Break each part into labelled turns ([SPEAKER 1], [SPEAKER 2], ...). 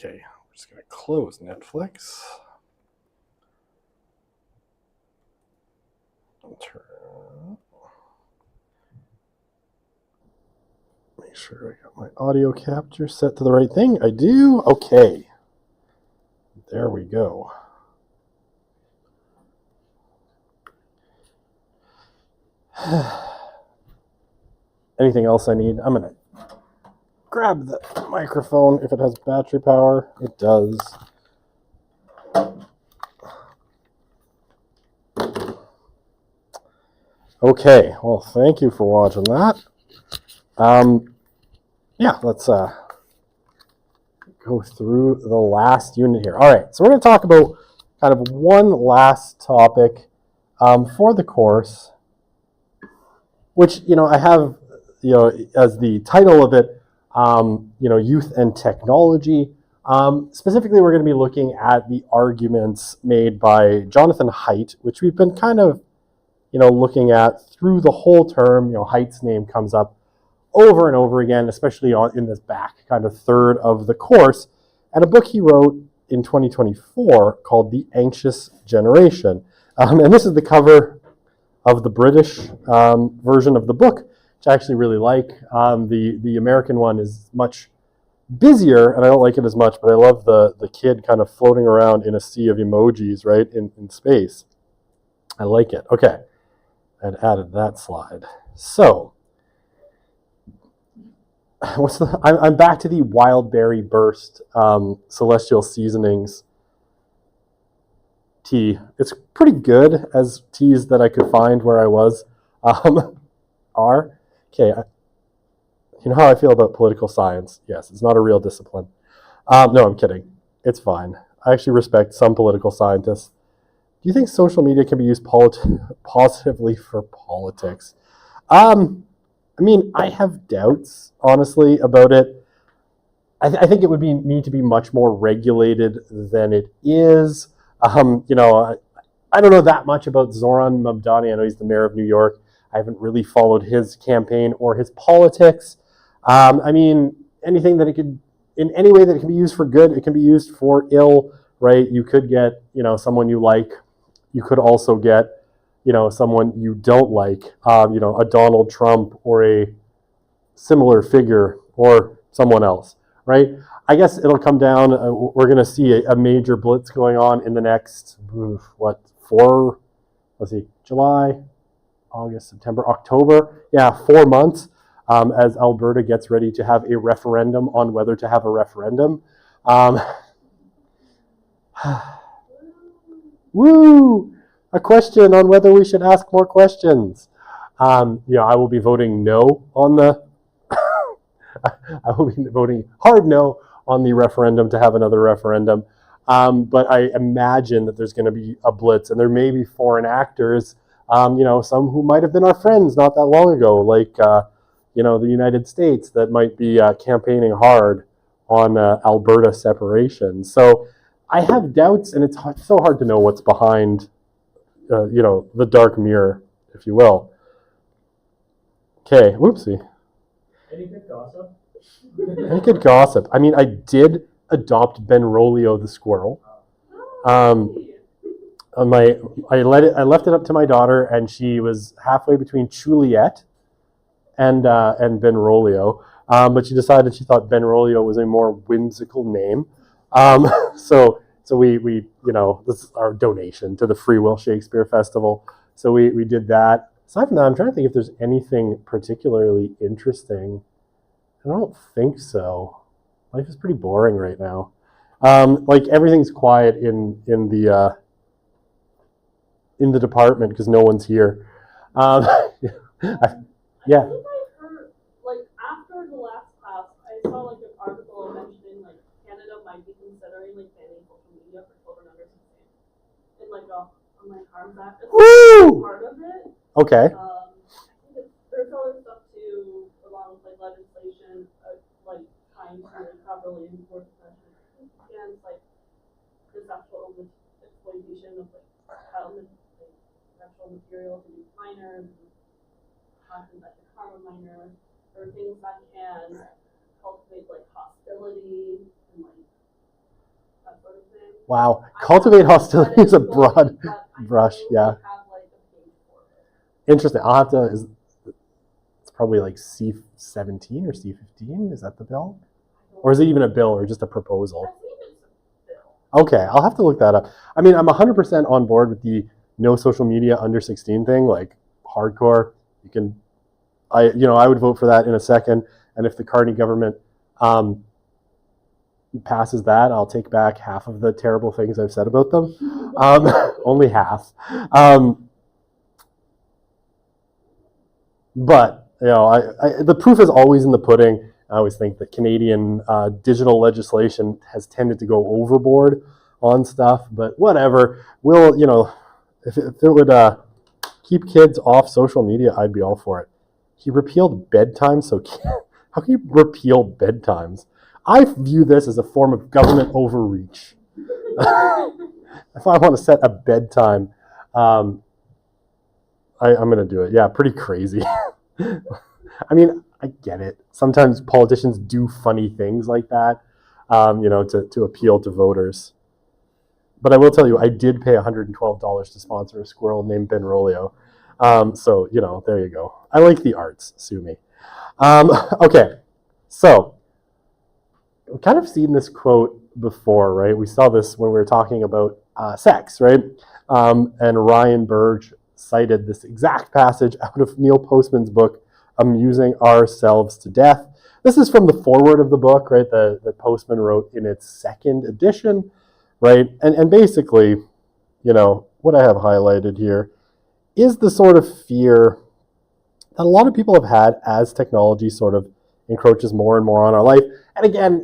[SPEAKER 1] Okay, we're just going to close Netflix. Make sure I got my audio capture set to the right thing. I do. Okay. There we go. Anything else I need? I'm going to grab the microphone if it has battery power. It does. Okay, well, thank you for watching that. Yeah, let's go through the last unit here. All right, so we're going to talk about kind of one last topic for the course, which, I have, as the title of it, youth and technology. Specifically, we're going to be looking at the arguments made by Jonathan Haidt, which we've been kind of, looking at through the whole term. Haidt's name comes up over and over again, especially in this back kind of third of the course, and a book he wrote in 2024 called The Anxious Generation. And this is the cover of the British version of the book, which I actually really like. The American one is much busier, and I don't like it as much, but I love the kid kind of floating around in a sea of emojis, right, in space. I like it. Okay, I'd added that slide. So, I'm back to the Wild Berry Burst Celestial Seasonings tea. It's pretty good as teas that I could find where I was are. Okay, you know how I feel about political science. Yes, it's not a real discipline. No, I'm kidding. It's fine. I actually respect some political scientists. Do you think social media can be used positively for politics? I have doubts, honestly, about it. I think it would need to be much more regulated than it is. I don't know that much about Zoran Mamdani. I know he's the mayor of New York. I haven't really followed his campaign or his politics. Anything that it could, in any way that it can be used for good, it can be used for ill, right? You could get, someone you like. You could also get, someone you don't like, a Donald Trump or a similar figure or someone else, right? I guess it'll come down, we're going to see a major blitz going on in the next, July, August, September, October. Yeah, 4 months as Alberta gets ready to have a referendum on whether to have a referendum. Woo! A question on whether we should ask more questions. I will be voting no on the I will be voting hard no on the referendum to have another referendum. But I imagine that there's going to be a blitz, and there may be foreign actors, some who might have been our friends not that long ago, like, the United States, that might be campaigning hard on Alberta separation. So I have doubts, and it's so hard to know what's behind, the dark mirror, if you will. Okay, whoopsie.
[SPEAKER 2] Any good gossip?
[SPEAKER 1] Any good gossip? I did adopt Benrolio the squirrel. I left it up to my daughter, and she was halfway between Juliet and Benrolio, but she decided she thought Benrolio was a more whimsical name. So we this is our donation to the Free Will Shakespeare Festival. So we did that. Aside from that, I'm trying to think if there's anything particularly interesting. I don't think so. Life is pretty boring right now. Everything's quiet in the department because no one's here. Yeah.
[SPEAKER 3] After the last class, I saw an article mentioning Canada might be considering banning social media for children under 16 in on Harms Act.
[SPEAKER 1] Woo!
[SPEAKER 3] Part of it.
[SPEAKER 1] Okay.
[SPEAKER 3] There's other stuff too, along with legislation, trying to properly enforce against the sexual exploitation of child sexual material to minors, content that can harm a minor, or things that can cultivate hostility and
[SPEAKER 1] Wow. Cultivate hostility is a broad brush, yeah. Interesting. I'll have to, it's probably like C17 or C15. Is that the bill? Or is it even a bill or just a proposal? Okay, I'll have to look that up. I mean, I'm 100% on board with the no social media under 16 thing, like hardcore. You can, I would vote for that in a second. And if the Carney government passes that, I'll take back half of the terrible things I've said about them. Only half. But the proof is always in the pudding. I always think that Canadian digital legislation has tended to go overboard on stuff, but whatever. We'll, if it would keep kids off social media, I'd be all for it. He repealed bedtime, so how can you repeal bedtimes? I view this as a form of government overreach. If I want to set a bedtime, I'm going to do it. Yeah, pretty crazy. I mean, I get it. Sometimes politicians do funny things like that, to appeal to voters. But I will tell you, I did pay $112 to sponsor a squirrel named Benvolio. So, there you go. I like the arts. Sue me. Okay, so we've kind of seen this quote before, right? We saw this when we were talking about sex, right? And Ryan Burge cited this exact passage out of Neil Postman's book, Amusing Ourselves to Death. This is from the foreword of the book, right, that Postman wrote in its second edition, right? And basically, what I have highlighted here is the sort of fear that a lot of people have had as technology sort of encroaches more and more on our life. And again,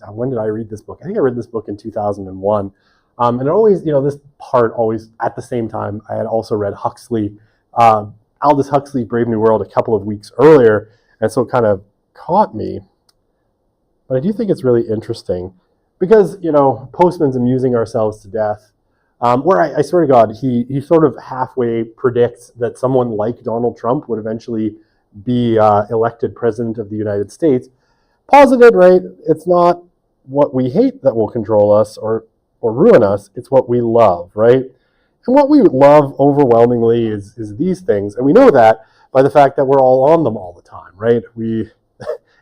[SPEAKER 1] when did I read this book? I think I read this book in 2001. And it always, this part always, at the same time, I had also read Huxley, Aldous Huxley's Brave New World a couple of weeks earlier, and so it kind of caught me. But I do think it's really interesting because, Postman's Amusing Ourselves to Death, where I swear to God, he sort of halfway predicts that someone like Donald Trump would eventually be elected president of the United States. Posited, right? It's not what we hate that will control us or ruin us. It's what we love, right? And what we love overwhelmingly is these things. And we know that by the fact that we're all on them all the time, right?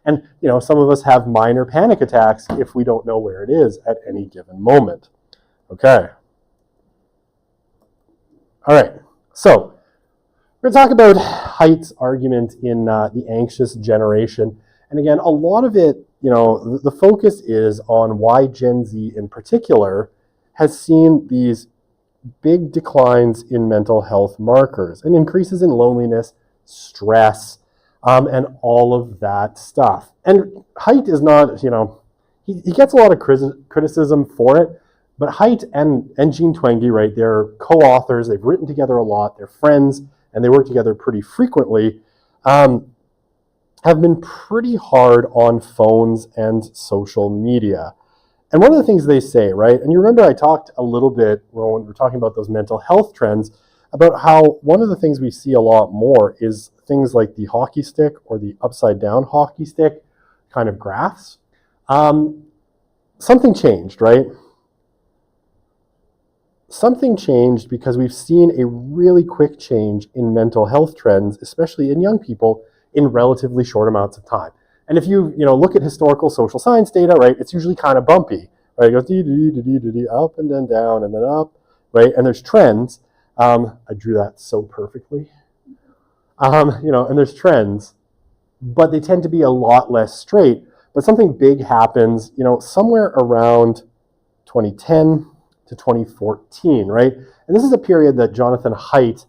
[SPEAKER 1] And some of us have minor panic attacks if we don't know where it is at any given moment. Okay. All right. So we're going to talk about Haidt's argument in The Anxious Generation. And again, a lot of it, the focus is on why Gen Z in particular has seen these big declines in mental health markers and increases in loneliness, stress, and all of that stuff. And Haidt is not, he gets a lot of criticism for it, but Haidt and Jean Twenge, right, they're co-authors, they've written together a lot, they're friends, and they work together pretty frequently, have been pretty hard on phones and social media. And one of the things they say, right, and you remember I talked a little bit when we were talking about those mental health trends about how one of the things we see a lot more is things like the hockey stick or the upside down hockey stick kind of graphs. Something changed, right? Something changed because we've seen a really quick change in mental health trends, especially in young people, in relatively short amounts of time. And if you look at historical social science data, right, it's usually kind of bumpy, right? It goes up and then down and then up, right? And there's trends. I drew that so perfectly. And there's trends, but they tend to be a lot less straight. But something big happens, somewhere around 2010 to 2014, right? And this is a period that Jonathan Haidt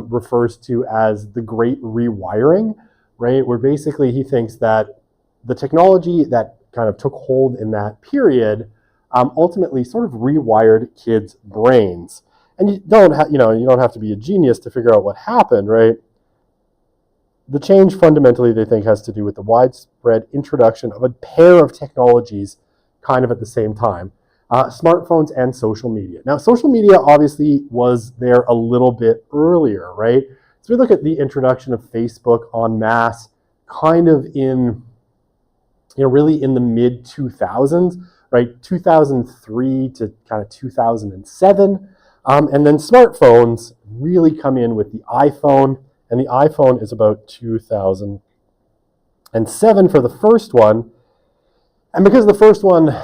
[SPEAKER 1] refers to as the Great Rewiring, right? Where basically he thinks that the technology that kind of took hold in that period ultimately sort of rewired kids' brains. And you don't have to be a genius to figure out what happened, right? The change fundamentally, they think, has to do with the widespread introduction of a pair of technologies kind of at the same time, smartphones and social media. Now, social media obviously was there a little bit earlier, right? So we look at the introduction of Facebook en masse kind of in, really in the mid-2000s, right? 2003 to kind of 2007. And then smartphones really come in with the iPhone, and the iPhone is about 2007 for the first one. And because the first one,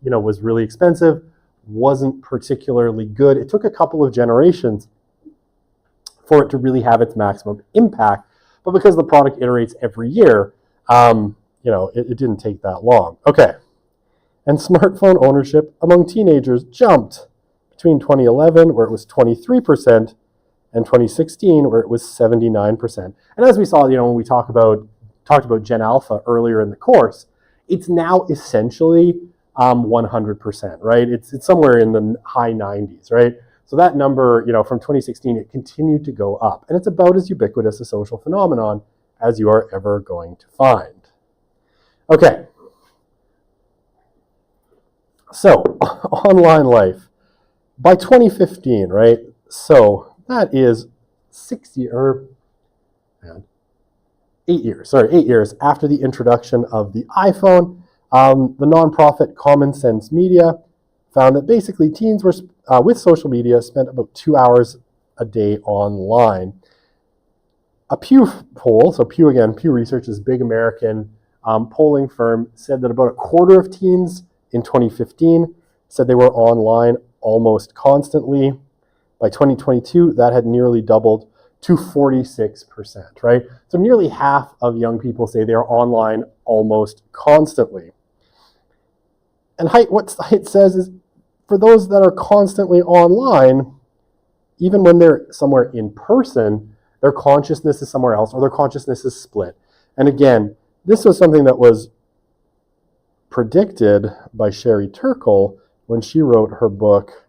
[SPEAKER 1] was really expensive, wasn't particularly good, it took a couple of generations for it to really have its maximum impact. But because the product iterates every year, it didn't take that long. Okay. And smartphone ownership among teenagers jumped between 2011, where it was 23%, and 2016, where it was 79%. And as we saw, when we talked about Gen Alpha earlier in the course, it's now essentially 100%, right? It's somewhere in the high 90s, right? So that number, from 2016, it continued to go up. And it's about as ubiquitous a social phenomenon as you are ever going to find. Okay. So, online life. By 2015, right? So that is 8 years after the introduction of the iPhone. The nonprofit Common Sense Media found that basically teens were with social media spent about 2 hours a day online. A Pew poll, so Pew Research is a big American polling firm, said that about a quarter of teens in 2015 said they were online almost constantly. By 2022, that had nearly doubled to 46%, right? So nearly half of young people say they are online almost constantly. And what Haidt says is, for those that are constantly online, even when they're somewhere in person, their consciousness is somewhere else, or their consciousness is split. And again, this was something that was predicted by Sherry Turkle when she wrote her book.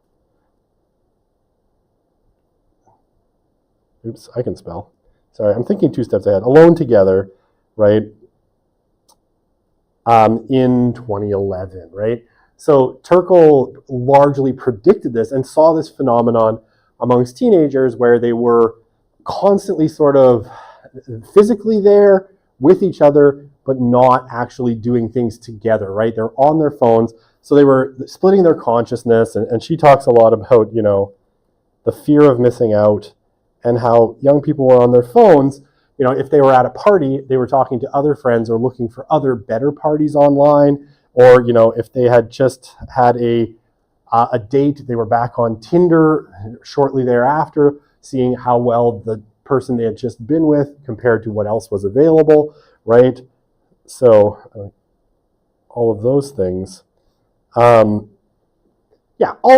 [SPEAKER 1] Oops, I can spell. Sorry, I'm thinking 2 steps ahead. Alone Together, right? In 2011, right? So Turkle largely predicted this and saw this phenomenon amongst teenagers where they were constantly sort of physically there with each other, but not actually doing things together, right? They're on their phones, so they were splitting their consciousness, and she talks a lot about, the fear of missing out and how young people were on their phones. If they were at a party, they were talking to other friends or looking for other better parties online, or, if they had just had a date, they were back on Tinder shortly thereafter, seeing how well the person they had just been with compared to what else was available, right? So all of those things. All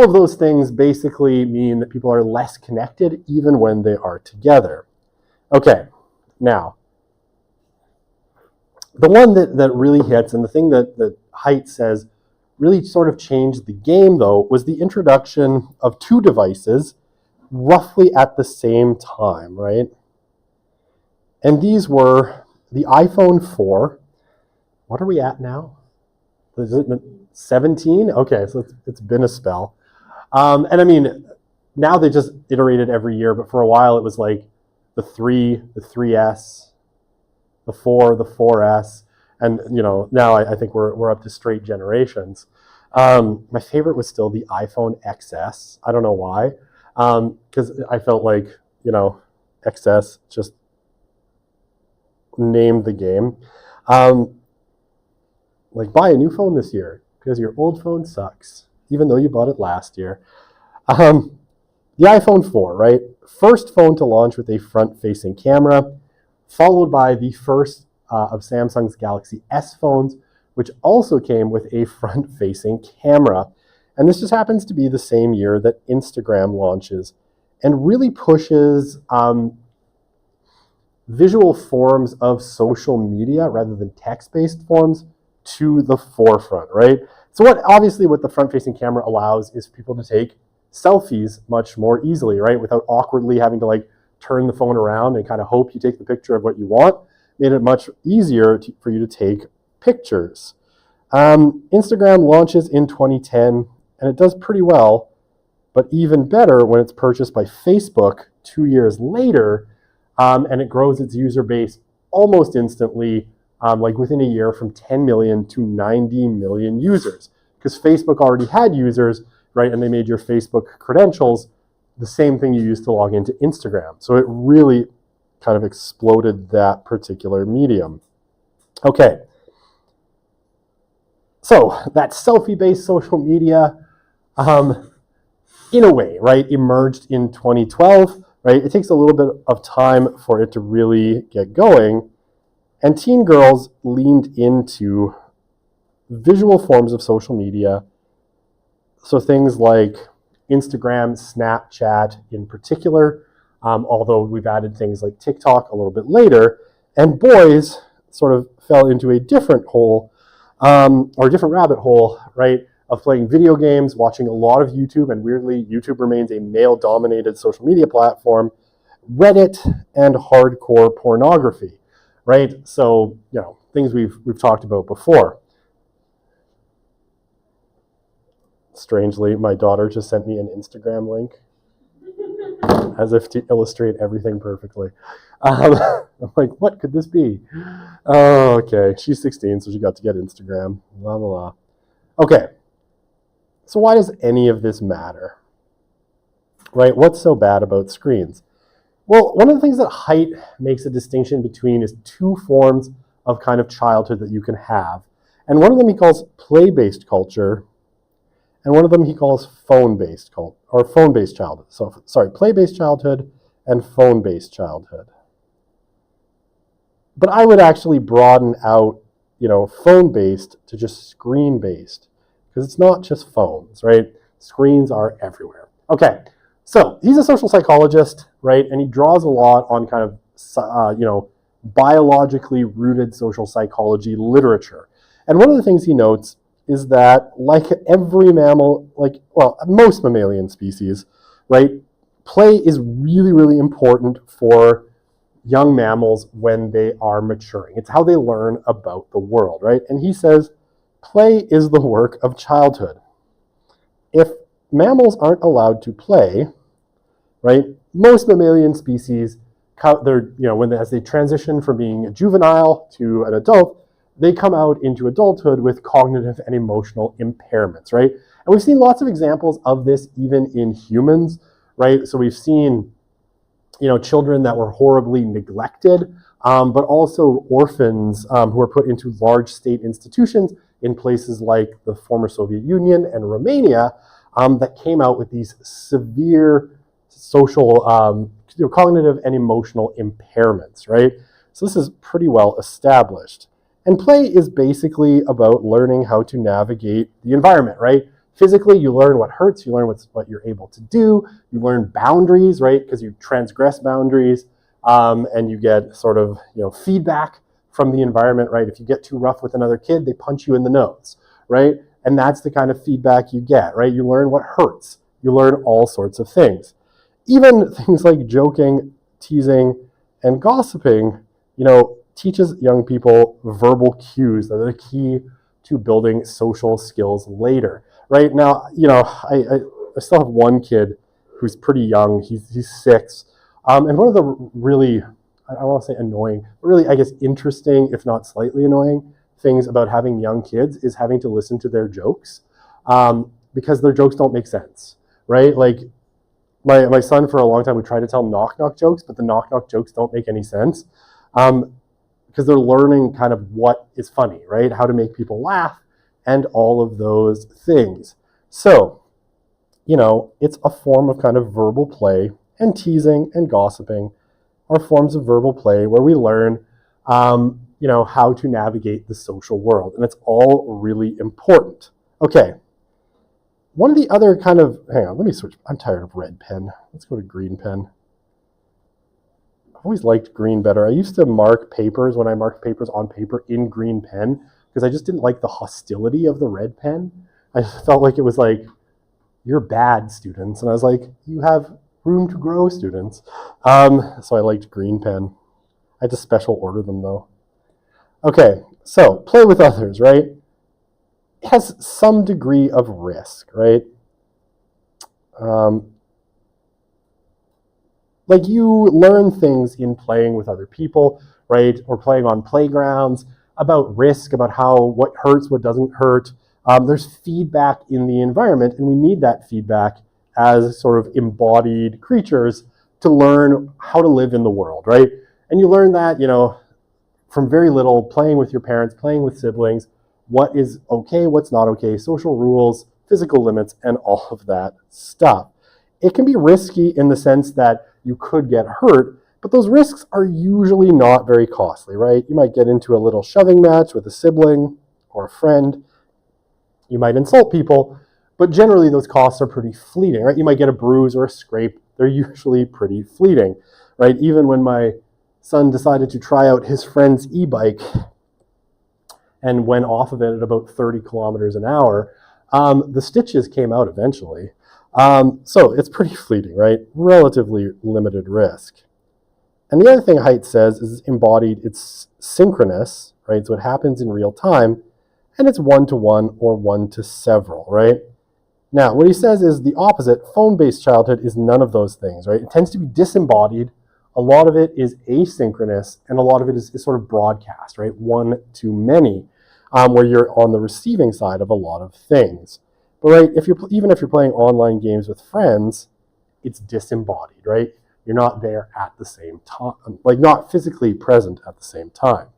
[SPEAKER 1] of those things basically mean that people are less connected even when they are together. Okay, now, the one that really hits, and the thing that Haidt says really sort of changed the game, though, was the introduction of 2 devices roughly at the same time, right? And these were the iPhone 4. What are we at now? Is it 17? Okay, so it's been a spell. And I mean, now they just iterated every year, but for a while it was like the 3, the 3S, the 4, the 4S, and now I think we're up to straight generations. My favorite was still the iPhone XS. I don't know why, because I felt like XS just named the game. Like, buy a new phone this year because your old phone sucks, even though you bought it last year. The iPhone 4, right? First phone to launch with a front-facing camera, followed by the first of Samsung's Galaxy S phones, which also came with a front-facing camera. And this just happens to be the same year that Instagram launches and really pushes visual forms of social media rather than text-based forms to the forefront, right? So what the front-facing camera allows is for people to take selfies much more easily, right? Without awkwardly having to turn the phone around and kind of hope you take the picture of what you want. Made it much easier for you to take pictures. Instagram launches in 2010, and it does pretty well, but even better when it's purchased by Facebook 2 years later, and it grows its user base almost instantly like within a year, from 10 million to 90 million users, because Facebook already had users, right? And they made your Facebook credentials the same thing you use to log into Instagram. So it really kind of exploded that particular medium. Okay. So that selfie-based social media, in a way, right, emerged in 2012, right? It takes a little bit of time for it to really get going. And teen girls leaned into visual forms of social media. So things like Instagram, Snapchat in particular, although we've added things like TikTok a little bit later. And boys sort of fell into a different hole, or a different rabbit hole, right, of playing video games, watching a lot of YouTube, and weirdly, YouTube remains a male-dominated social media platform, Reddit, and hardcore pornography, right? So, you know, things we've talked about before. Strangely, my daughter just sent me an Instagram link, as if to illustrate everything perfectly. I'm like, what could this be? Oh, okay. She's 16, so she got to get Instagram. La la la. Okay. So why does any of this matter? Right? What's so bad about screens? Well, one of the things that Haidt makes a distinction between is two forms of kind of childhood that you can have. And one of them he calls play-based culture, and one of them he calls phone-based culture, or phone-based childhood. So, sorry, play-based childhood and phone-based childhood. But I would actually broaden out, you know, phone-based to just screen-based, because it's not just phones, right? Screens are everywhere. Okay, so he's a social psychologist, right? And he draws a lot on kind of, you know, biologically rooted social psychology literature. And one of the things he notes is that, like every mammal, like, well, most mammalian species, right, play is really, really important for young mammals when they are maturing. It's how they learn about the world, right? And he says, play is the work of childhood. If mammals aren't allowed to play, right, most mammalian species, they're, you know, as they transition from being a juvenile to an adult, they come out into adulthood with cognitive and emotional impairments, right? And we've seen lots of examples of this even in humans, right? So we've seen, you know, children that were horribly neglected, but also orphans who were put into large state institutions in places like the former Soviet Union and Romania that came out with these severe social, you know, cognitive and emotional impairments, right? So this is pretty well established. And play is basically about learning how to navigate the environment, right? Physically, you learn what hurts, you learn what you're able to do, you learn boundaries, right? Because you transgress boundaries, and you get sort of, you know, feedback from the environment, right? If you get too rough with another kid, they punch you in the nose, right? And that's the kind of feedback you get, right? You learn what hurts, you learn all sorts of things. Even things like joking, teasing, and gossiping, you know, teaches young people verbal cues that are the key to building social skills later. Right now, you know, I still have one kid who's pretty young. He's 6. And one of the really, I don't want to say annoying, but really, I guess, interesting, if not slightly annoying, things about having young kids is having to listen to their jokes, because their jokes don't make sense, right? Like, my son, for a long time, would try to tell knock-knock jokes, but the knock-knock jokes don't make any sense. Because they're learning kind of what is funny, right? How to make people laugh and all of those things. So, you know, it's a form of kind of verbal play, and teasing and gossiping are forms of verbal play where we learn, you know, how to navigate the social world. And it's all really important. Okay. One of the other kind of, hang on, let me switch. I'm tired of red pen. Let's go to green pen. I've always liked green better. I used to mark papers, when I marked papers on paper, in green pen, because I just didn't like the hostility of the red pen. I felt like it was like, you're bad, students. And I was like, you have room to grow, students. So I liked green pen. I had to special order them, though. Okay, so play with others, right? It has some degree of risk, right? Like, you learn things in playing with other people, right? Or playing on playgrounds. about risk, about what hurts, what doesn't hurt. There's feedback in the environment, and we need that feedback as sort of embodied creatures to learn how to live in the world, right? And you learn that, from very little, playing with your parents, playing with siblings, what is okay, what's not okay, social rules, physical limits, and all of that stuff. It can be risky in the sense that you could get hurt, but those risks are usually not very costly, right? You might get into a little shoving match with a sibling or a friend. You might insult people, but generally those costs are pretty fleeting, right? You might get a bruise or a scrape. They're usually pretty fleeting, right? Even when my son decided to try out his friend's e-bike and went off of it at about 30 kilometers an hour, the stitches came out eventually. So it's pretty fleeting, right? Relatively limited risk. And the other thing height says is embodied, it's synchronous, right? So it happens in real time, and it's one-to-one or one-to-several, right? Now, what he says is the opposite. Phone-based childhood is none of those things, right? It tends to be disembodied. A lot of it is asynchronous, and a lot of it is sort of broadcast, right? One to many, where you're on the receiving side of a lot of things. But right, even if you're playing online games with friends, it's disembodied, right? You're not there at the same time, like not physically present at the same time.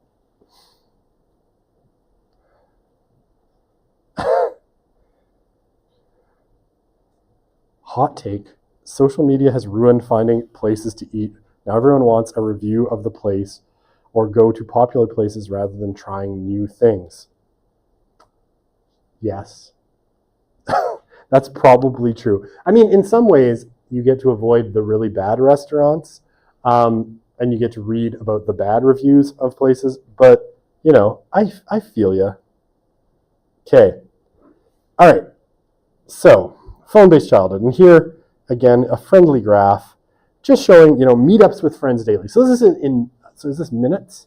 [SPEAKER 1] Hot take, social media has ruined finding places to eat. Now everyone wants a review of the place or go to popular places rather than trying new things. Yes. That's probably true. I mean, in some ways, you get to avoid the really bad restaurants, and you get to read about the bad reviews of places, but, I feel ya. Okay. All right. So, phone-based childhood. And here, again, a friendly graph just showing, meetups with friends daily. So this is this minutes?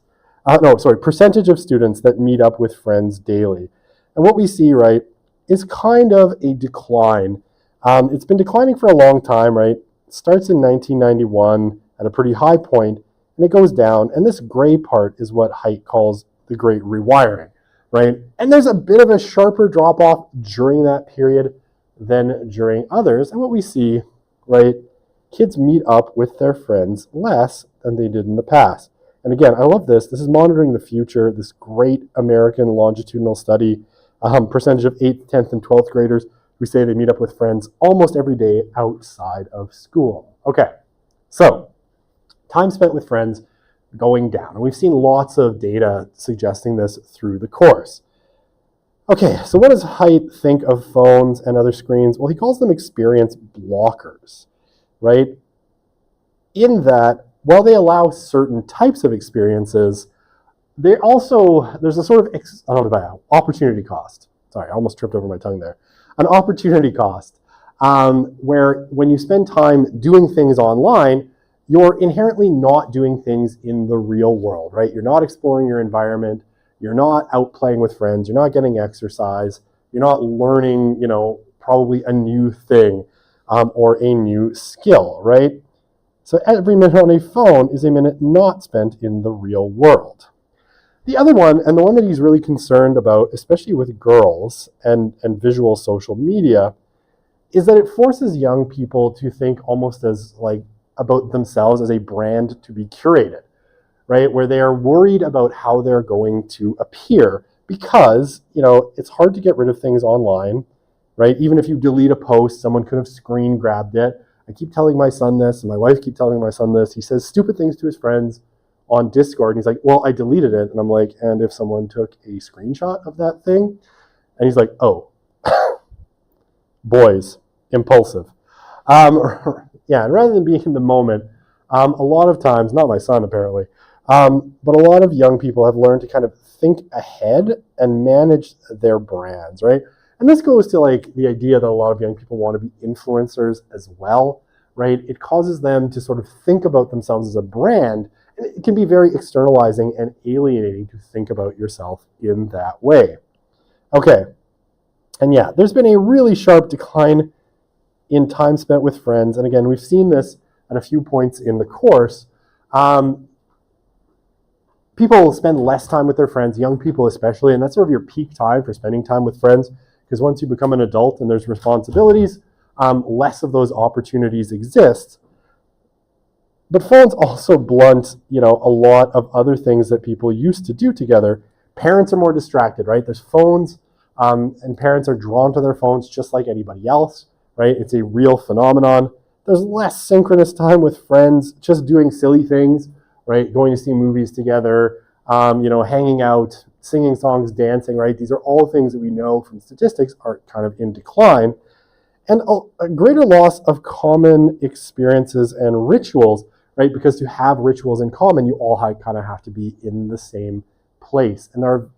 [SPEAKER 1] Percentage of students that meet up with friends daily. And what we see, right, is kind of a decline. It's been declining for a long time, right? It starts in 1991 at a pretty high point, and it goes down. And this gray part is what Haidt calls the Great Rewiring, right? And there's a bit of a sharper drop-off during that period than during others. And what we see, right, kids meet up with their friends less than they did in the past. And again, I love this. This is Monitoring the Future, this great American longitudinal study, percentage of 8th, 10th, and 12th graders who say they meet up with friends almost every day outside of school. Okay, so time spent with friends going down. And we've seen lots of data suggesting this through the course. Okay, so what does Haidt think of phones and other screens? Well, he calls them experience blockers, right? In that, while they allow certain types of experiences, there's a sort of opportunity cost. Sorry, I almost tripped over my tongue there. An opportunity cost, where when you spend time doing things online, you're inherently not doing things in the real world, right? You're not exploring your environment. You're not out playing with friends. You're not getting exercise. You're not learning, probably a new thing or a new skill, right? So every minute on a phone is a minute not spent in the real world. The other one, and the one that he's really concerned about, especially with girls and visual social media, is that it forces young people to think almost as about themselves as a brand to be curated, right? Where they are worried about how they're going to appear because, it's hard to get rid of things online, right? Even if you delete a post, someone could have screen grabbed it. I keep telling my son this, and my wife keeps telling my son this. He says stupid things to his friends on Discord, and he's like, well, I deleted it. And I'm like, and if someone took a screenshot of that thing? And he's like, oh, boys, impulsive. Yeah, and rather than being in the moment, a lot of times, not my son apparently, but a lot of young people have learned to kind of think ahead and manage their brands, right? And this goes to the idea that a lot of young people want to be influencers as well, right? It causes them to sort of think about themselves as a brand, and it can be very externalizing and alienating to think about yourself in that way. Okay, and yeah, there's been a really sharp decline in time spent with friends, and again, we've seen this at a few points in the course. people spend less time with their friends, young people especially, and that's sort of your peak time for spending time with friends, because once you become an adult and there's responsibilities, less of those opportunities exist. But phones also blunt, a lot of other things that people used to do together. Parents are more distracted, right? There's phones, and parents are drawn to their phones just like anybody else, right? It's a real phenomenon. There's less synchronous time with friends, just doing silly things, right? Going to see movies together, hanging out, singing songs, dancing, right? These are all things that we know from statistics are kind of in decline. And a greater loss of common experiences and rituals, right? Because to have rituals in common, you all kind of have to be in the same place. And there are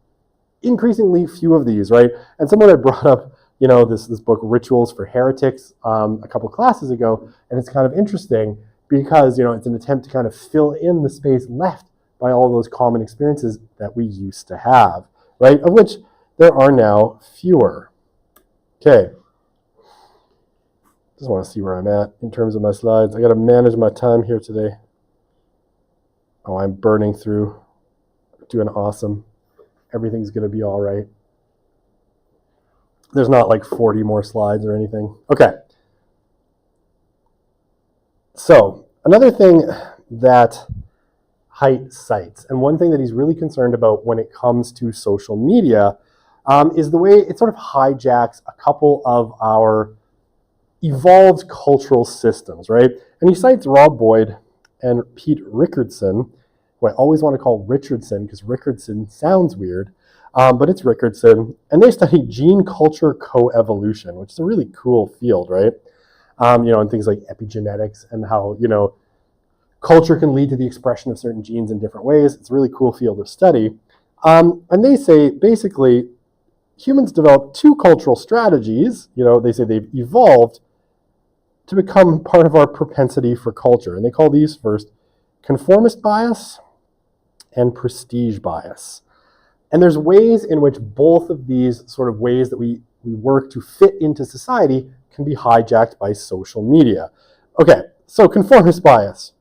[SPEAKER 1] increasingly few of these, right? And someone had brought up, this book, Rituals for Heretics, a couple classes ago, and it's kind of interesting because, it's an attempt to kind of fill in the space left by all those common experiences that we used to have, right? Of which there are now fewer. Okay. Just want to see where I'm at in terms of my slides. I got to manage my time here today. Oh, I'm burning through. Doing awesome. Everything's going to be all right. There's not like 40 more slides or anything. Okay. So, another thing that Haidt cites, and one thing that he's really concerned about when it comes to social media, is the way it sort of hijacks a couple of our evolved cultural systems, right? And he cites Rob Boyd and Pete Rickardson, who I always want to call Richardson because Rickardson sounds weird, but it's Rickardson. And they study gene culture coevolution, which is a really cool field, right? And things like epigenetics and how, culture can lead to the expression of certain genes in different ways. It's a really cool field of study. And they say, basically, humans developed two cultural strategies. They say they've evolved to become part of our propensity for culture. And they call these first conformist bias and prestige bias. And there's ways in which both of these sort of ways that we work to fit into society can be hijacked by social media. Okay, so conformist bias.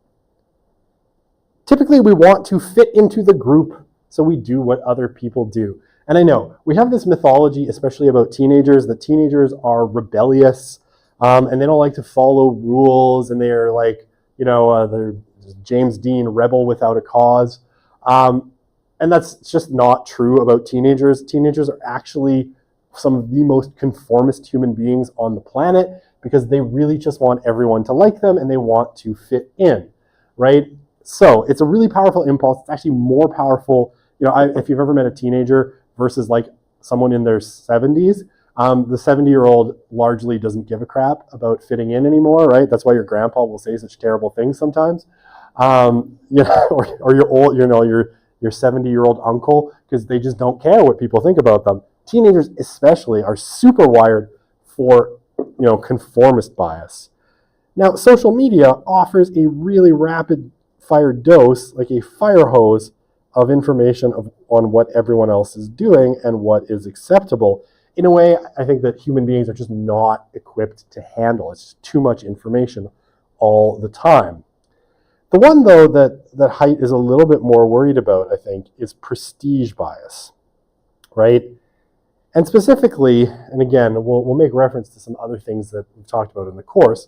[SPEAKER 1] Typically, we want to fit into the group, so we do what other people do. And I know, we have this mythology, especially about teenagers, that teenagers are rebellious, and they don't like to follow rules, and they're like, they're James Dean, rebel without a cause. And that's just not true about teenagers. Teenagers are actually some of the most conformist human beings on the planet because they really just want everyone to like them and they want to fit in, right? So it's a really powerful impulse. It's actually more powerful, if you've ever met a teenager versus like someone in their 70s, the 70-year-old largely doesn't give a crap about fitting in anymore, right? That's why your grandpa will say such terrible things sometimes. Or your old, your 70-year-old uncle, because they just don't care what people think about them. Teenagers especially are super wired for, conformist bias. Now, social media offers a really rapid fire dose, like a fire hose of information on what everyone else is doing and what is acceptable. In a way, I think that human beings are just not equipped to handle. It's just too much information all the time. The one, though, that Haidt is a little bit more worried about, I think, is prestige bias, right? And specifically, and again, we'll make reference to some other things that we've talked about in the course,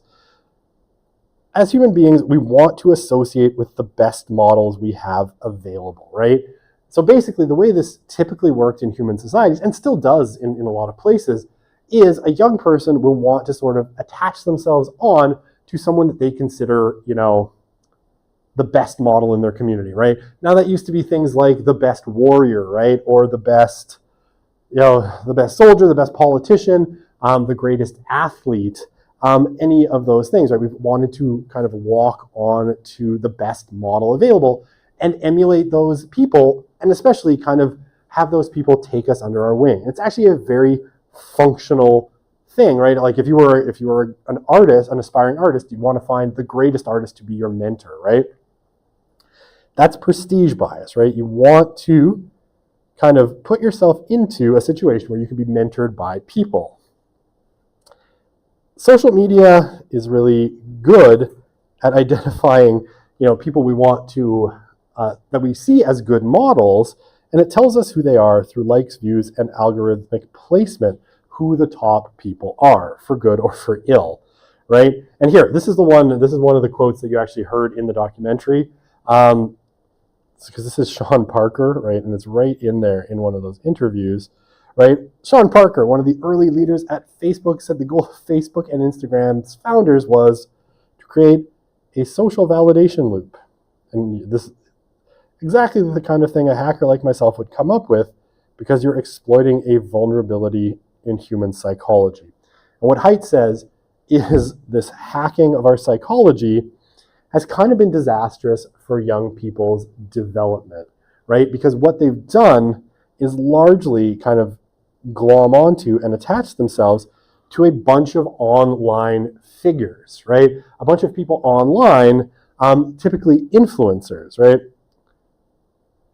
[SPEAKER 1] as human beings, we want to associate with the best models we have available, right? So basically, the way this typically worked in human societies, and still does in a lot of places, is a young person will want to sort of attach themselves on to someone that they consider, the best model in their community, right? Now that used to be things like the best warrior, right? Or the best, the best soldier, the best politician, the greatest athlete, any of those things, right? We've wanted to kind of walk on to the best model available and emulate those people, and especially kind of have those people take us under our wing. It's actually a very functional thing, right? Like if you were an artist, an aspiring artist, you'd want to find the greatest artist to be your mentor, right? That's prestige bias, right? You want to kind of put yourself into a situation where you can be mentored by people. Social media is really good at identifying, people we want to that we see as good models, and it tells us who they are through likes, views, and algorithmic placement, who the top people are, for good or for ill, right? And here, this is one of the quotes that you actually heard in the documentary, because this is Sean Parker, right? And it's right in there in one of those interviews, right? Sean Parker, one of the early leaders at Facebook, said the goal of Facebook and Instagram's founders was to create a social validation loop. And this is exactly the kind of thing a hacker like myself would come up with, because you're exploiting a vulnerability in human psychology. And what Haidt says is this hacking of our psychology has kind of been disastrous for young people's development, right? Because what they've done is largely kind of glom onto and attach themselves to a bunch of online figures, right? A bunch of people online, typically influencers, right?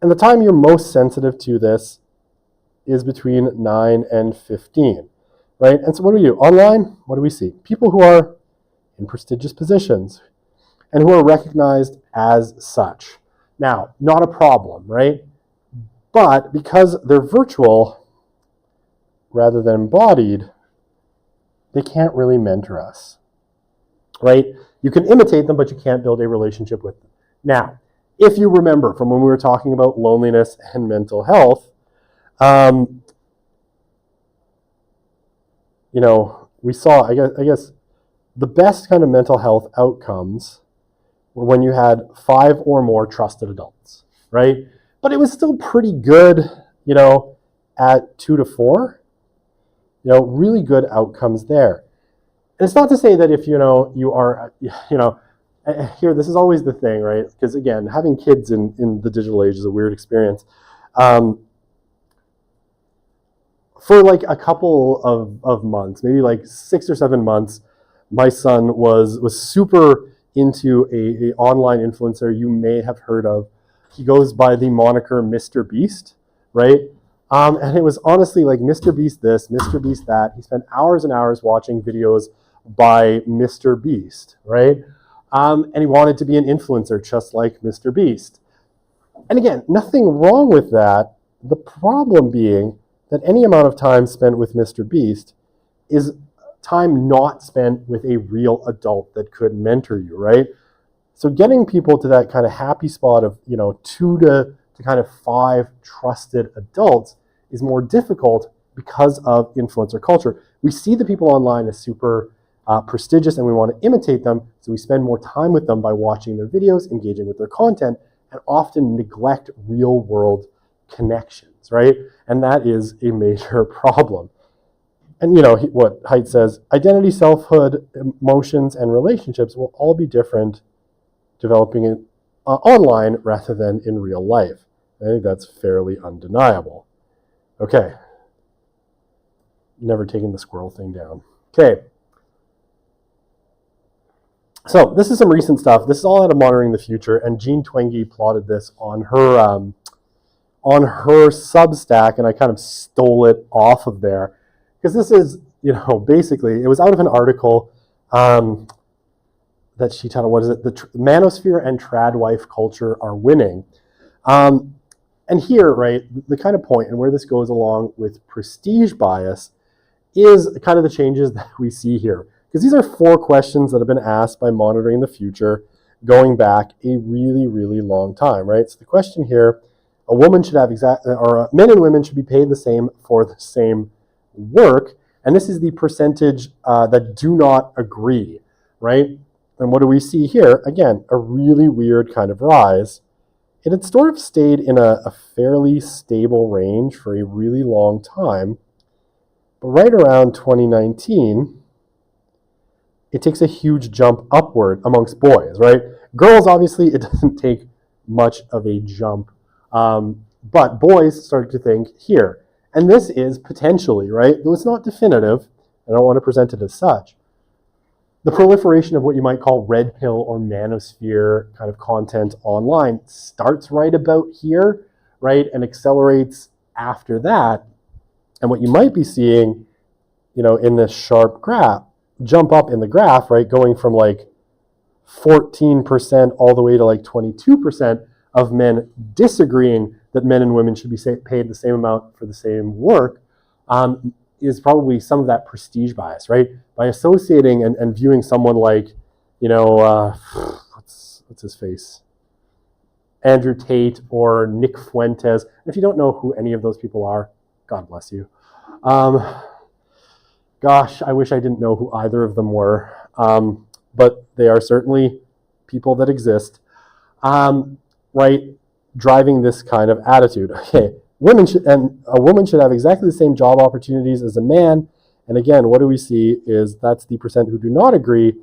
[SPEAKER 1] And the time you're most sensitive to this is between 9 and 15, right? And so what do we do? Online, what do we see? People who are in prestigious positions and who are recognized as such. Now, not a problem, right? But because they're virtual rather than embodied, they can't really mentor us, right? You can imitate them, but you can't build a relationship with them. Now, if you remember from when we were talking about loneliness and mental health, we saw, I guess, the best kind of mental health outcomes were when you had 5 or more trusted adults, right? But it was still pretty good, at 2 to 4, really good outcomes there. And it's not to say that if, you are, here, this is always the thing, right? Because again, having kids in the digital age is a weird experience. For like a couple of months, maybe like 6 or 7 months, my son was super into a online influencer you may have heard of. He goes by the moniker Mr. Beast, right? And it was honestly like Mr. Beast this, Mr. Beast that. He spent hours and hours watching videos by Mr. Beast, right? And he wanted to be an influencer just like Mr. Beast. And again, nothing wrong with that. The problem being that any amount of time spent with Mr. Beast is time not spent with a real adult that could mentor you, right? So getting people to that kind of happy spot of, 2 to kind of 5 trusted adults is more difficult because of influencer culture. We see the people online as super prestigious and we want to imitate them, so we spend more time with them by watching their videos, engaging with their content, and often neglect real world connections, right? And that is a major problem. And what Haidt says, identity, selfhood, emotions, and relationships will all be different developing it online rather than in real life. I think that's fairly undeniable. Okay. Never taking the squirrel thing down. Okay. So this is some recent stuff. This is all out of Monitoring the Future, and Jean Twenge plotted this on her Substack, and I kind of stole it off of there. Because this is, basically, it was out of an article that she titled, what is it? The Manosphere and Tradwife Culture Are Winning. And here, right, the kind of point and where this goes along with prestige bias is kind of the changes that we see here. Because these are 4 questions that have been asked by Monitoring the Future going back a really, really long time, right? So the question here, a woman should have men and women should be paid the same for the same work, and this is the percentage that do not agree, right? And what do we see here? Again, a really weird kind of rise. It had sort of stayed in a fairly stable range for a really long time, but right around 2019, it takes a huge jump upward amongst boys, right? Girls, obviously, it doesn't take much of a jump, but boys start to think here. And this is potentially, right, though it's not definitive, I don't want to present it as such, the proliferation of what you might call red pill or manosphere kind of content online starts right about here, right, and accelerates after that. And what you might be seeing, in this sharp graph, jump up in the graph, right, going from like 14% all the way to like 22% of men disagreeing that men and women should be paid the same amount for the same work is probably some of that prestige bias, right? By associating and viewing someone like, what's his face? Andrew Tate or Nick Fuentes. If you don't know who any of those people are, God bless you. Gosh, I wish I didn't know who either of them were. But they are certainly people that exist, right? Driving this kind of attitude. Okay, a woman should have exactly the same job opportunities as a man. And again, what do we see is that's the percent who do not agree.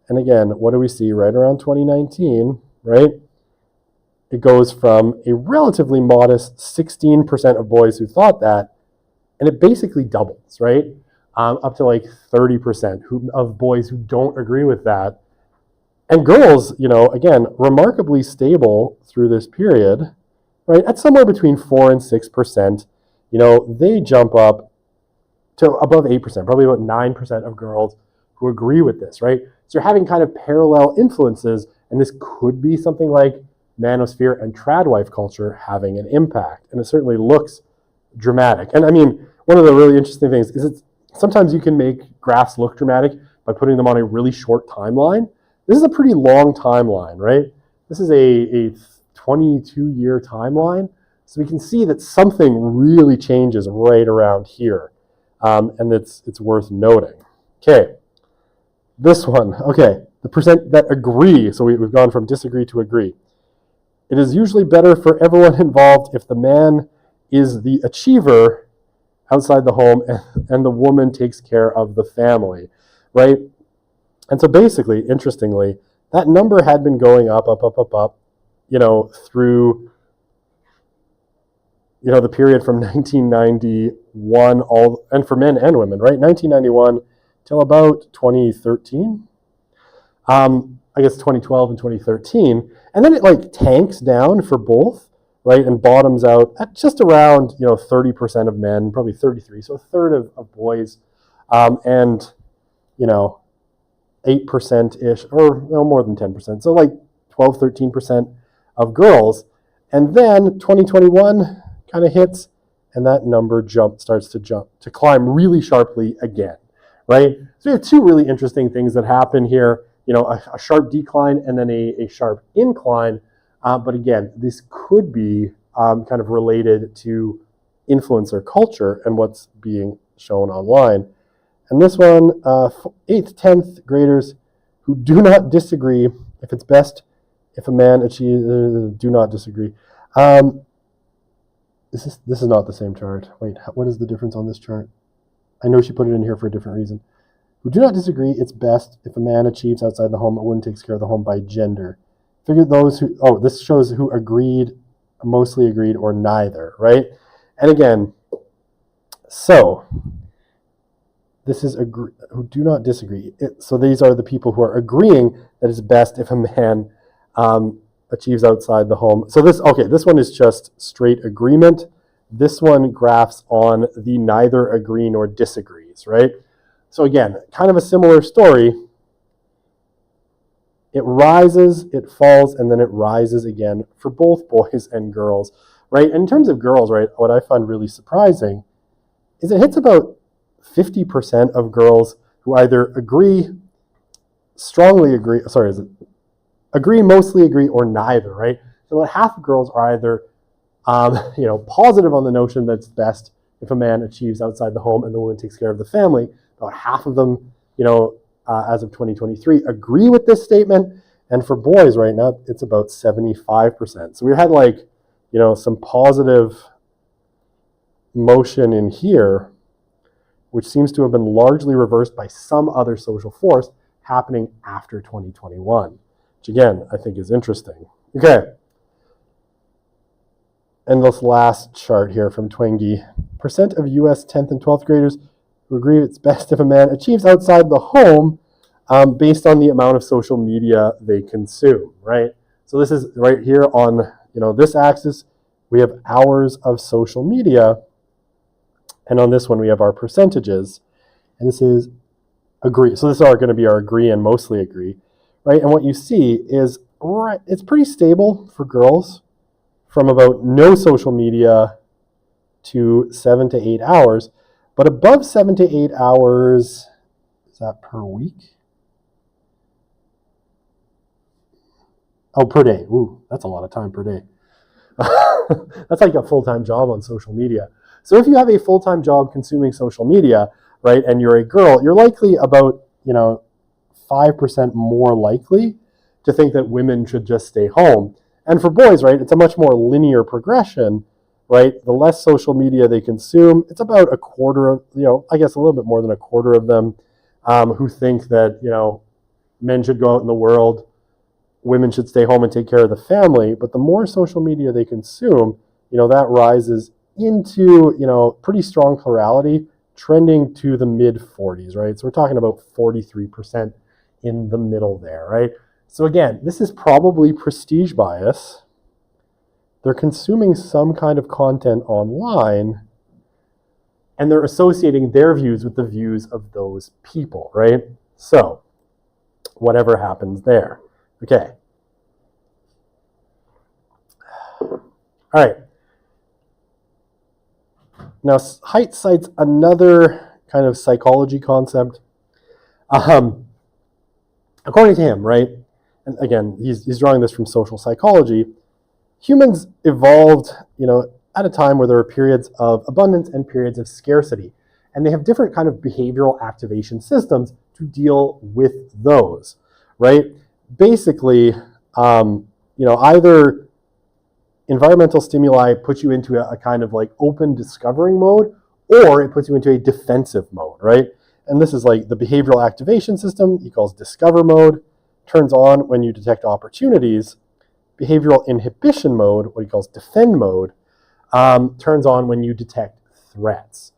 [SPEAKER 1] And again, what do we see right around 2019, right? It goes from a relatively modest 16% of boys who thought that, and it basically doubles, right? Up to like 30% of boys who don't agree with that. And girls, again, remarkably stable through this period, right? At somewhere between 4 and 6%, they jump up to above 8%, probably about 9% of girls who agree with this, right? So you're having kind of parallel influences, and this could be something like manosphere and tradwife culture having an impact. And it certainly looks dramatic. And I mean, one of the really interesting things is sometimes you can make graphs look dramatic by putting them on a really short timeline. This is a pretty long timeline, right? This is a 22-year timeline. So we can see that something really changes right around here. And it's worth noting. Okay, this one. Okay, the percent that agree. So we've gone from disagree to agree. It is usually better for everyone involved if the man is the achiever outside the home and the woman takes care of the family, right? And so basically, interestingly, that number had been going up, through, the period from 1991, and for men and women, right? 1991 till about 2013. I guess 2012 and 2013. And then it tanks down for both, right? And bottoms out at just around, 30% of men, probably 33. So a third of boys, and, 8%-ish, or no more than 10%. So 12, 13% of girls. And then 2021 kind of hits, and that number starts to climb really sharply again, right? So we have two really interesting things that happen here. A sharp decline and then a sharp incline. But again, this could be kind of related to influencer culture and what's being shown online. And this one, 8th, 10th graders who do not disagree if it's best if a man achieves, do not disagree. This is not the same chart. Wait, what is the difference on this chart? I know she put it in here for a different reason. Who do not disagree, it's best if a man achieves outside the home, a woman takes care of the home by gender. Figure those who, this shows who agreed, mostly agreed, or neither, right? And again, so this is who do not disagree. So these are the people who are agreeing that it's best if a man achieves outside the home. So this one is just straight agreement. This one graphs on the neither agree nor disagrees, right? So again, kind of a similar story. It rises, it falls, and then it rises again for both boys and girls, right? And in terms of girls, right, what I find really surprising is it hits about 50% of girls who either agree, strongly agree, agree, mostly agree, or neither, right? So about half of girls are either, positive on the notion that it's best if a man achieves outside the home and the woman takes care of the family. About half of them, as of 2023, agree with this statement. And for boys right now, it's about 75%. So we had some positive motion in here, which seems to have been largely reversed by some other social force happening after 2021, which again, I think is interesting. Okay. And this last chart here from Twenge, percent of US 10th and 12th graders who agree it's best if a man achieves outside the home based on the amount of social media they consume, right? So this is right here on, this axis, we have hours of social media. And on this one, we have our percentages. And this is agree. So this is going to be our agree and mostly agree, right? And what you see is, it's pretty stable for girls, from about no social media to 7 to 8 hours. But above 7 to 8 hours, is that per week? Oh, per day. Ooh, that's a lot of time per day. That's like a full-time job on social media. So if you have a full-time job consuming social media, right, and you're a girl, you're likely about, 5% more likely to think that women should just stay home. And for boys, right, it's a much more linear progression, right? The less social media they consume, it's about a quarter of, I guess a little bit more than a quarter of them who think that, men should go out in the world, women should stay home and take care of the family. But the more social media they consume, that rises into, pretty strong plurality, trending to the mid 40s, right? So we're talking about 43% in the middle there, right? So again, this is probably prestige bias. They're consuming some kind of content online, and they're associating their views with the views of those people, right? So whatever happens there. Okay. All right. Now, Haidt cites another kind of psychology concept. According to him, right, and again, he's drawing this from social psychology, humans evolved, at a time where there were periods of abundance and periods of scarcity. And they have different kind of behavioral activation systems to deal with those, right? Basically, either environmental stimuli puts you into a kind of like open discovering mode, or it puts you into a defensive mode, right? And this is like the behavioral activation system he calls discover mode, turns on when you detect opportunities. Behavioral inhibition mode, what he calls defend mode, turns on when you detect threats.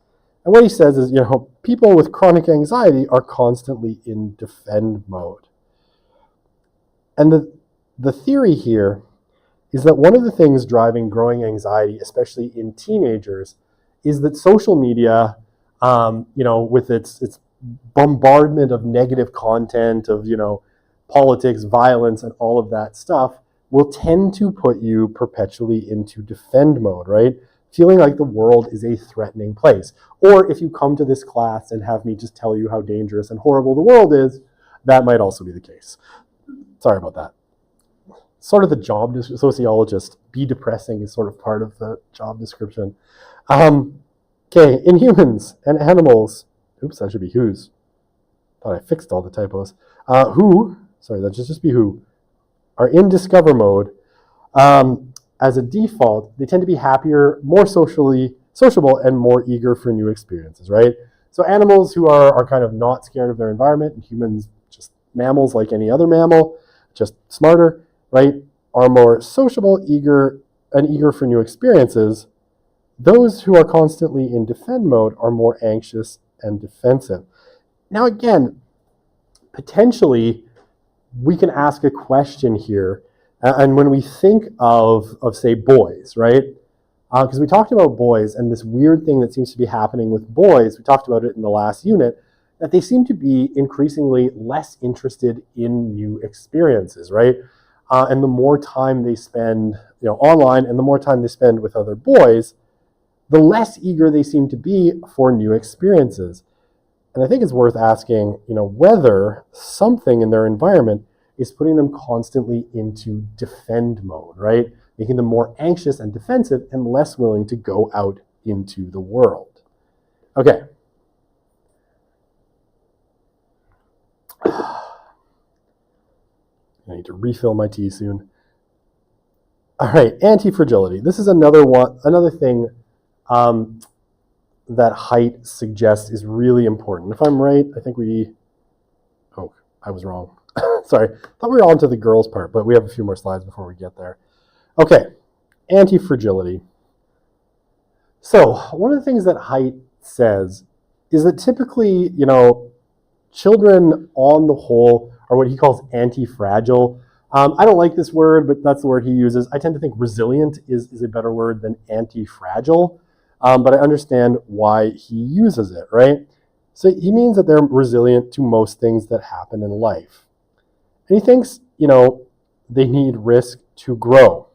[SPEAKER 1] And what he says is, people with chronic anxiety are constantly in defend mode. And the theory here is that one of the things driving growing anxiety, especially in teenagers, is that social media, with its bombardment of negative content, of, politics, violence, and all of that stuff, will tend to put you perpetually into defend mode, right? Feeling like the world is a threatening place. Or if you come to this class and have me just tell you how dangerous and horrible the world is, that might also be the case. Sorry about that. Sort of the job sociologist, be depressing is sort of part of the job description. Okay, in humans and animals, oops, that should be whose. Thought I fixed all the typos. That should just be who, are in discover mode. As a default, they tend to be happier, more sociable, and more eager for new experiences, right? So animals who are kind of not scared of their environment, and humans, just mammals like any other mammal, just smarter, right, are more sociable, eager for new experiences. Those who are constantly in defend mode are more anxious and defensive. Now again, potentially, we can ask a question here. And when we think of say, boys, right? Because we talked about boys and this weird thing that seems to be happening with boys, we talked about it in the last unit, that they seem to be increasingly less interested in new experiences, right? And the more time they spend online and the more time they spend with other boys, the less eager they seem to be for new experiences. And I think it's worth asking, whether something in their environment is putting them constantly into defend mode, right? Making them more anxious and defensive and less willing to go out into the world. Okay. I need to refill my tea soon. All right, anti-fragility. This is another thing that Haidt suggests is really important. If I'm right, I think I was wrong. Sorry, I thought we were on to the girls part, but we have a few more slides before we get there. Okay, anti-fragility. So one of the things that Haidt says is that typically, children on the whole are what he calls anti-fragile. I don't like this word, but that's the word he uses. I tend to think resilient is a better word than anti-fragile, but I understand why he uses it, right? So he means that they're resilient to most things that happen in life. And he thinks, they need risk to grow.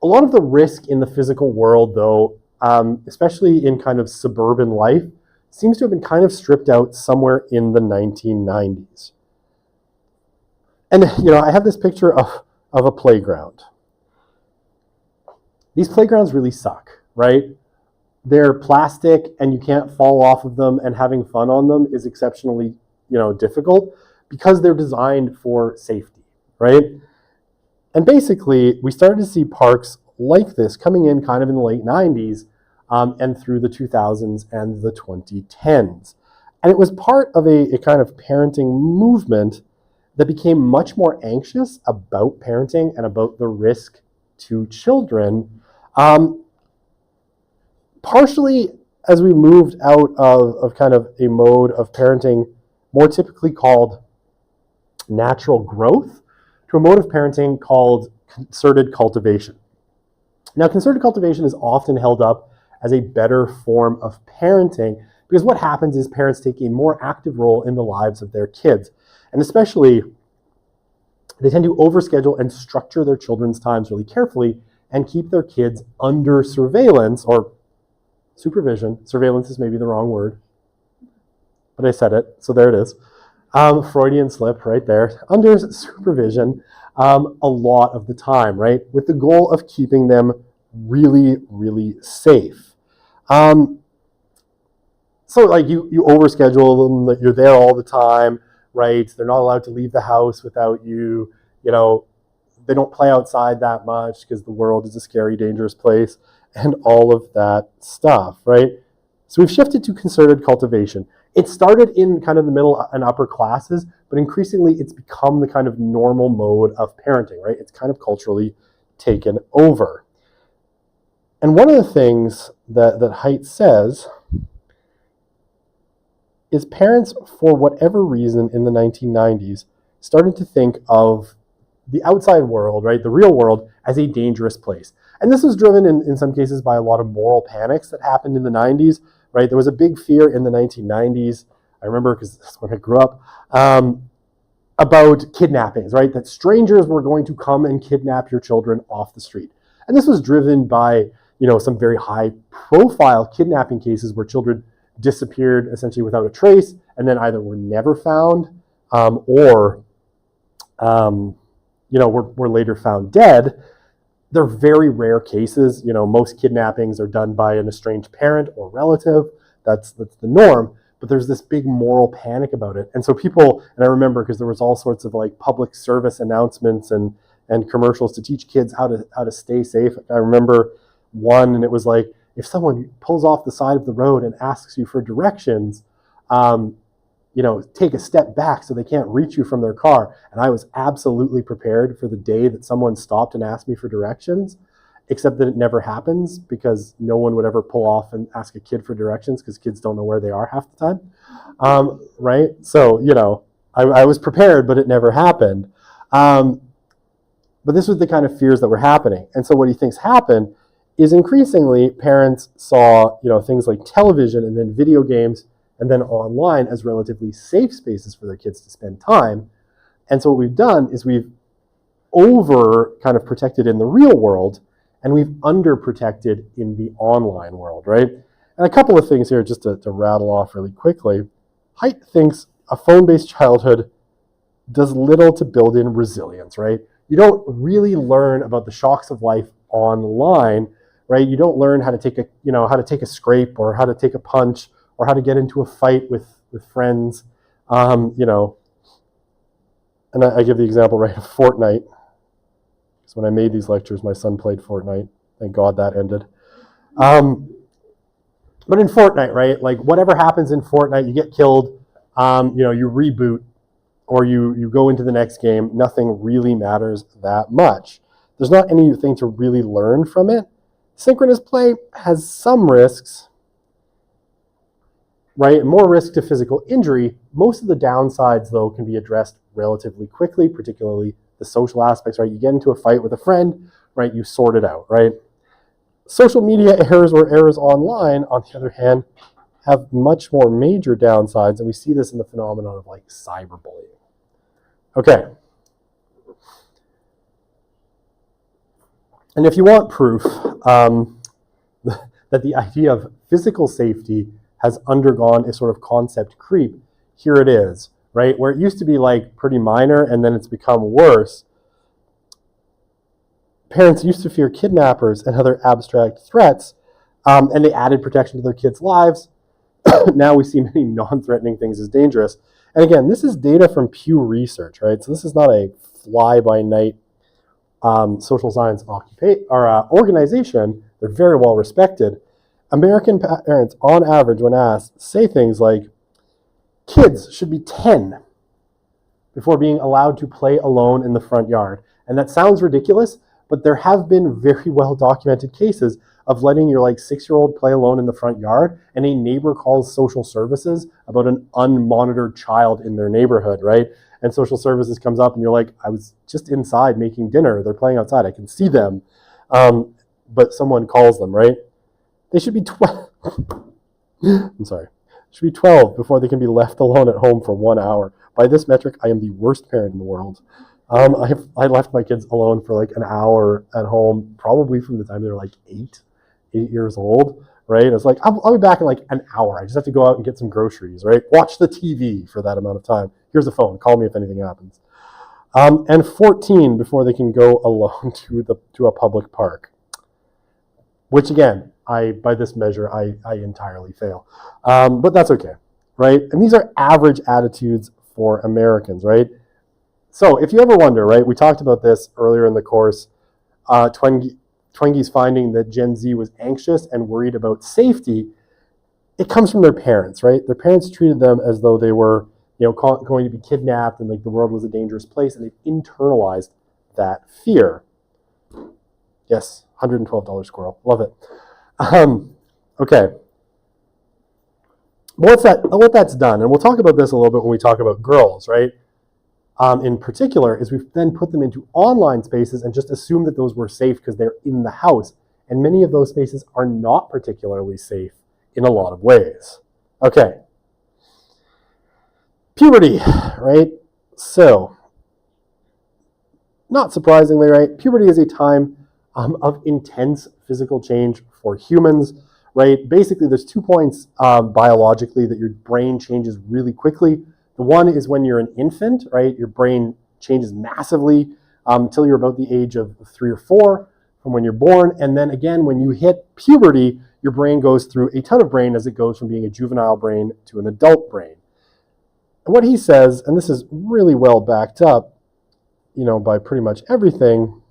[SPEAKER 1] A lot of the risk in the physical world, though, especially in kind of suburban life, seems to have been kind of stripped out somewhere in the 1990s. And, I have this picture of a playground. These playgrounds really suck, right? They're plastic and you can't fall off of them, and having fun on them is exceptionally, difficult because they're designed for safety, right? And basically, we started to see parks like this coming in kind of in the late 90s and through the 2000s and the 2010s. And it was part of a kind of parenting movement that became much more anxious about parenting and about the risk to children. Partially as we moved out of kind of a mode of parenting more typically called natural growth to a mode of parenting called concerted cultivation. Now, concerted cultivation is often held up as a better form of parenting because what happens is parents take a more active role in the lives of their kids. And especially, they tend to overschedule and structure their children's times really carefully and keep their kids under surveillance or supervision. Surveillance is maybe the wrong word, but I said it, so there it is. Freudian slip right there. Under supervision a lot of the time, right? With the goal of keeping them really, really safe. So like you overschedule them, that you're there all the time, right? They're not allowed to leave the house without you, they don't play outside that much because the world is a scary, dangerous place and all of that stuff, right? So we've shifted to concerted cultivation. It started in kind of the middle and upper classes, but increasingly it's become the kind of normal mode of parenting, right? It's kind of culturally taken over. And one of the things that Haidt says is parents, for whatever reason in the 1990s, started to think of the outside world, right, the real world, as a dangerous place. And this was driven in some cases by a lot of moral panics that happened in the 90s, right? There was a big fear in the 1990s, I remember because that's when I grew up, about kidnappings, right? That strangers were going to come and kidnap your children off the street. And this was driven by, some very high profile kidnapping cases where children disappeared essentially without a trace and then either were never found or were later found dead. They're very rare cases. Most kidnappings are done by an estranged parent or relative. That's the norm. But there's this big moral panic about it. And so people, and I remember because there was all sorts of like public service announcements and commercials to teach kids how to stay safe. I remember one, and it was like, if someone pulls off the side of the road and asks you for directions, take a step back so they can't reach you from their car. And I was absolutely prepared for the day that someone stopped and asked me for directions, except that it never happens because no one would ever pull off and ask a kid for directions because kids don't know where they are half the time, right? So, I was prepared, but it never happened. But this was the kind of fears that were happening. And so what he thinks happened is increasingly parents saw, things like television and then video games and then online as relatively safe spaces for their kids to spend time. And so what we've done is we've over kind of protected in the real world and we've under protected in the online world, right? And a couple of things here just to rattle off really quickly. Haidt thinks a phone-based childhood does little to build in resilience, right? You don't really learn about the shocks of life online, right? You don't learn how to take a scrape or how to take a punch or how to get into a fight with friends, And I give the example, right, of Fortnite. Because when I made these lectures, my son played Fortnite. Thank God that ended. But in Fortnite, right, like whatever happens in Fortnite, you get killed, you reboot, or you go into the next game. Nothing really matters that much. There's not anything to really learn from it. Synchronous play has some risks, right? More risk to physical injury. Most of the downsides, though, can be addressed relatively quickly, particularly the social aspects, right? You get into a fight with a friend, right? You sort it out, right? Social media errors or errors online, on the other hand, have much more major downsides, and we see this in the phenomenon of like cyberbullying. Okay. And if you want proof that the idea of physical safety has undergone a sort of concept creep, here it is, right? Where it used to be like pretty minor and then it's become worse. Parents used to fear kidnappers and other abstract threats, and they added protection to their kids' lives. Now we see many non-threatening things as dangerous. And again, this is data from Pew Research, right? So this is not a fly-by-night social science organization. They're very well respected. American parents, on average, when asked, say things like, kids should be 10 before being allowed to play alone in the front yard. And that sounds ridiculous, but there have been very well documented cases of letting your 6-year-old play alone in the front yard, and a neighbor calls social services about an unmonitored child in their neighborhood, right? And social services comes up and you're like, I was just inside making dinner. They're playing outside. I can see them. But someone calls them, right? They should be 12. I'm sorry. Should be 12 before they can be left alone at home for 1 hour. By this metric, I am the worst parent in the world. I left my kids alone for an hour at home, probably from the time they were 8 years old, right? It's like, I'll be back in an hour. I just have to go out and get some groceries, right? Watch the TV for that amount of time. Here's a phone. Call me if anything happens. And 14 before they can go alone to a public park, which again, by this measure, I entirely fail. But that's okay, right? And these are average attitudes for Americans, right? So if you ever wonder, right, we talked about this earlier in the course, Twenge's finding that Gen Z was anxious and worried about safety. It comes from their parents, right? Their parents treated them as though they were, going to be kidnapped and the world was a dangerous place, and they've internalized that fear. Yes, $112 squirrel, love it. Okay. What that's done, and we'll talk about this a little bit when we talk about girls, right? In particular, is we've then put them into online spaces and just assume that those were safe because they're in the house. And many of those spaces are not particularly safe in a lot of ways. Okay. Puberty, right? So, not surprisingly, right? Puberty is a time of intense physical change for humans, right? Basically, there's 2 points biologically that your brain changes really quickly. The one is when you're an infant, right? Your brain changes massively until you're about the age of 3 or 4 from when you're born. And then again, when you hit puberty, your brain goes through a ton of brain as it goes from being a juvenile brain to an adult brain. And what he says, and this is really well backed up, by pretty much everything,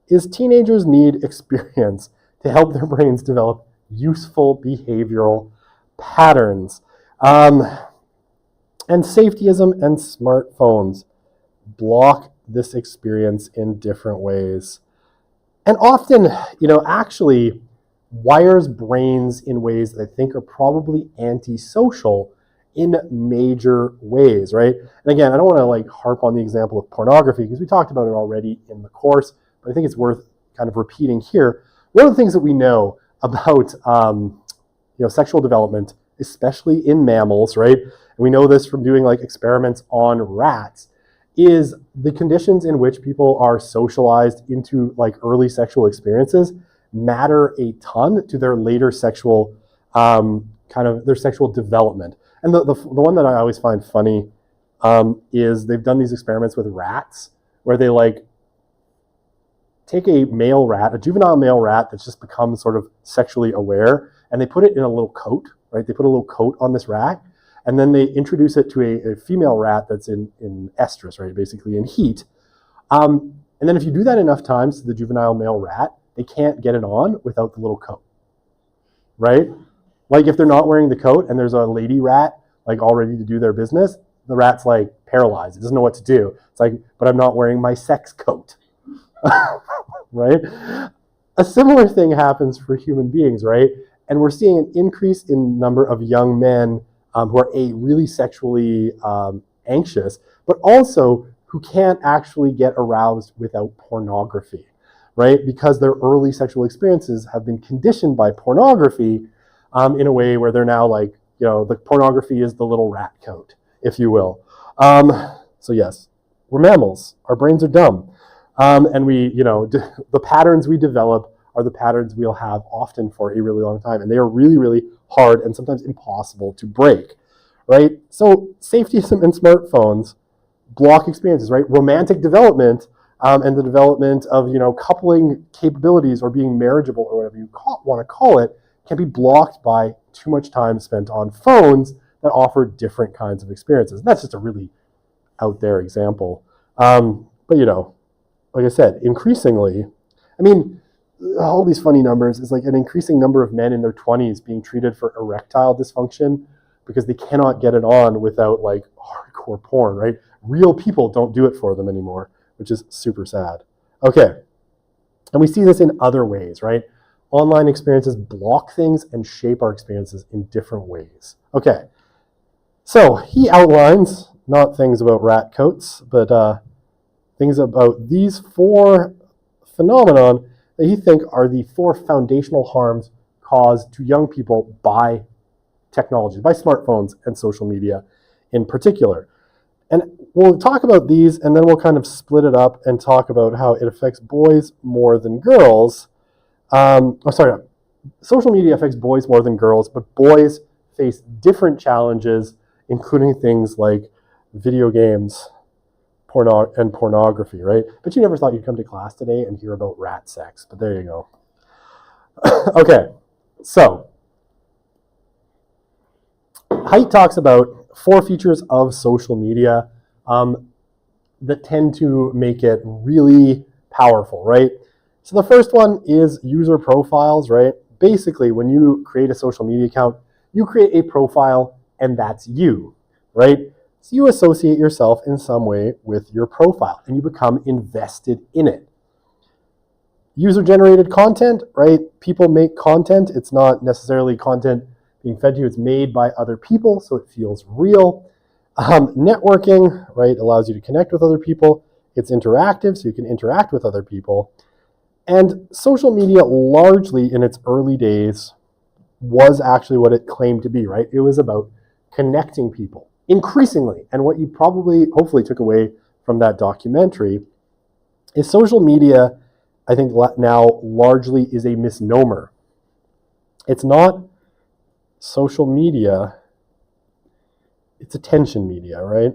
[SPEAKER 1] is teenagers need experience to help their brains develop useful behavioral patterns. And safetyism and smartphones block this experience in different ways. And often, actually wires brains in ways that I think are probably antisocial in major ways, right? And again, I don't want to harp on the example of pornography because we talked about it already in the course, but I think it's worth kind of repeating here. One of the things that we know about sexual development, especially in mammals, right? And we know this from doing experiments on rats, is the conditions in which people are socialized into early sexual experiences matter a ton to their later sexual their sexual development. And the one that I always find funny is they've done these experiments with rats where they take a male rat, a juvenile male rat that's just become sort of sexually aware, and they put it in a little coat, right? They put a little coat on this rat, and then they introduce it to a female rat that's in estrus, right? Basically in heat. And then if you do that enough times to the juvenile male rat, they can't get it on without the little coat, right? If they're not wearing the coat and there's a lady rat all ready to do their business, the rat's paralyzed. It doesn't know what to do. It's but I'm not wearing my sex coat, right? A similar thing happens for human beings, right? And we're seeing an increase in number of young men who are really sexually anxious, but also who can't actually get aroused without pornography, right? Because their early sexual experiences have been conditioned by pornography in a way where they're now the pornography is the little rat coat, if you will. So yes, we're mammals. Our brains are dumb. And we, the patterns we develop are the patterns we'll have often for a really long time. And they are really, really hard and sometimes impossible to break, right? So safetyism in smartphones block experiences, right? Romantic development and the development of, coupling capabilities or being marriageable or whatever you want to call it can be blocked by too much time spent on phones that offer different kinds of experiences. And that's just a really out there example. But, like I said, increasingly, all these funny numbers is like an increasing number of men in their 20s being treated for erectile dysfunction because they cannot get it on without like hardcore porn, right? Real people don't do it for them anymore, which is super sad. Okay. And we see this in other ways, right? Online experiences block things and shape our experiences in different ways. Okay. So he outlines not things about rat coats, but things about these 4 phenomenon that he think are the 4 foundational harms caused to young people by technology, by smartphones and social media in particular. And we'll talk about these and then we'll kind of split it up and talk about how it affects boys more than girls. Social media affects boys more than girls, but boys face different challenges, including things like video games, and pornography, right? But you never thought you'd come to class today and hear about rat sex, but there you go. Okay, so Haidt talks about 4 features of social media that tend to make it really powerful, right? So the first one is user profiles, right? Basically, when you create a social media account, you create a profile and that's you, right? So you associate yourself in some way with your profile and you become invested in it. User-generated content, right? People make content. It's not necessarily content being fed to you. It's made by other people, so it feels real. Networking, right, allows you to connect with other people. It's interactive, so you can interact with other people. And social media, largely in its early days, was actually what it claimed to be, right? It was about connecting people. Increasingly, and what you probably, hopefully took away from that documentary, is social media, I think now largely is a misnomer. It's not social media, it's attention media, right?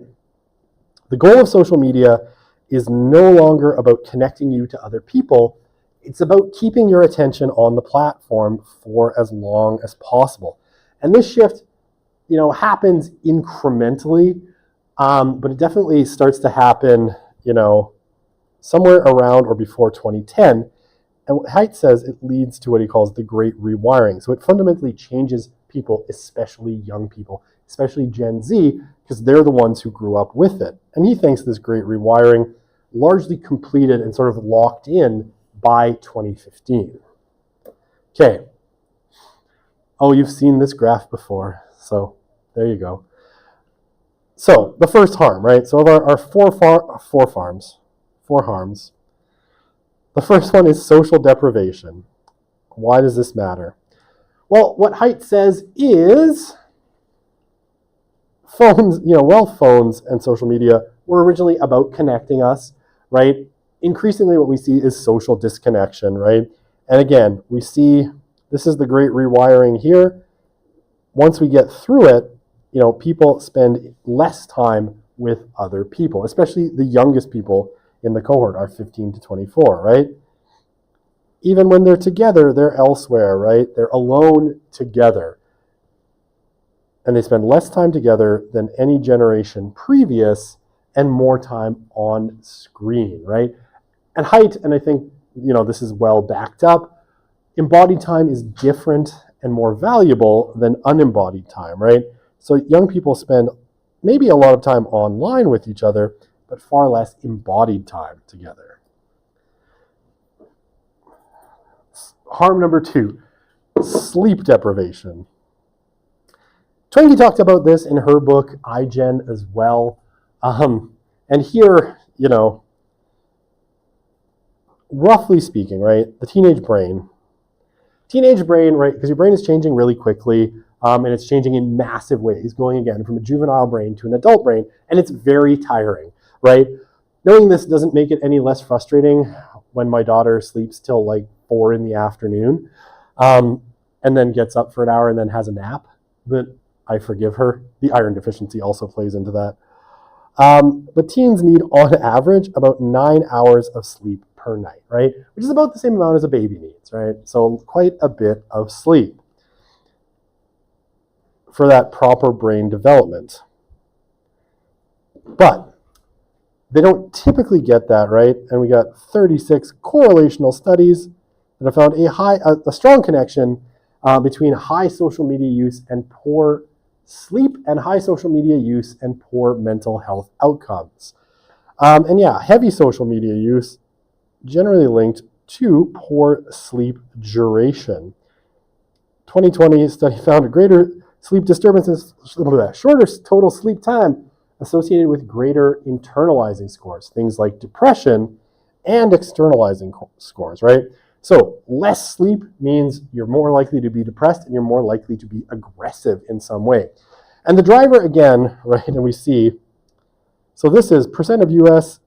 [SPEAKER 1] The goal of social media is no longer about connecting you to other people. It's about keeping your attention on the platform for as long as possible. And this shift happens incrementally, but it definitely starts to happen, somewhere around or before 2010. And what Haidt says, it leads to what he calls the great rewiring. So it fundamentally changes people, especially young people, especially Gen Z, because they're the ones who grew up with it. And he thinks this great rewiring largely completed and sort of locked in by 2015. Okay. Oh, you've seen this graph before, so there you go. So the first harm, right? So of our four harms. The first one is social deprivation. Why does this matter? Well, what Haidt says is phones, phones and social media were originally about connecting us, right? Increasingly what we see is social disconnection, right? And again, we see this is the great rewiring here. Once we get through it, people spend less time with other people, especially the youngest people in the cohort are 15 to 24, right? Even when they're together, they're elsewhere, right? They're alone together. And they spend less time together than any generation previous and more time on screen, right? And Haidt, and I think, this is well backed up, embodied time is different and more valuable than unembodied time, right? So young people spend maybe a lot of time online with each other, but far less embodied time together. Harm number 2, sleep deprivation. Twenge talked about this in her book, iGen, as well. And here, roughly speaking, right, the teenage brain, right, because your brain is changing really quickly, and it's changing in massive ways, going again from a juvenile brain to an adult brain, and it's very tiring, right? Knowing this doesn't make it any less frustrating when my daughter sleeps till like 4 in the afternoon, and then gets up for an hour and then has a nap. But I forgive her. The iron deficiency also plays into that. But teens need, on average, about 9 hours of sleep per night, right? Which is about the same amount as a baby needs, right? So quite a bit of sleep for that proper brain development. But they don't typically get that, right? And we got 36 correlational studies that have found a strong connection between high social media use and poor sleep, and high social media use and poor mental health outcomes. And yeah, heavy social media use generally linked to poor sleep duration. 2020 study found greater sleep disturbances, shorter total sleep time associated with greater internalizing scores, things like depression and externalizing scores, right? So less sleep means you're more likely to be depressed and you're more likely to be aggressive in some way. And the driver, again, right, and we see, so this is percent of US,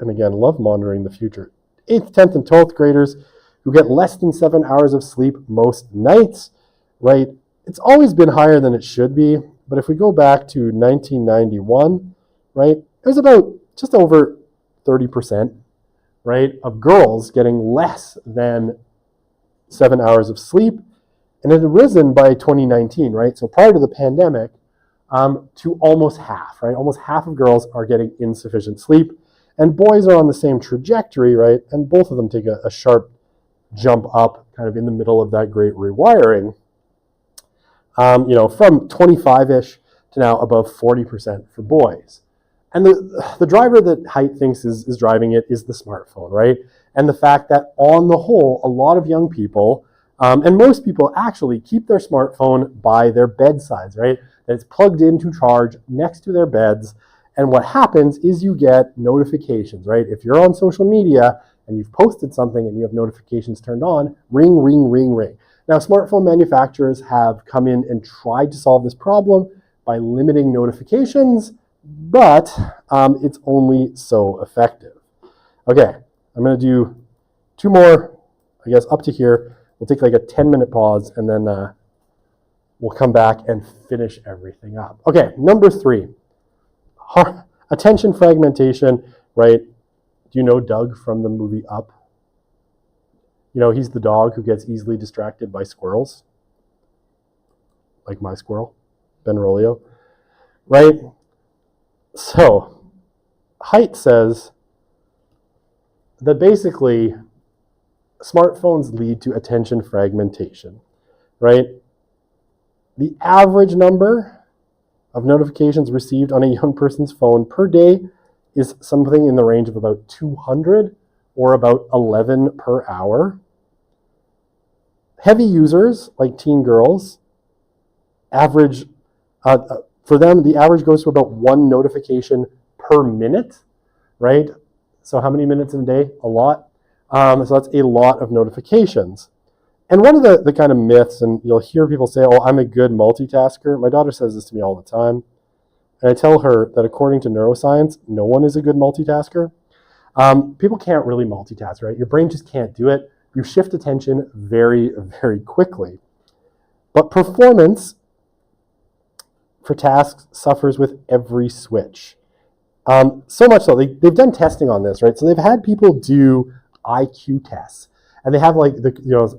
[SPEAKER 1] and again, love monitoring the future, 8th, 10th, and 12th graders who get less than 7 hours of sleep most nights, right? It's always been higher than it should be, but if we go back to 1991, right, it was about just over 30%, right, of girls getting less than 7 hours of sleep. And it had risen by 2019, right, so prior to the pandemic, to almost half, right? Almost half of girls are getting insufficient sleep. And boys are on the same trajectory, right? And both of them take a sharp jump up kind of in the middle of that great rewiring. From 25-ish to now above 40% for boys. And the driver that Haidt thinks is driving it is the smartphone, right? And the fact that on the whole, a lot of young people, and most people actually keep their smartphone by their bedsides, right? That it's plugged in to charge next to their beds. And what happens is you get notifications, right? If you're on social media and you've posted something and you have notifications turned on, ring, ring, ring, ring. Now, smartphone manufacturers have come in and tried to solve this problem by limiting notifications, but it's only so effective. Okay, I'm going to do 2 more, I guess, up to here. We'll take like a 10-minute pause, and then we'll come back and finish everything up. Okay, number 3, attention fragmentation, right? Do you know Doug from the movie Up? You know, he's the dog who gets easily distracted by squirrels, like my squirrel, Benrolio, right? So, Haidt says that basically smartphones lead to attention fragmentation, right? The average number of notifications received on a young person's phone per day is something in the range of about 200 or about 11 per hour. Heavy users, like teen girls, average, for them, the average goes to about 1 notification per minute, right? So how many minutes in a day? A lot. So that's a lot of notifications. And one of the kind of myths, and you'll hear people say, oh, I'm a good multitasker. My daughter says this to me all the time. And I tell her that according to neuroscience, no one is a good multitasker. People can't really multitask, right? Your brain just can't do it. You shift attention very, very quickly. But performance for tasks suffers with every switch. So much so, they've done testing on this, right? So they've had people do IQ tests. And they have like,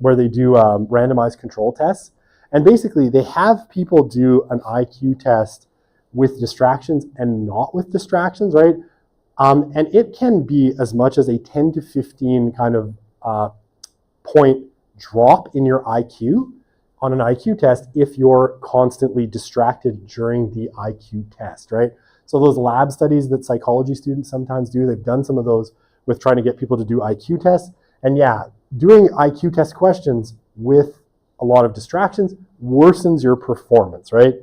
[SPEAKER 1] where they do randomized control tests. And basically, they have people do an IQ test with distractions and not with distractions, right? And it can be as much as a 10 to 15 kind of point drop in your IQ on an IQ test if you're constantly distracted during the IQ test, right? So those lab studies that psychology students sometimes do, they've done some of those with trying to get people to do IQ tests. And yeah, doing IQ test questions with a lot of distractions worsens your performance, right?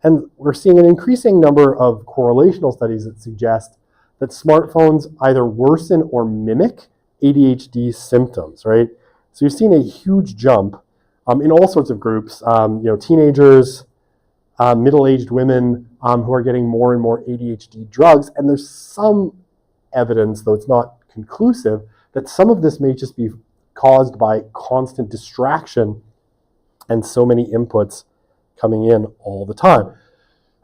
[SPEAKER 1] And we're seeing an increasing number of correlational studies that suggest that smartphones either worsen or mimic ADHD symptoms, right? So you've seen a huge jump in all sorts of groups, teenagers, middle-aged women who are getting more and more ADHD drugs. And there's some evidence, though it's not conclusive, that some of this may just be caused by constant distraction and so many inputs coming in all the time.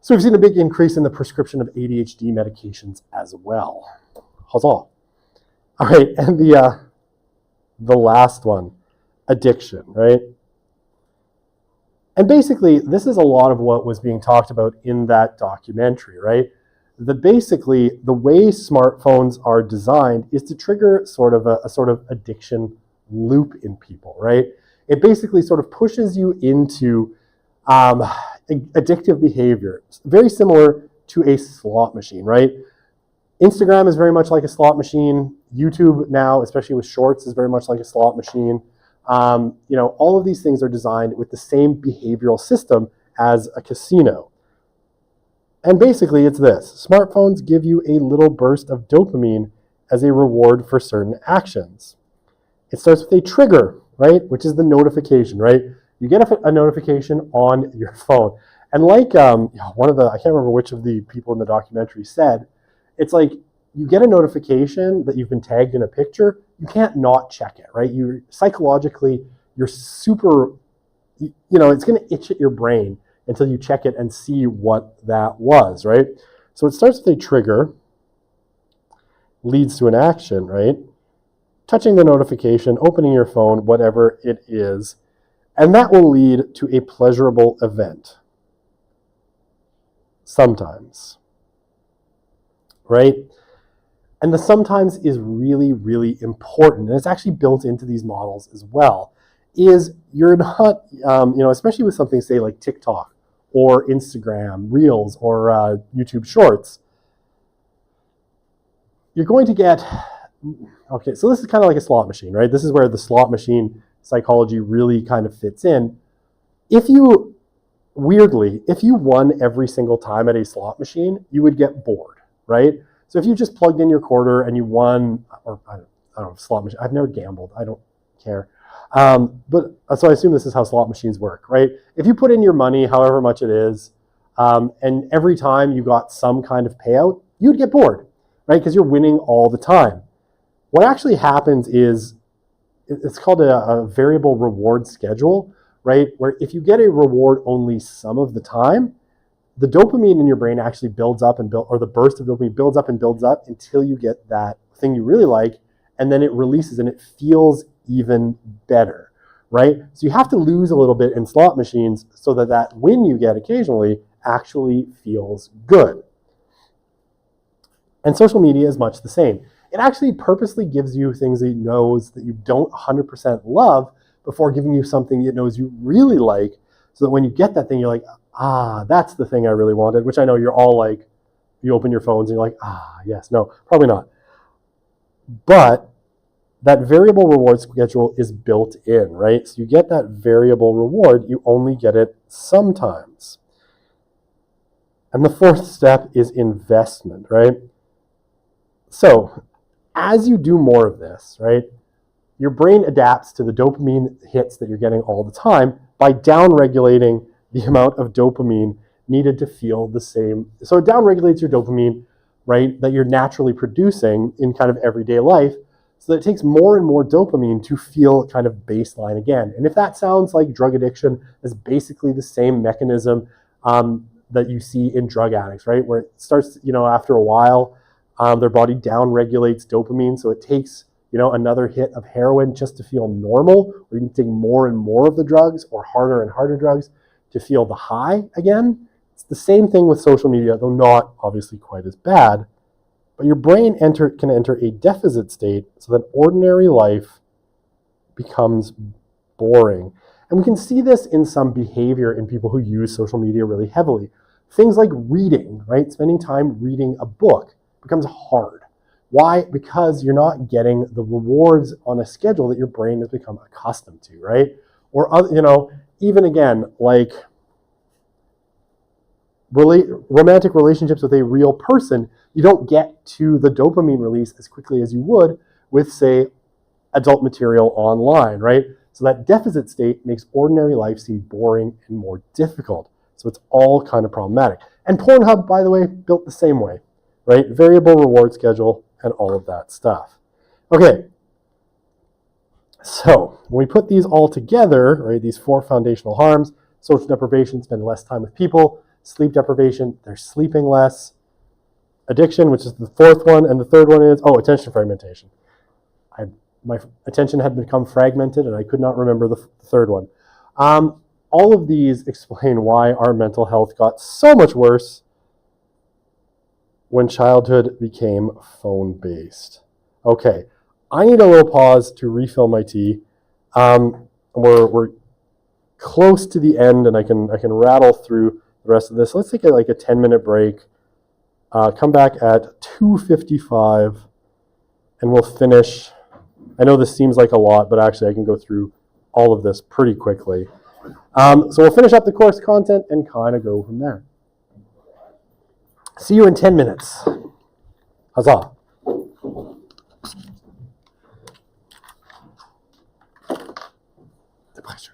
[SPEAKER 1] So we've seen a big increase in the prescription of ADHD medications as well. Huzzah. All right, and the last one, addiction, right? And basically, this is a lot of what was being talked about in that documentary, right? Basically, the way smartphones are designed is to trigger sort of a sort of addiction loop in people, right? It basically sort of pushes you into addictive behavior, very similar to a slot machine, right? Instagram is very much like a slot machine. YouTube now, especially with shorts, is very much like a slot machine. All of these things are designed with the same behavioral system as a casino. And basically it's this: smartphones give you a little burst of dopamine as a reward for certain actions. It starts with a trigger, right? Which is the notification, right? You get a notification on your phone. And like I can't remember which of the people in the documentary said, it's like you get a notification that you've been tagged in a picture, you can't not check it, right? Psychologically, you're super, it's going to itch at your brain until you check it and see what that was, right? So it starts with a trigger, leads to an action, right? Touching the notification, opening your phone, whatever it is, and that will lead to a pleasurable event. Sometimes, right? And the sometimes is really, really important. And it's actually built into these models as well, is you're not, especially with something, say, like TikTok or Instagram Reels or YouTube Shorts, you're going to get, okay, so this is kind of like a slot machine, right? This is where the slot machine psychology really kind of fits in. If you won every single time at a slot machine, you would get bored, right? So if you just plugged in your quarter and you won, or I don't know, slot machine, I've never gambled, I don't care. So I assume this is how slot machines work, right? If you put in your money, however much it is, and every time you got some kind of payout, you'd get bored, right? Because you're winning all the time. What actually happens is, it's called a variable reward schedule, right? Where if you get a reward only some of the time, the dopamine in your brain actually builds up or the burst of dopamine builds up and builds up until you get that thing you really like, and then it releases and it feels even better, right? So you have to lose a little bit in slot machines so that win you get occasionally actually feels good. And social media is much the same. It actually purposely gives you things that it knows that you don't 100% love before giving you something it knows you really like, so that when you get that thing, you're like, that's the thing I really wanted, which I know you're all like, you open your phones and you're like, yes, no, probably not. But that variable reward schedule is built in, right? So you get that variable reward, you only get it sometimes. And the fourth step is investment, right? So as you do more of this, right, your brain adapts to the dopamine hits that you're getting all the time by downregulating the amount of dopamine needed to feel the same. So it downregulates your dopamine, right, that you're naturally producing in kind of everyday life, so that it takes more and more dopamine to feel kind of baseline again. And if that sounds like drug addiction, it's basically the same mechanism that you see in drug addicts, right, where it starts, after a while, their body downregulates dopamine, so it takes another hit of heroin just to feel normal, or you can take more and more of the drugs or harder and harder drugs to feel the high again. It's the same thing with social media, though not obviously quite as bad. But your brain can enter a deficit state so that ordinary life becomes boring. And we can see this in some behavior in people who use social media really heavily. Things like reading, right? Spending time reading a book becomes hard. Why? Because you're not getting the rewards on a schedule that your brain has become accustomed to, right? Or, even again, like romantic relationships with a real person, you don't get to the dopamine release as quickly as you would with, say, adult material online, right? So that deficit state makes ordinary life seem boring and more difficult. So it's all kind of problematic. And Pornhub, by the way, built the same way, right? Variable reward schedule, and all of that stuff. Okay, so when we put these all together, right, these 4 foundational harms: social deprivation, spend less time with people; sleep deprivation, they're sleeping less; addiction, which is the 4th one, and the 3rd one is, attention fragmentation. My attention had become fragmented and I could not remember the 3rd one. All of these explain why our mental health got so much worse when childhood became phone-based. Okay, I need a little pause to refill my tea. We're close to the end, and I can rattle through the rest of this. Let's take a 10-minute break. Come back at 2:55, and we'll finish. I know this seems like a lot, but actually I can go through all of this pretty quickly. So we'll finish up the course content and kind of go from there. See you in 10 minutes. Huzzah. The pleasure.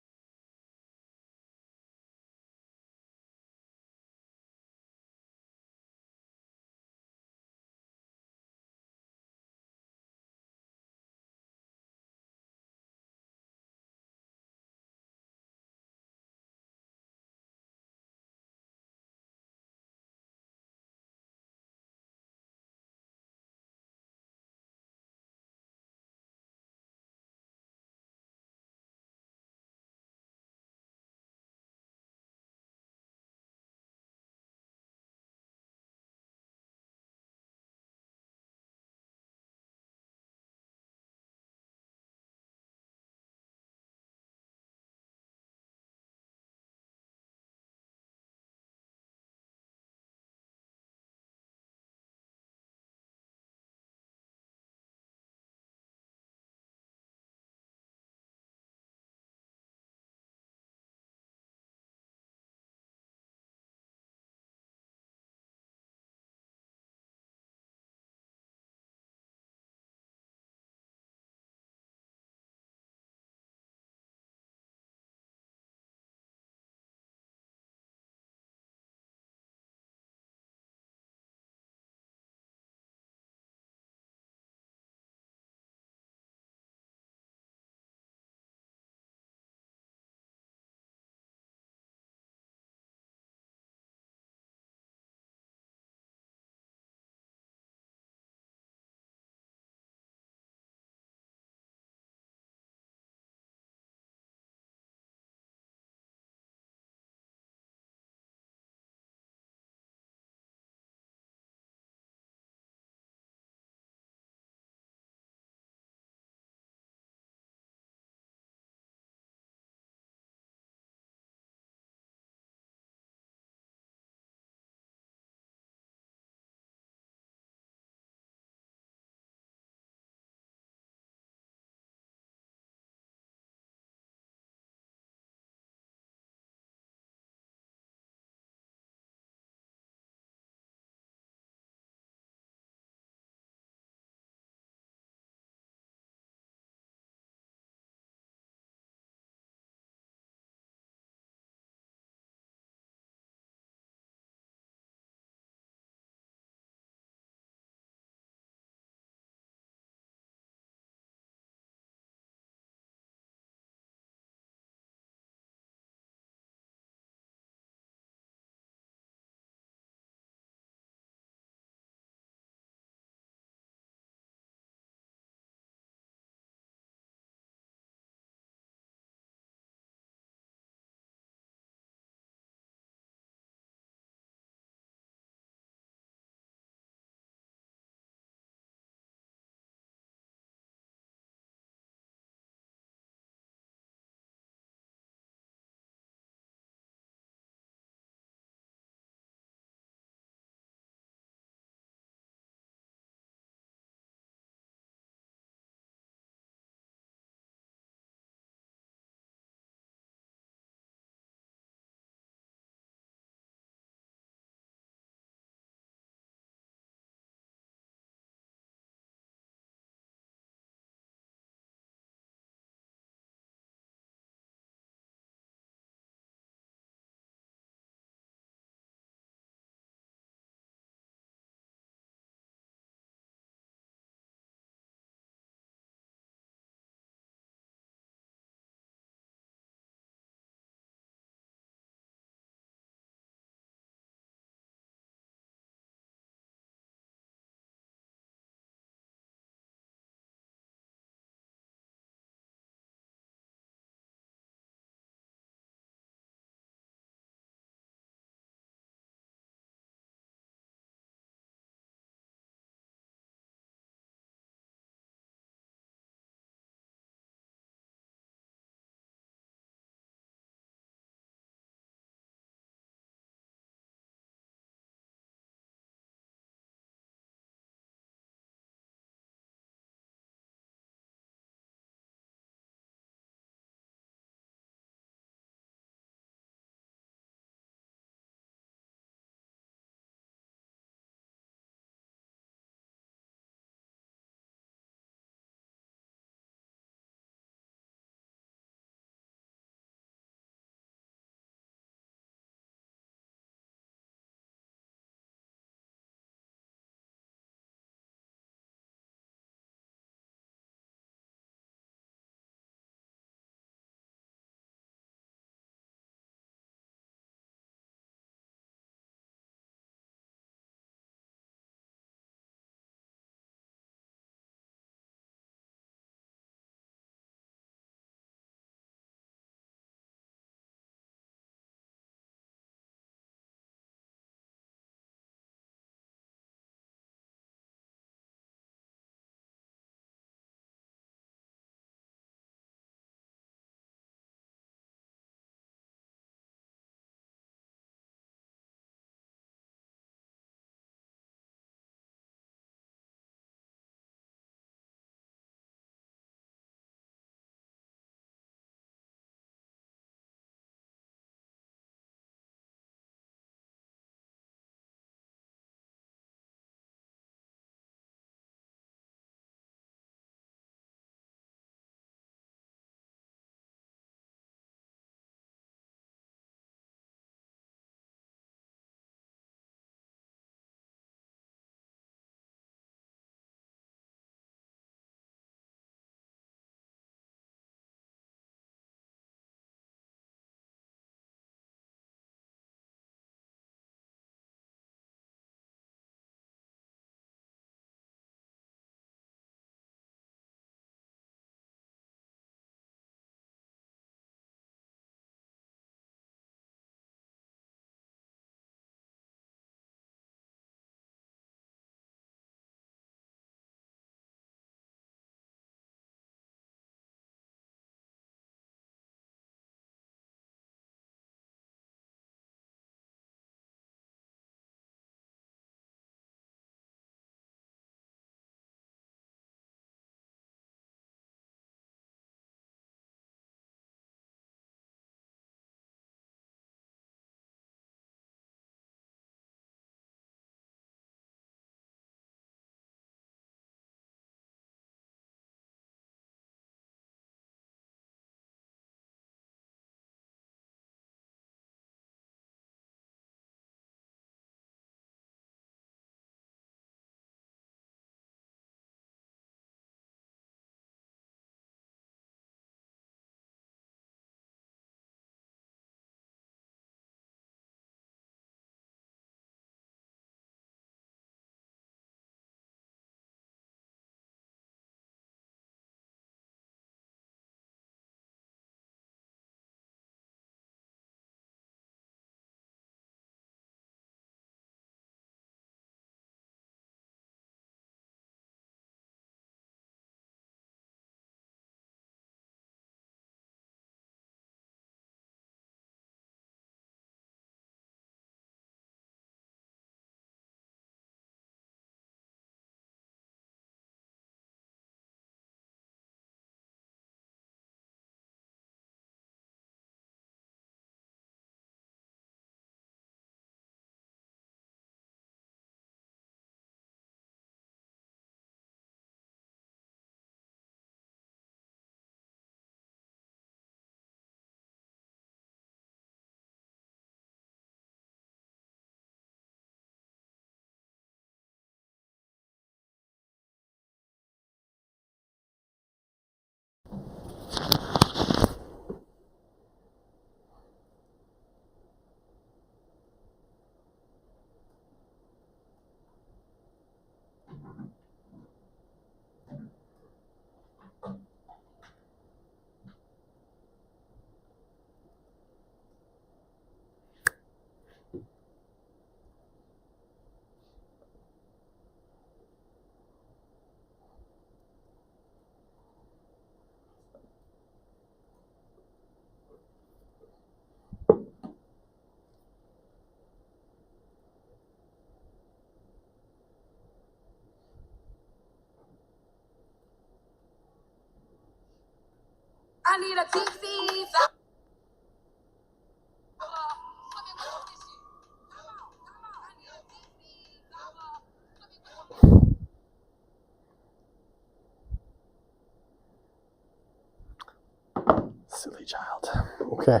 [SPEAKER 1] Silly child. Okay.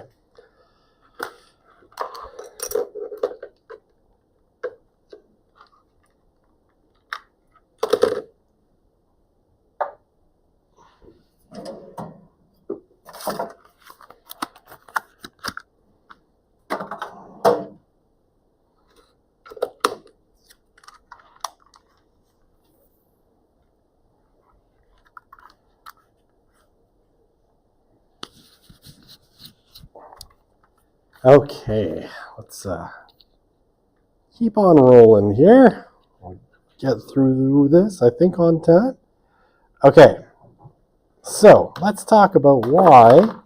[SPEAKER 1] Okay, let's keep on rolling here. We'll get through this, I think, on time. Okay, so let's talk about why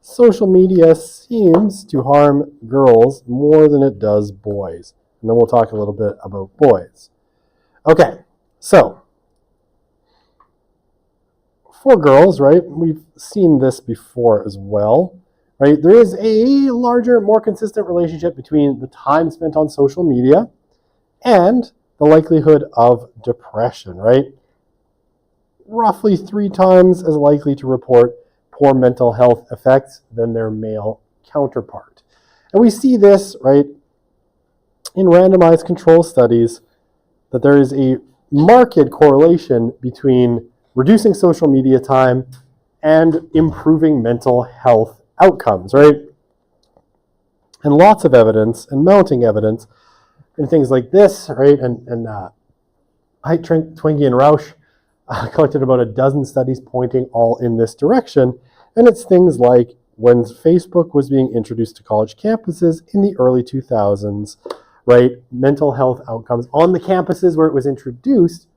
[SPEAKER 1] social media seems to harm girls more than it does boys. And then we'll talk a little bit about boys. Okay, so for girls, right, we've seen this before as well. Right? There is a larger, more consistent relationship between the time spent on social media and the likelihood of depression, right? Roughly 3 times as likely to report poor mental health effects than their male counterpart. And we see this, right, in randomized control studies, that there is a marked correlation between reducing social media time and improving mental health outcomes, right? And lots of evidence and mounting evidence in things like this, right? And Height, Twenge, and Rausch collected about a dozen studies pointing all in this direction. And it's things like when Facebook was being introduced to college campuses in the early 2000s, right? Mental health outcomes on the campuses where it was introduced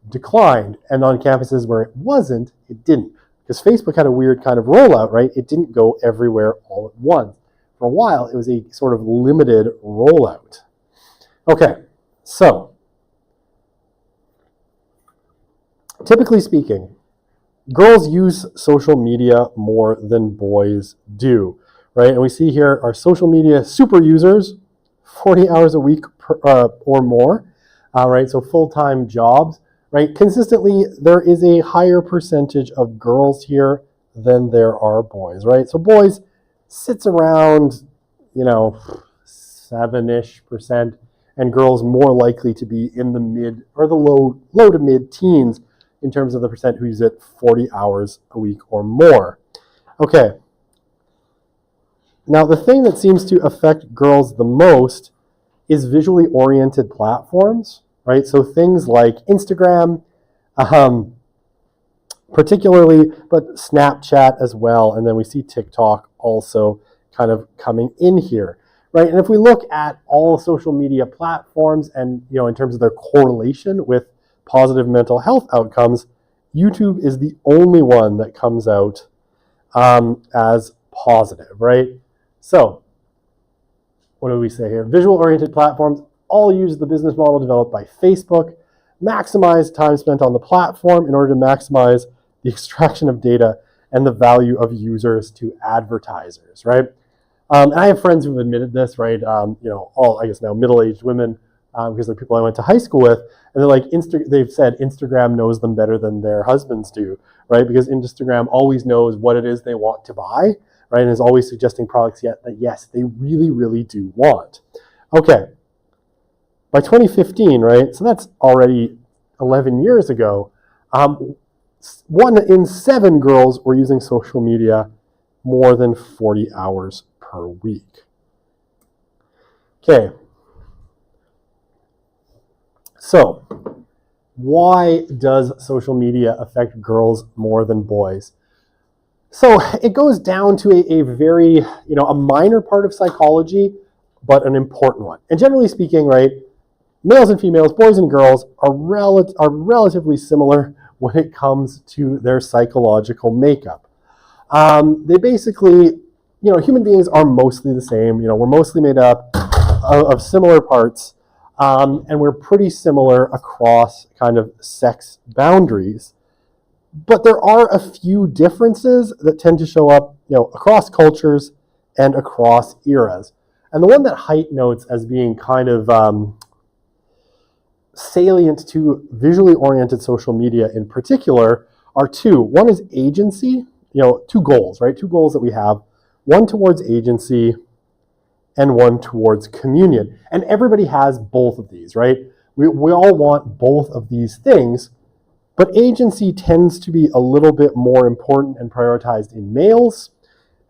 [SPEAKER 1] declined, and on campuses where it wasn't, it didn't. Because Facebook had a weird kind of rollout, right? It didn't go everywhere all at once. For a while, it was a sort of limited rollout. Okay, so typically speaking, girls use social media more than boys do, right? And we see here our social media super users, 40 hours a week or more, right? So full-time jobs. Right, consistently, there is a higher percentage of girls here than there are boys, right? So boys sits around, 7-ish%, and girls more likely to be in the mid or the low to mid teens in terms of the percent who use it 40 hours a week or more. Okay. Now, the thing that seems to affect girls the most is visually oriented platforms. Right, so things like Instagram, particularly, but Snapchat as well, and then we see TikTok also kind of coming in here, right? And if we look at all social media platforms and, in terms of their correlation with positive mental health outcomes, YouTube is the only one that comes out as positive, right? So, what do we say here? Visual-oriented platforms all use the business model developed by Facebook, maximize time spent on the platform in order to maximize the extraction of data and the value of users to advertisers, right? And I have friends who've admitted this, right? All, I guess now middle-aged women, because they're people I went to high school with, and they're like, they've said Instagram knows them better than their husbands do, right? Because Instagram always knows what it is they want to buy, right? And is always suggesting products that, yes, they really, really do want. Okay. By 2015, right, so that's already 11 years ago, 1 in 7 girls were using social media more than 40 hours per week. Okay. So, why does social media affect girls more than boys? So, it goes down to a very, a minor part of psychology, but an important one. And generally speaking, right, males and females, boys and girls are relatively similar when it comes to their psychological makeup. They basically, human beings are mostly the same. We're mostly made up of similar parts, and we're pretty similar across kind of sex boundaries. But there are a few differences that tend to show up, across cultures and across eras. And the one that Haidt notes as being kind of salient to visually oriented social media in particular are two. One is agency, two goals, right? Two goals that we have. One towards agency and one towards communion. And everybody has both of these, right? We all want both of these things, but agency tends to be a little bit more important and prioritized in males,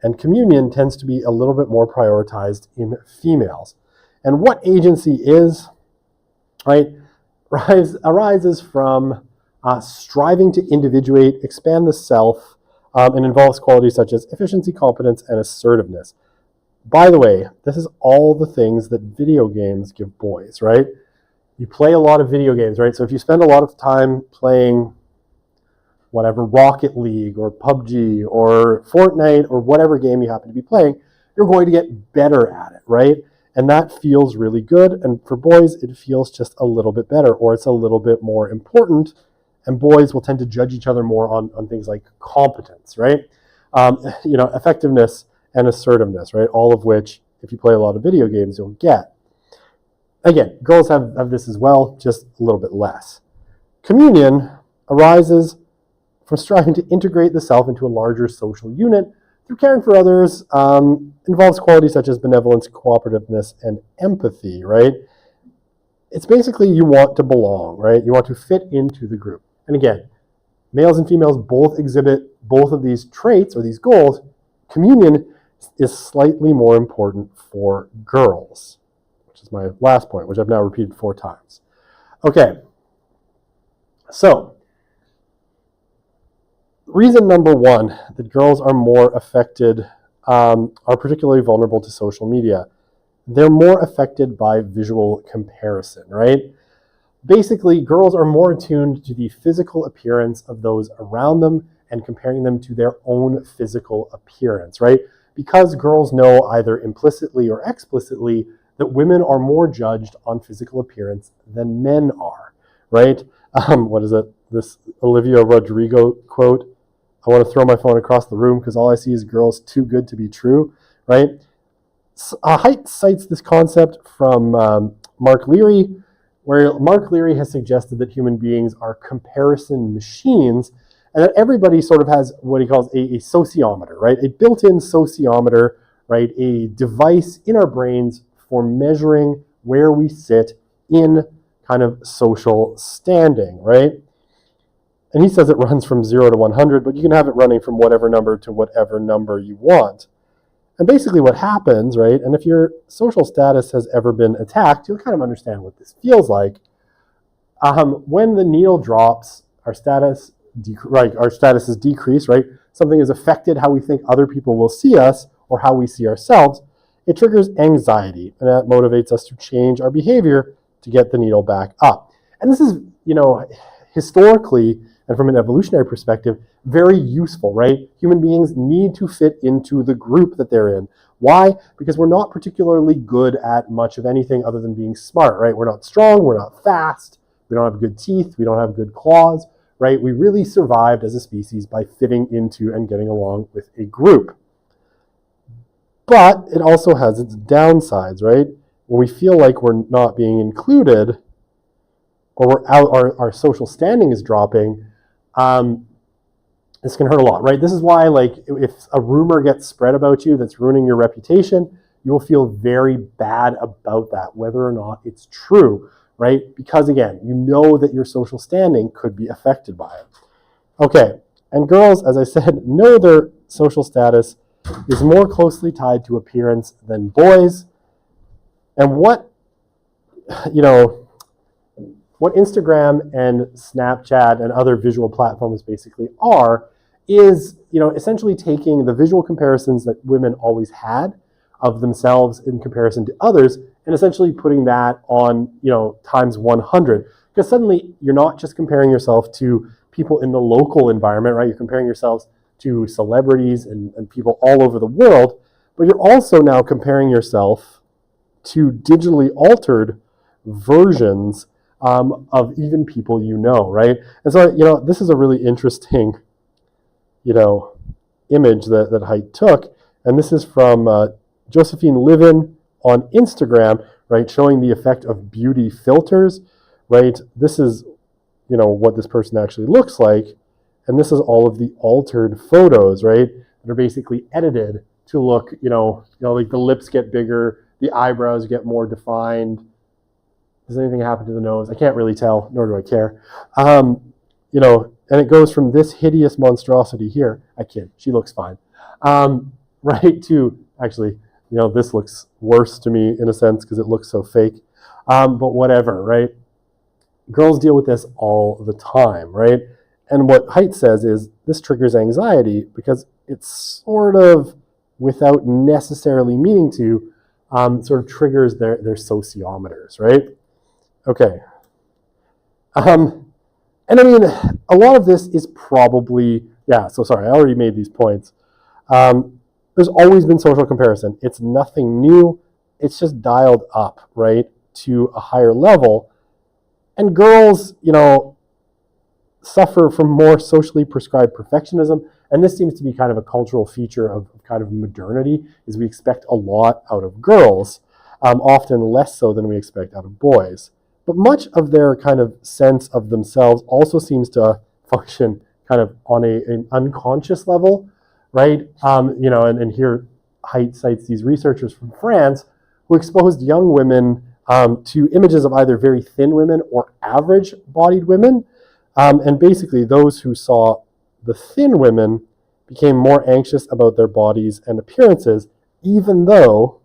[SPEAKER 1] and communion tends to be a little bit more prioritized in females. And what agency is, right, arises from striving to individuate, expand the self, and involves qualities such as efficiency, competence, and assertiveness. By the way, this is all the things that video games give boys, right? You play a lot of video games, right? So if you spend a lot of time playing whatever, Rocket League or PUBG or Fortnite or whatever game you happen to be playing, you're going to get better at it, right? And that feels really good. And for boys, it feels just a little bit better, or it's a little bit more important. And boys will tend to judge each other more on things like competence, right? Effectiveness and assertiveness, right? All of which, if you play a lot of video games, you'll get. Again, girls have this as well, just a little bit less. Communion arises from striving to integrate the self into a larger social unit through caring for others, involves qualities such as benevolence, cooperativeness, and empathy, right? It's basically you want to belong, right? You want to fit into the group. And again, males and females both exhibit both of these traits or these goals. Communion is slightly more important for girls, which is my last point, which I've now repeated 4 times. Okay, so reason number 1 that girls are more affected, are particularly vulnerable to social media. They're more affected by visual comparison, right? Basically, girls are more attuned to the physical appearance of those around them and comparing them to their own physical appearance, right? Because girls know either implicitly or explicitly that women are more judged on physical appearance than men are, right? What is it? This Olivia Rodrigo quote, I want to throw my phone across the room because all I see is girls too good to be true, right? Haidt cites this concept from Mark Leary, where Mark Leary has suggested that human beings are comparison machines, and that everybody sort of has what he calls a sociometer, right? A built-in sociometer, right? A device in our brains for measuring where we sit in kind of social standing, right? And he says it runs from 0 to 100, but you can have it running from whatever number to whatever number you want. And basically what happens, right, and if your social status has ever been attacked, you'll kind of understand what this feels like. When the needle drops, our status is decreased, right? Something is affected how we think other people will see us or how we see ourselves. It triggers anxiety, and that motivates us to change our behavior to get the needle back up. And this is, historically, and from an evolutionary perspective, very useful, right? Human beings need to fit into the group that they're in. Why? Because we're not particularly good at much of anything other than being smart, right? We're not strong, we're not fast, we don't have good teeth, we don't have good claws, right? We really survived as a species by fitting into and getting along with a group. But it also has its downsides, right? When we feel like we're not being included, or we're out, our social standing is dropping, this can hurt a lot, right? This is why, if a rumor gets spread about you that's ruining your reputation, you will feel very bad about that, whether or not it's true, right? Because again, you know that your social standing could be affected by it. Okay, and girls, as I said, know their social status is more closely tied to appearance than boys. And what Instagram and Snapchat and other visual platforms basically are is, essentially taking the visual comparisons that women always had of themselves in comparison to others and essentially putting that on, times 100. Because suddenly you're not just comparing yourself to people in the local environment, right? You're comparing yourselves to celebrities and people all over the world, but you're also now comparing yourself to digitally altered versions of even people you know, right? And so, this is a really interesting, image that Haidt took. And this is from Josephine Livin on Instagram, right, showing the effect of beauty filters, right? This is, what this person actually looks like. And this is all of the altered photos, right, that are basically edited to look, like the lips get bigger, the eyebrows get more defined. Does anything happen to the nose? I can't really tell, nor do I care. And it goes from this hideous monstrosity here. I kid, she looks fine. Right, to actually, this looks worse to me in a sense because it looks so fake. But whatever, right? Girls deal with this all the time, right? And what Haidt says is this triggers anxiety because it's sort of, without necessarily meaning to, sort of triggers their sociometers, right? Okay. And I mean, a lot of this is probably, so sorry, I already made these points. There's always been social comparison. It's nothing new. It's just dialed up, right, to a higher level. And girls, suffer from more socially prescribed perfectionism. And this seems to be kind of a cultural feature of kind of modernity, is we expect a lot out of girls, often less so than we expect out of boys. But much of their kind of sense of themselves also seems to function kind of on an unconscious level, right? And here Haidt cites these researchers from France who exposed young women to images of either very thin women or average-bodied women. And basically, those who saw the thin women became more anxious about their bodies and appearances, even though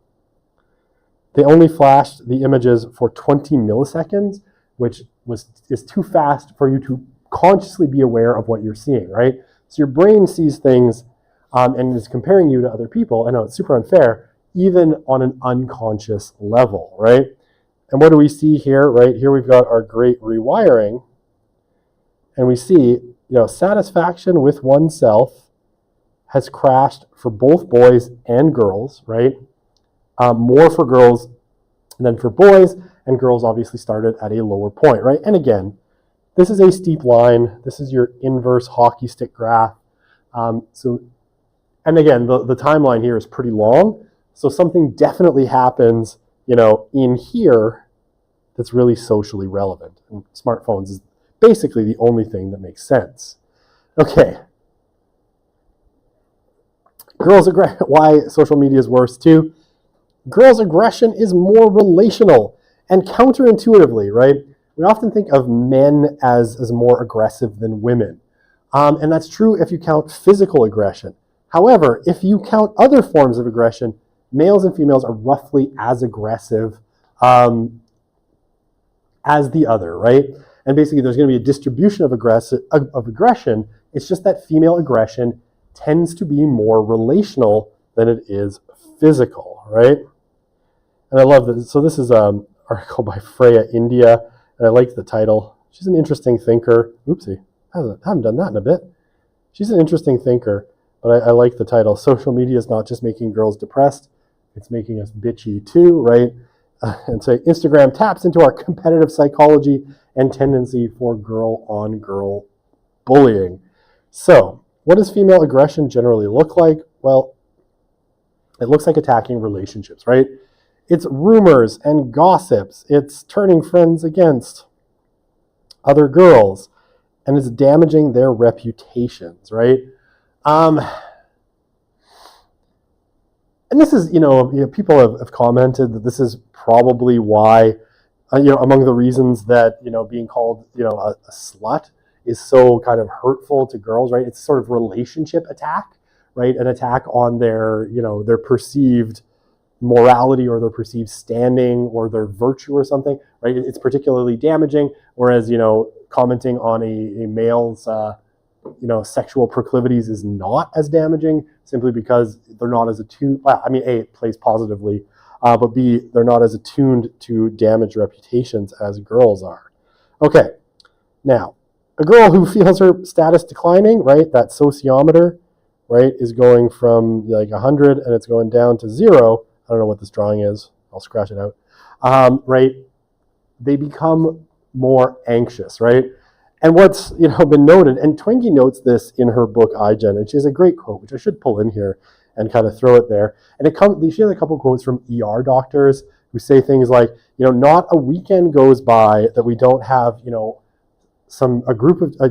[SPEAKER 1] they only flashed the images for 20 milliseconds, which is too fast for you to consciously be aware of what you're seeing, right? So your brain sees things and is comparing you to other people. I know it's super unfair, even on an unconscious level, right? And what do we see here, right? Here we've got our great rewiring. And we see, satisfaction with oneself has crashed for both boys and girls, right? More for girls than for boys, and girls obviously started at a lower point, right? And again, this is a steep line. This is your inverse hockey stick graph. And again, the timeline here is pretty long. So something definitely happens, in here that's really socially relevant. And smartphones is basically the only thing that makes sense. Okay. Why social media is worse too. Girls' aggression is more relational, and counterintuitively, right? We often think of men as more aggressive than women. And that's true if you count physical aggression. However, if you count other forms of aggression, males and females are roughly as aggressive as the other, right? And basically there's going to be a distribution of aggression. It's just that female aggression tends to be more relational than it is physical, right? And I love this. So this is an article by Freya India, and I like the title. She's an interesting thinker. Oopsie, I haven't done that in a bit. She's an interesting thinker, but I like the title. Social media is not just making girls depressed, it's making us bitchy too, right? And so Instagram taps into our competitive psychology and tendency for girl-on-girl bullying. So, what does female aggression generally look like? Well, it looks like attacking relationships, right? It's rumors and gossips. It's turning friends against other girls. And it's damaging their reputations, right? And this is, people have commented that this is probably why, among the reasons that, being called, a slut is so kind of hurtful to girls, right? It's sort of relationship attack, right? An attack on their, their perceived morality or their perceived standing or their virtue or something, right? It's particularly damaging, whereas, commenting on a male's, sexual proclivities is not as damaging simply because they're not as attuned. Well, I mean, A, it plays positively, but B, they're not as attuned to damage reputations as girls are. Okay, now, a girl who feels her status declining, right, that sociometer, right, is going from like 100 and it's going down to 0. I don't know what this drawing is. I'll scratch it out. Right, they become more anxious, right? And what's been noted, and Twenge notes this in her book iGen, and she has a great quote, which I should pull in here and kind of throw it there. And she has a couple quotes from ER doctors who say things like, not a weekend goes by that we don't have, a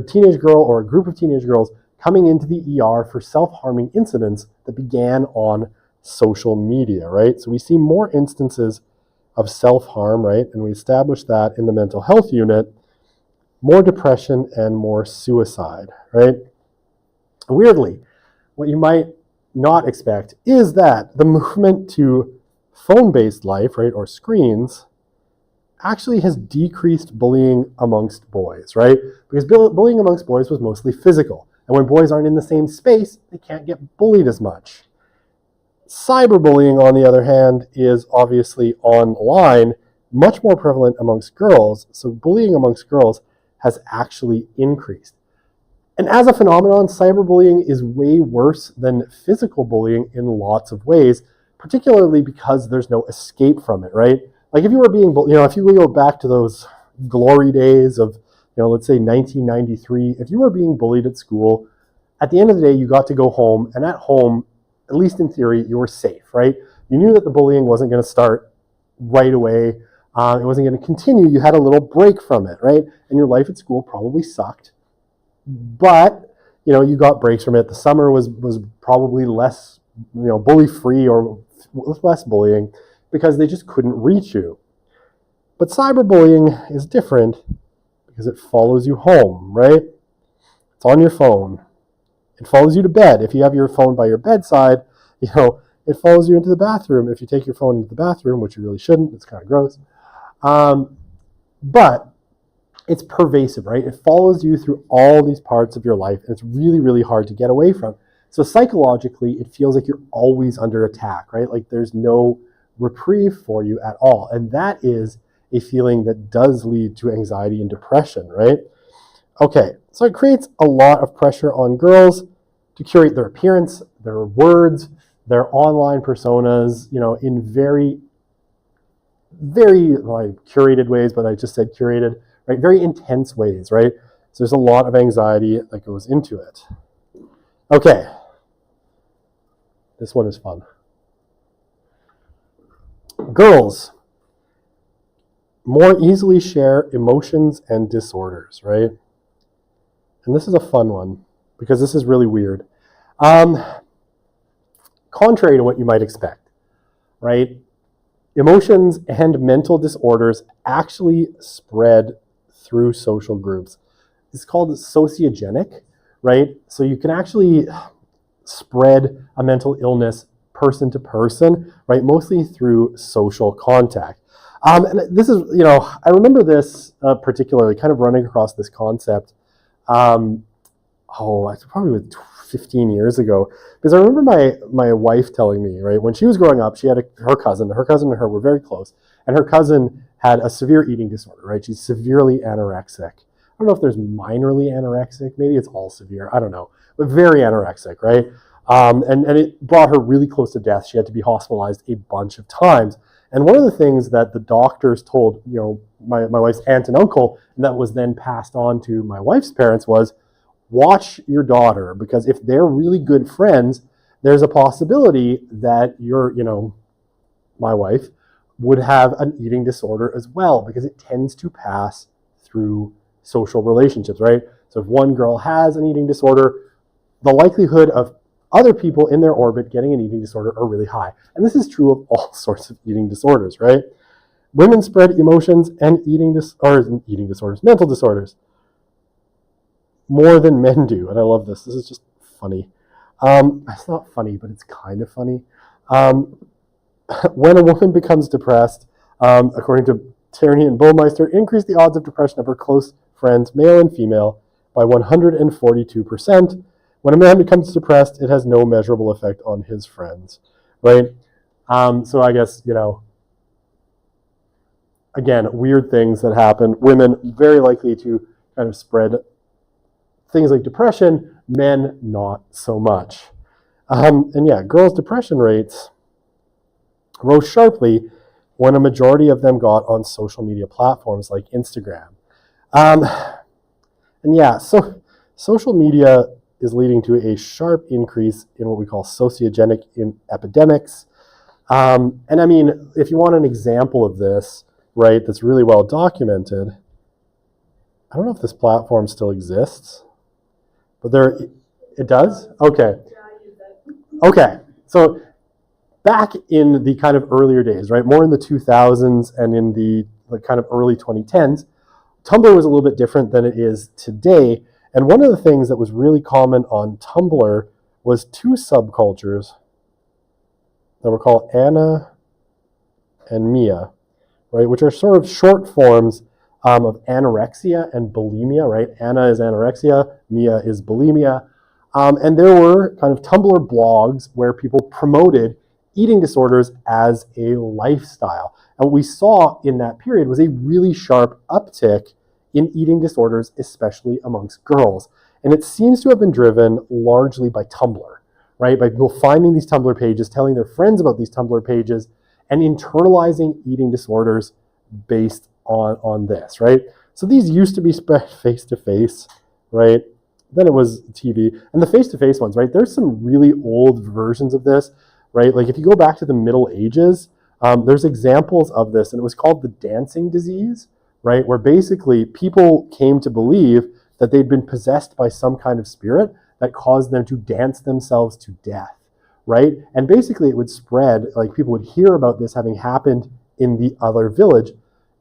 [SPEAKER 1] teenage girl or a group of teenage girls coming into the ER for self-harming incidents that began on social media, right? So we see more instances of self-harm, right? And we established that in the mental health unit, more depression and more suicide, right? Weirdly, what you might not expect is that the movement to phone-based life, right, or screens, actually has decreased bullying amongst boys, right? Because bullying amongst boys was mostly physical. And when boys aren't in the same space, they can't get bullied as much. Cyberbullying, on the other hand, is obviously online, much more prevalent amongst girls. So bullying amongst girls has actually increased. And as a phenomenon, cyberbullying is way worse than physical bullying in lots of ways, particularly because there's no escape from it, right? Like if you were being, if you go back to those glory days of, let's say 1993, if you were being bullied at school, at the end of the day, you got to go home, and at home, at least in theory, you were safe, right? You knew that the bullying wasn't going to start right away. It wasn't going to continue. You had a little break from it, right? And your life at school probably sucked. But, you got breaks from it. The summer was probably less, bully-free or with less bullying because they just couldn't reach you. But cyberbullying is different because it follows you home, right? It's on your phone. It follows you to bed. If you have your phone by your bedside, it follows you into the bathroom. If you take your phone into the bathroom, which you really shouldn't, it's kind of gross. But it's pervasive, right? It follows you through all these parts of your life, and it's really, really hard to get away from. So psychologically, it feels like you're always under attack, right? Like there's no reprieve for you at all. And that is a feeling that does lead to anxiety and depression, right? Okay, so it creates a lot of pressure on girls to curate their appearance, their words, their online personas, in very, very curated ways, but I just said curated, right? Very intense ways, right? So there's a lot of anxiety that goes into it. Okay, this one is fun. Girls more easily share emotions and disorders, right? And this is a fun one because this is really weird. Contrary to what you might expect, right? Emotions and mental disorders actually spread through social groups. It's called sociogenic, right? So you can actually spread a mental illness person to person, right? Mostly through social contact. And this is, I remember this particularly kind of running across this concept. It's probably 15 years ago, because I remember my wife telling me, right, when she was growing up, she had her cousin and her were very close, and her cousin had a severe eating disorder, right? She's severely anorexic. I don't know if there's minorly anorexic, maybe it's all severe, I don't know, but very anorexic, right? And it brought her really close to death. She had to be hospitalized a bunch of times. And one of the things that the doctors told, my wife's aunt and uncle, and that was then passed on to my wife's parents was, watch your daughter, because if they're really good friends, there's a possibility that my wife would have an eating disorder as well, because it tends to pass through social relationships, right? So if one girl has an eating disorder, the likelihood of other people in their orbit getting an eating disorder are really high. And this is true of all sorts of eating disorders, right? Women spread emotions and mental disorders, more than men do. And I love this. This is just funny. It's not funny, but it's kind of funny. When a woman becomes depressed, according to Tierney and Bullmeister, increase the odds of depression of her close friends, male and female, by 142%. When a man becomes depressed, it has no measurable effect on his friends, right? So I guess, again, weird things that happen. Women very likely to kind of spread things like depression, men not so much. And yeah, girls' depression rates rose sharply when a majority of them got on social media platforms like Instagram. Um, and yeah, so social media is leading to a sharp increase in what we call sociogenic epidemics. And I mean, if you want an example of this, right, that's really well documented, I don't know if this platform still exists, but it does? Okay. Okay. So back in the kind of earlier days, right, more in the 2000s and in the kind of early 2010s, Tumblr was a little bit different than it is today. And one of the things that was really common on Tumblr was two subcultures that were called Anna and Mia, right, which are sort of short forms of anorexia and bulimia, right? Anna is anorexia, Mia is bulimia. And there were kind of Tumblr blogs where people promoted eating disorders as a lifestyle. And what we saw in that period was a really sharp uptick in eating disorders, especially amongst girls. And it seems to have been driven largely by Tumblr, right? By people finding these Tumblr pages, telling their friends about these Tumblr pages, and internalizing eating disorders based on this, right? So these used to be spread face-to-face, right? Then it was TV. And the face-to-face ones, right? There's some really old versions of this, right? Like if you go back to the Middle Ages, there's examples of this, and it was called the dancing disease, right? Where basically people came to believe that they'd been possessed by some kind of spirit that caused them to dance themselves to death, right? And basically it would spread, like people would hear about this having happened in the other village,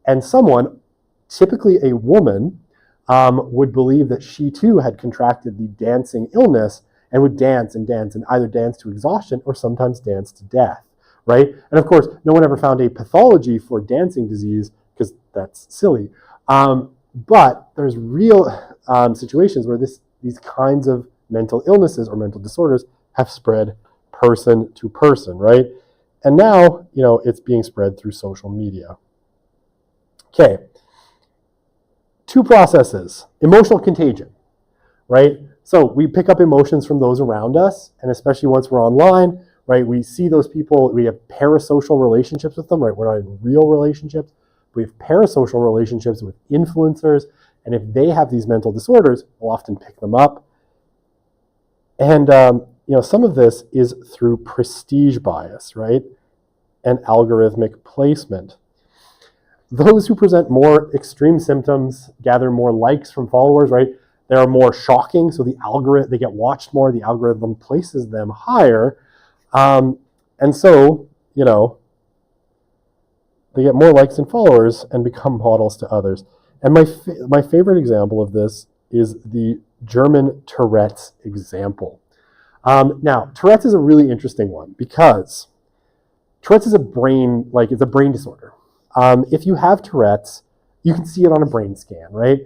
[SPEAKER 1] and someone, typically a woman, would believe that she too had contracted the dancing illness and would dance and dance and either dance to exhaustion or sometimes dance to death, right? And of course, no one ever found a pathology for dancing disease because that's silly. But there's real situations where these kinds of mental illnesses or mental disorders have spread person to person, right? And now, it's being spread through social media. Okay. Two processes. Emotional contagion, right? So we pick up emotions from those around us, and especially once we're online, right? We see those people, we have parasocial relationships with them, right? We're not in real relationships. We have parasocial relationships with influencers, and if they have these mental disorders, we'll often pick them up. And, some of this is through prestige bias, right? And algorithmic placement. Those who present more extreme symptoms gather more likes from followers, right? They are more shocking, so they get watched more, the algorithm places them higher. And so, they get more likes and followers and become models to others. And my favorite example of this is the German Tourette's example. Now, Tourette's is a really interesting one because Tourette's is it's a brain disorder. If you have Tourette's, you can see it on a brain scan, right?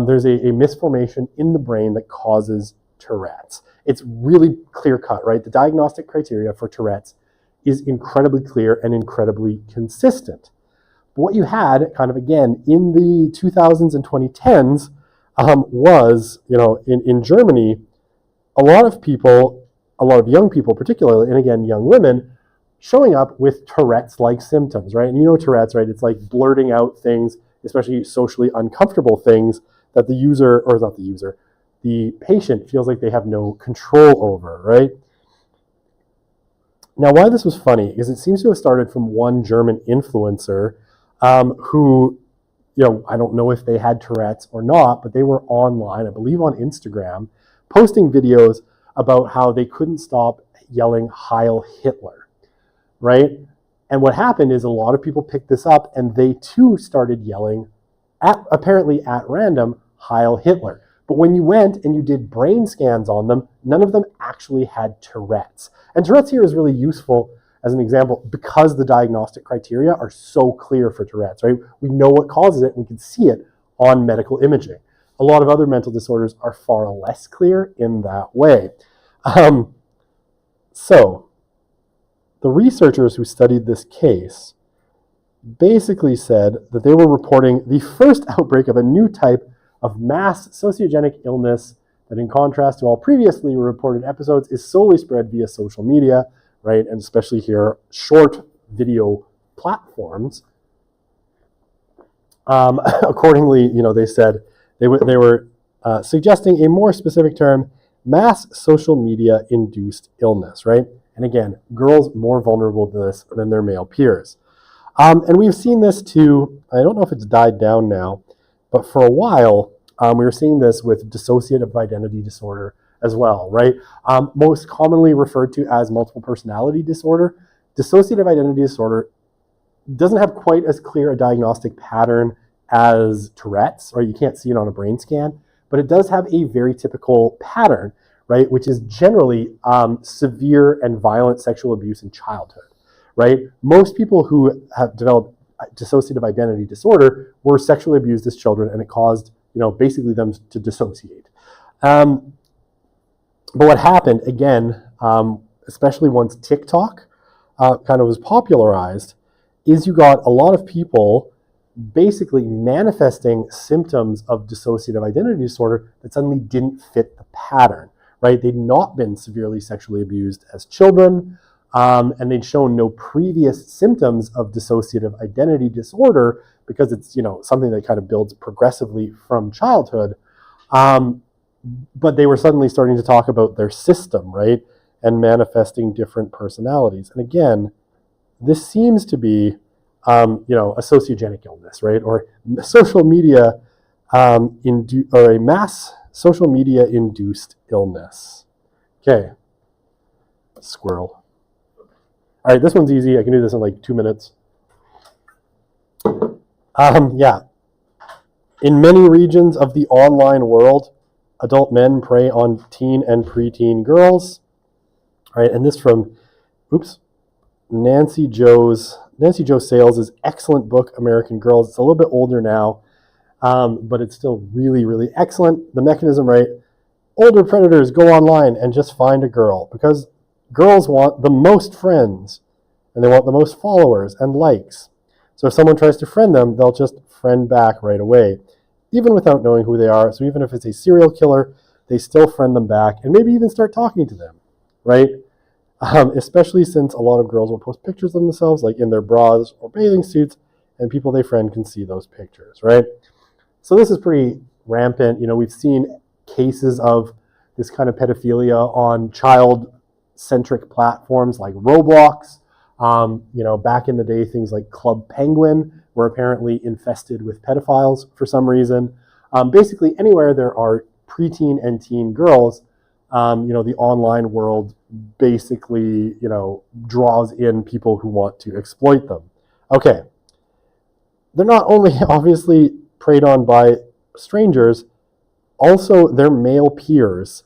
[SPEAKER 1] There's a misformation in the brain that causes Tourette's. It's really clear cut, right? The diagnostic criteria for Tourette's is incredibly clear and incredibly consistent. But what you had kind of again in the 2000s and 2010s was, in Germany, a lot of young people particularly, and again, young women, showing up with Tourette's-like symptoms, right? And Tourette's, right? It's like blurting out things, especially socially uncomfortable things that the patient feels like they have no control over, right? Now, why this was funny is it seems to have started from one German influencer who, I don't know if they had Tourette's or not, but they were online, I believe on Instagram, posting videos about how they couldn't stop yelling Heil Hitler, right? And what happened is a lot of people picked this up and they too started yelling, apparently at random, Heil Hitler. But when you went and you did brain scans on them, none of them actually had Tourette's. And Tourette's here is really useful as an example because the diagnostic criteria are so clear for Tourette's, right? We know what causes it, we can see it on medical imaging. A lot of other mental disorders are far less clear in that way. So, the researchers who studied this case basically said that they were reporting the first outbreak of a new type of mass sociogenic illness that, in contrast to all previously reported episodes, is solely spread via social media, right? And especially here, short video platforms. Accordingly, they said they were suggesting a more specific term, mass social media induced illness, right? And again, girls more vulnerable to this than their male peers. And we've seen this too, I don't know if it's died down now, but for a while, we were seeing this with dissociative identity disorder as well, right? Most commonly referred to as multiple personality disorder. Dissociative identity disorder doesn't have quite as clear a diagnostic pattern as Tourette's, or you can't see it on a brain scan, but it does have a very typical pattern, right? Which is generally severe and violent sexual abuse in childhood, right? Most people who have developed dissociative identity disorder were sexually abused as children, and it caused, basically them to dissociate. But what happened, again, especially once TikTok kind of was popularized, is you got a lot of people basically manifesting symptoms of dissociative identity disorder that suddenly didn't fit the pattern, right? They'd not been severely sexually abused as children, and they'd shown no previous symptoms of dissociative identity disorder because it's, something that kind of builds progressively from childhood. But they were suddenly starting to talk about their system, right? And manifesting different personalities. And again, this seems to be, a sociogenic illness, right? Or social media, or a mass social media induced illness. Okay. Squirrel. All right, this one's easy. I can do this in like 2 minutes. Yeah. In many regions of the online world, adult men prey on teen and preteen girls. All right, and this from, Nancy Jo Sales' excellent book, American Girls. It's a little bit older now, but it's still really, really excellent. The mechanism, right? Older predators go online and just find a girl because girls want the most friends and they want the most followers and likes. So if someone tries to friend them, they'll just friend back right away, even without knowing who they are. So even if it's a serial killer, they still friend them back and maybe even start talking to them, right? Especially since a lot of girls will post pictures of themselves, like in their bras or bathing suits, and people they friend can see those pictures, right? So this is pretty rampant. We've seen cases of this kind of pedophilia on child-centric platforms like Roblox. Back in the day, things like Club Penguin were apparently infested with pedophiles for some reason. Basically, anywhere there are preteen and teen girls, the online world basically, draws in people who want to exploit them. Okay. They're not only obviously preyed on by strangers, also their male peers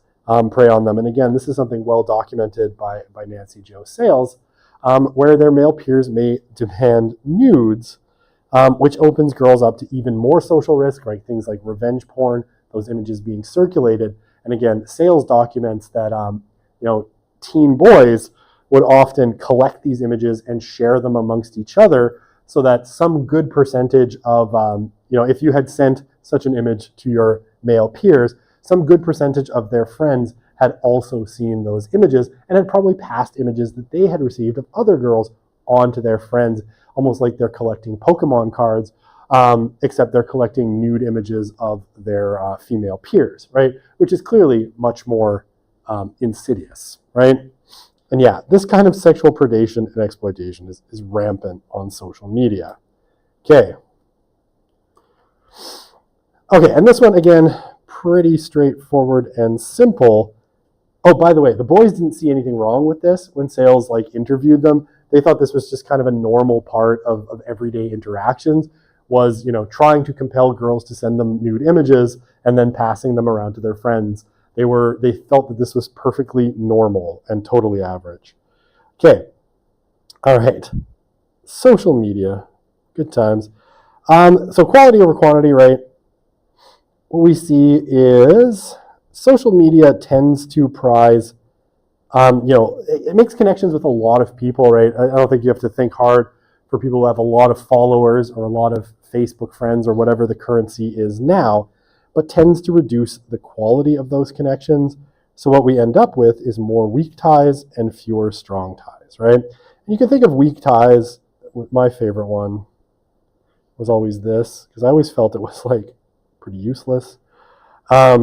[SPEAKER 1] prey on them. And again, this is something well documented by Nancy Jo Sales, where their male peers may demand nudes, which opens girls up to even more social risk, right? Things like revenge porn, those images being circulated. And again, Sales documents that, teen boys would often collect these images and share them amongst each other so that some good percentage of, if you had sent such an image to your male peers, some good percentage of their friends had also seen those images and had probably passed images that they had received of other girls onto their friends, almost like they're collecting Pokemon cards, except they're collecting nude images of their female peers, right? Which is clearly much more insidious, right? And yeah, this kind of sexual predation and exploitation is rampant on social media. Okay, and this one, again, pretty straightforward and simple. Oh, by the way, the boys didn't see anything wrong with this when Sales interviewed them. They thought this was just kind of a normal part of everyday interactions, was, trying to compel girls to send them nude images and then passing them around to their friends. They felt that this was perfectly normal and totally average. Okay. All right. Social media. Good times. So quality over quantity, right? What we see is social media tends to prize, it makes connections with a lot of people, right? I don't think you have to think hard for people who have a lot of followers or a lot of Facebook friends or whatever the currency is now, but tends to reduce the quality of those connections. So what we end up with is more weak ties and fewer strong ties, right? And you can think of weak ties, with my favorite one, was always this, because I always felt it was like pretty useless. I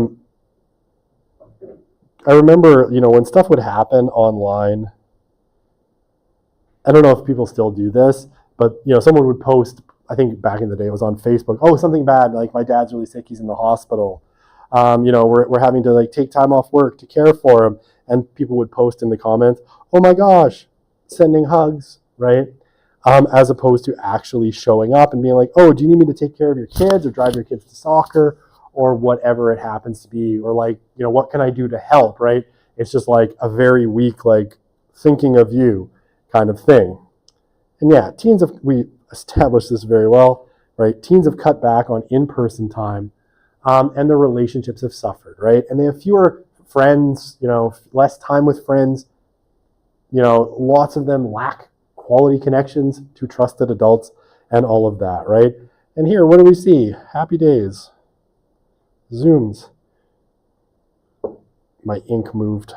[SPEAKER 1] remember, when stuff would happen online, I don't know if people still do this, but someone would post, I think back in the day it was on Facebook, oh, something bad, like my dad's really sick, he's in the hospital. We're having to like take time off work to care for him. And people would post in the comments, oh my gosh, sending hugs, right? As opposed to actually showing up and being like, oh, do you need me to take care of your kids or drive your kids to soccer or whatever it happens to be? Or like, what can I do to help, right? It's just like a very weak, like thinking of you kind of thing. And yeah, we established this very well, right? Teens have cut back on in-person time and their relationships have suffered, right? And they have fewer friends, less time with friends. Lots of them lack quality connections to trusted adults and all of that, right? And here, what do we see? Happy days. Zooms. My ink moved.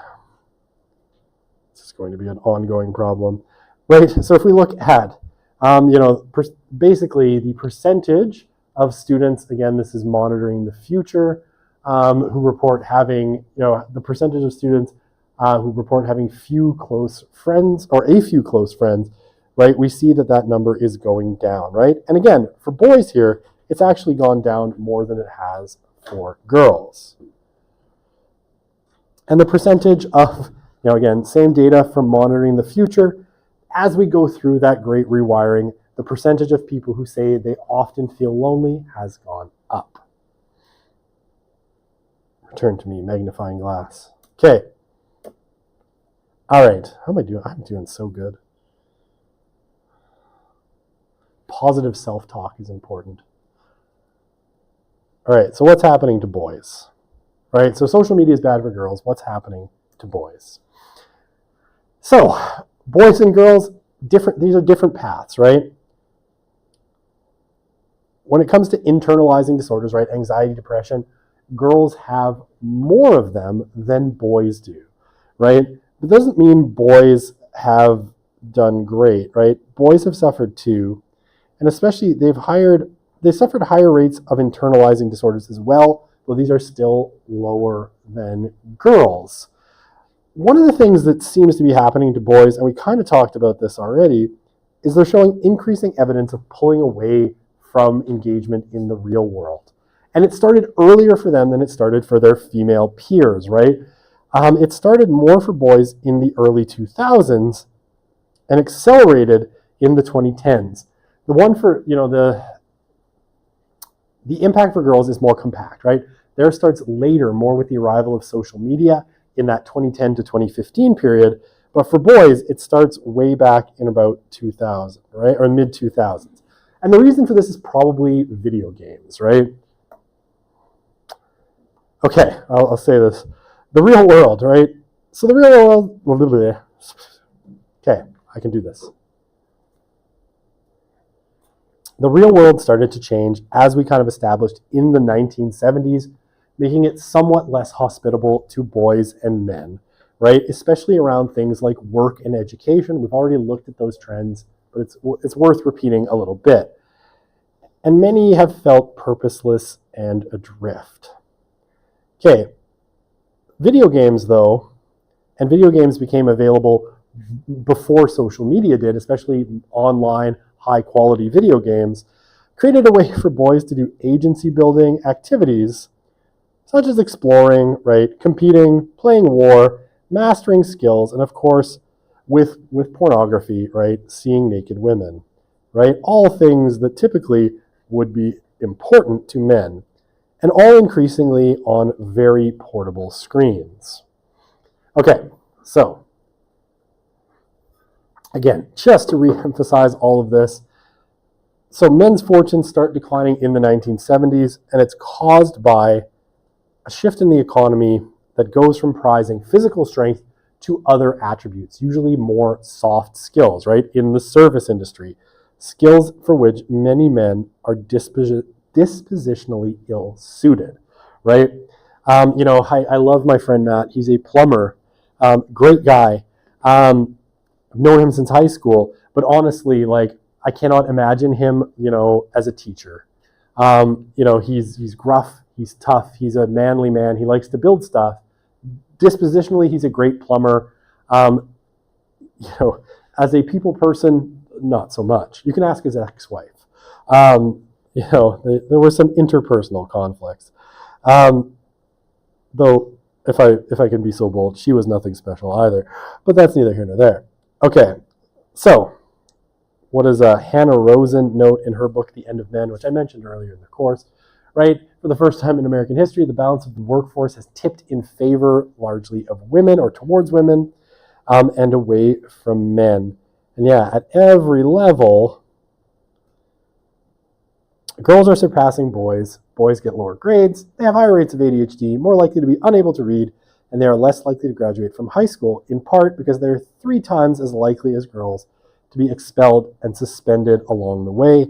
[SPEAKER 1] This is going to be an ongoing problem, right? So if we look at, basically the percentage of students, again, this is monitoring the future, who report having, the percentage of students who report having few close friends or a few close friends, right? We see that number is going down, right? And again, for boys here, it's actually gone down more than it has for girls. And the percentage of, again, same data from monitoring the future, as we go through that great rewiring, the percentage of people who say they often feel lonely has gone up. Return to me, magnifying glass. Okay. All right. How am I doing? I'm doing so good. Positive self-talk is important. All right. So what's happening to boys? Right? So social media is bad for girls. What's happening to boys? So boys and girls, these are different paths, right? When it comes to internalizing disorders, right, anxiety, depression, girls have more of them than boys do, right? It doesn't mean boys have done great, right? Boys have suffered too, and especially they suffered higher rates of internalizing disorders as well, though these are still lower than girls. One of the things that seems to be happening to boys, and we kind of talked about this already, is they're showing increasing evidence of pulling away from engagement in the real world. And it started earlier for them than it started for their female peers, right? It started more for boys in the early 2000s and accelerated in the 2010s. The one for, the impact for girls is more compact, right? There starts later, more with the arrival of social media in that 2010 to 2015 period. But for boys, it starts way back in about 2000, right? Or mid 2000s. And the reason for this is probably video games, right? Okay, I'll say this. The real world, right? So the real world, okay, I can do this. The real world started to change as we kind of established in the 1970s, making it somewhat less hospitable to boys and men, right? Especially around things like work and education. We've already looked at those trends, but it's worth repeating a little bit. And many have felt purposeless and adrift. Okay, video games though, and video games became available before social media did, especially online, high quality video games, created a way for boys to do agency building activities, such as exploring, right, competing, playing war, mastering skills, and of course, with pornography, right, seeing naked women, right? All things that typically would be important to men, and all increasingly on very portable screens. Okay, so again, just to re-emphasize all of this, so men's fortunes start declining in the 1970s, and it's caused by a shift in the economy that goes from prizing physical strength to other attributes, usually more soft skills, right? In the service industry, skills for which many men are dispositionally ill-suited, right? I love my friend Matt. He's a plumber, great guy. I've known him since high school, but honestly, like, I cannot imagine him, as a teacher. He's gruff, he's tough, he's a manly man, he likes to build stuff. Dispositionally, he's a great plumber. As a people person, not so much. You can ask his ex-wife. There were some interpersonal conflicts. Though, if I can be so bold, she was nothing special either. But that's neither here nor there. Okay, so what does Hannah Rosen note in her book, The End of Men, which I mentioned earlier in the course, right? For the first time in American history, the balance of the workforce has tipped in favor largely of women or towards women and away from men. And yeah, at every level, girls are surpassing boys. Boys get lower grades. They have higher rates of ADHD, more likely to be unable to read, and they are less likely to graduate from high school, in part because they're 3 times as likely as girls to be expelled and suspended along the way.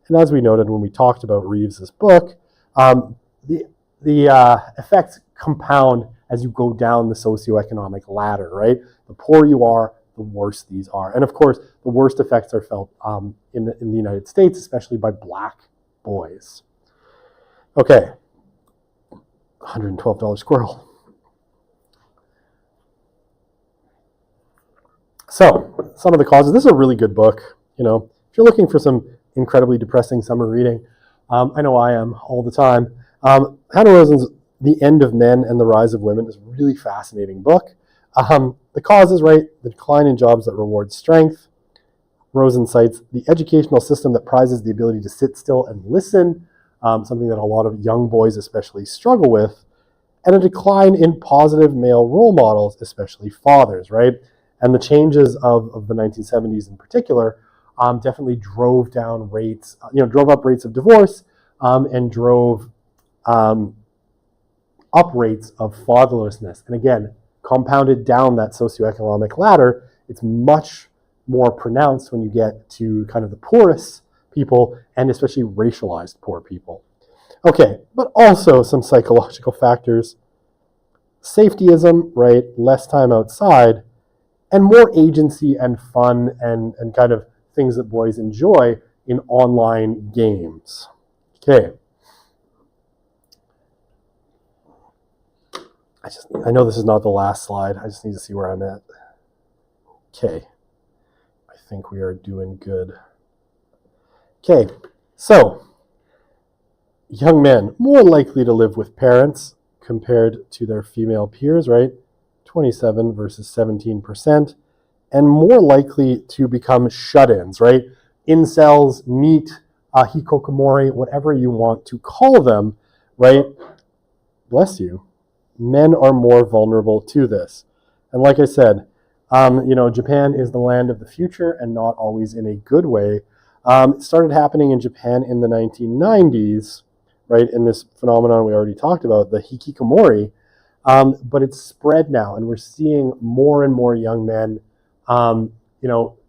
[SPEAKER 1] And as we noted when we talked about Reeves's book, the effects compound as you go down the socioeconomic ladder, right? The poorer you are, the worse these are. And of course, the worst effects are felt in the United States, especially by black boys. Okay, $112 squirrel. So, some of the causes. This is a really good book. If you're looking for some incredibly depressing summer reading, I know I am all the time. Hannah Rosen's The End of Men and the Rise of Women is a really fascinating book. The causes, right? The decline in jobs that reward strength. Rosen cites the educational system that prizes the ability to sit still and listen, something that a lot of young boys especially struggle with, and a decline in positive male role models, especially fathers, right? And the changes of the 1970s in particular definitely drove down rates, drove up rates of divorce and drove up rates of fatherlessness. And again, compounded down that socioeconomic ladder, it's much more pronounced when you get to kind of the poorest people and especially racialized poor people. Okay, but also some psychological factors. Safetyism, right? Less time outside, and more agency and fun and kind of things that boys enjoy in online games. Okay. I know this is not the last slide. I just need to see where I'm at. Okay. I think we are doing good. Okay. So, young men more likely to live with parents compared to their female peers, right? 27 versus 17%, and more likely to become shut-ins, right? Incels, NEET, hikikomori, whatever you want to call them, right? Bless you. Men are more vulnerable to this. And like I said, Japan is the land of the future and not always in a good way. It started happening in Japan in the 1990s, right? In this phenomenon we already talked about, the hikikomori. But it's spread now, and we're seeing more and more young men,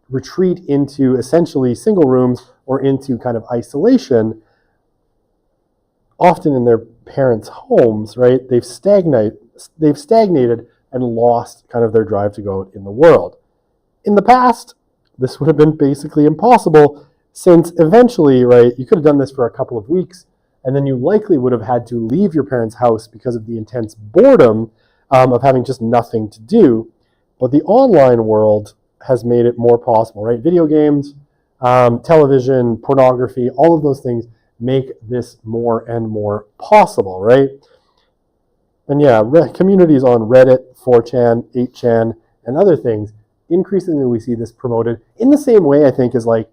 [SPEAKER 1] retreat into essentially single rooms or into kind of isolation, often in their parents' homes, right? They've stagnated and lost kind of their drive to go out in the world. In the past, this would have been basically impossible, since eventually, right, you could have done this for a couple of weeks, and then you likely would have had to leave your parents' house because of the intense boredom of having just nothing to do. But the online world has made it more possible, right? Video games, television, pornography, all of those things make this more and more possible, right? And yeah, communities on Reddit, 4chan, 8chan, and other things, increasingly we see this promoted in the same way, I think, as like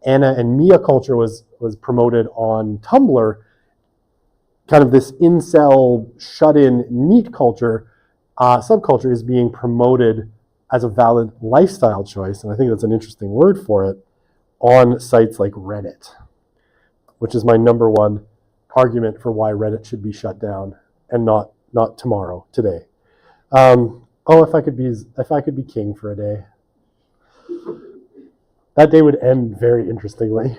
[SPEAKER 1] Anna and Mia culture was promoted on Tumblr. Kind of this incel, shut-in, NEET culture, subculture is being promoted as a valid lifestyle choice, and I think that's an interesting word for it, on sites like Reddit, which is my number one argument for why Reddit should be shut down and not tomorrow, today. If I could be king for a day. That day would end very interestingly.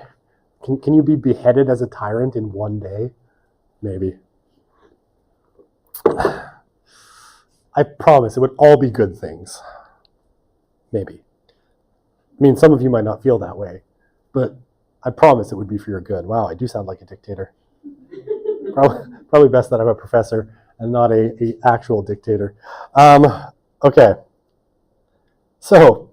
[SPEAKER 1] Can you be beheaded as a tyrant in one day? Maybe. I promise it would all be good things. Maybe. I mean, some of you might not feel that way, but I promise it would be for your good. Wow, I do sound like a dictator. Probably best that I'm a professor and not a actual dictator. Okay. So,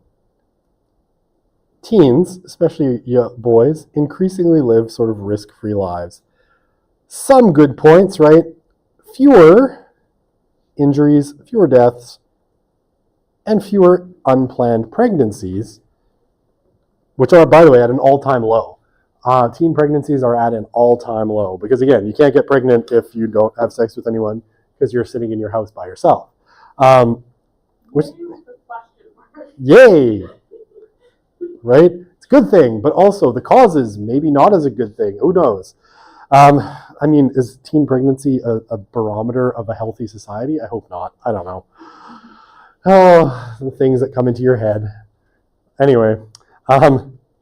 [SPEAKER 1] teens, especially boys, increasingly live sort of risk-free lives. Some good points, right? Fewer injuries, fewer deaths, and fewer unplanned pregnancies, which are, by the way, at an all-time low. Teen pregnancies are at an all-time low because, again, you can't get pregnant if you don't have sex with anyone because you're sitting in your house by yourself. Which, yay, right? It's a good thing, but also the causes maybe not as a good thing. Who knows? I mean, is teen pregnancy a barometer of a healthy society? I hope not. I don't know. Oh, the things that come into your head. Anyway,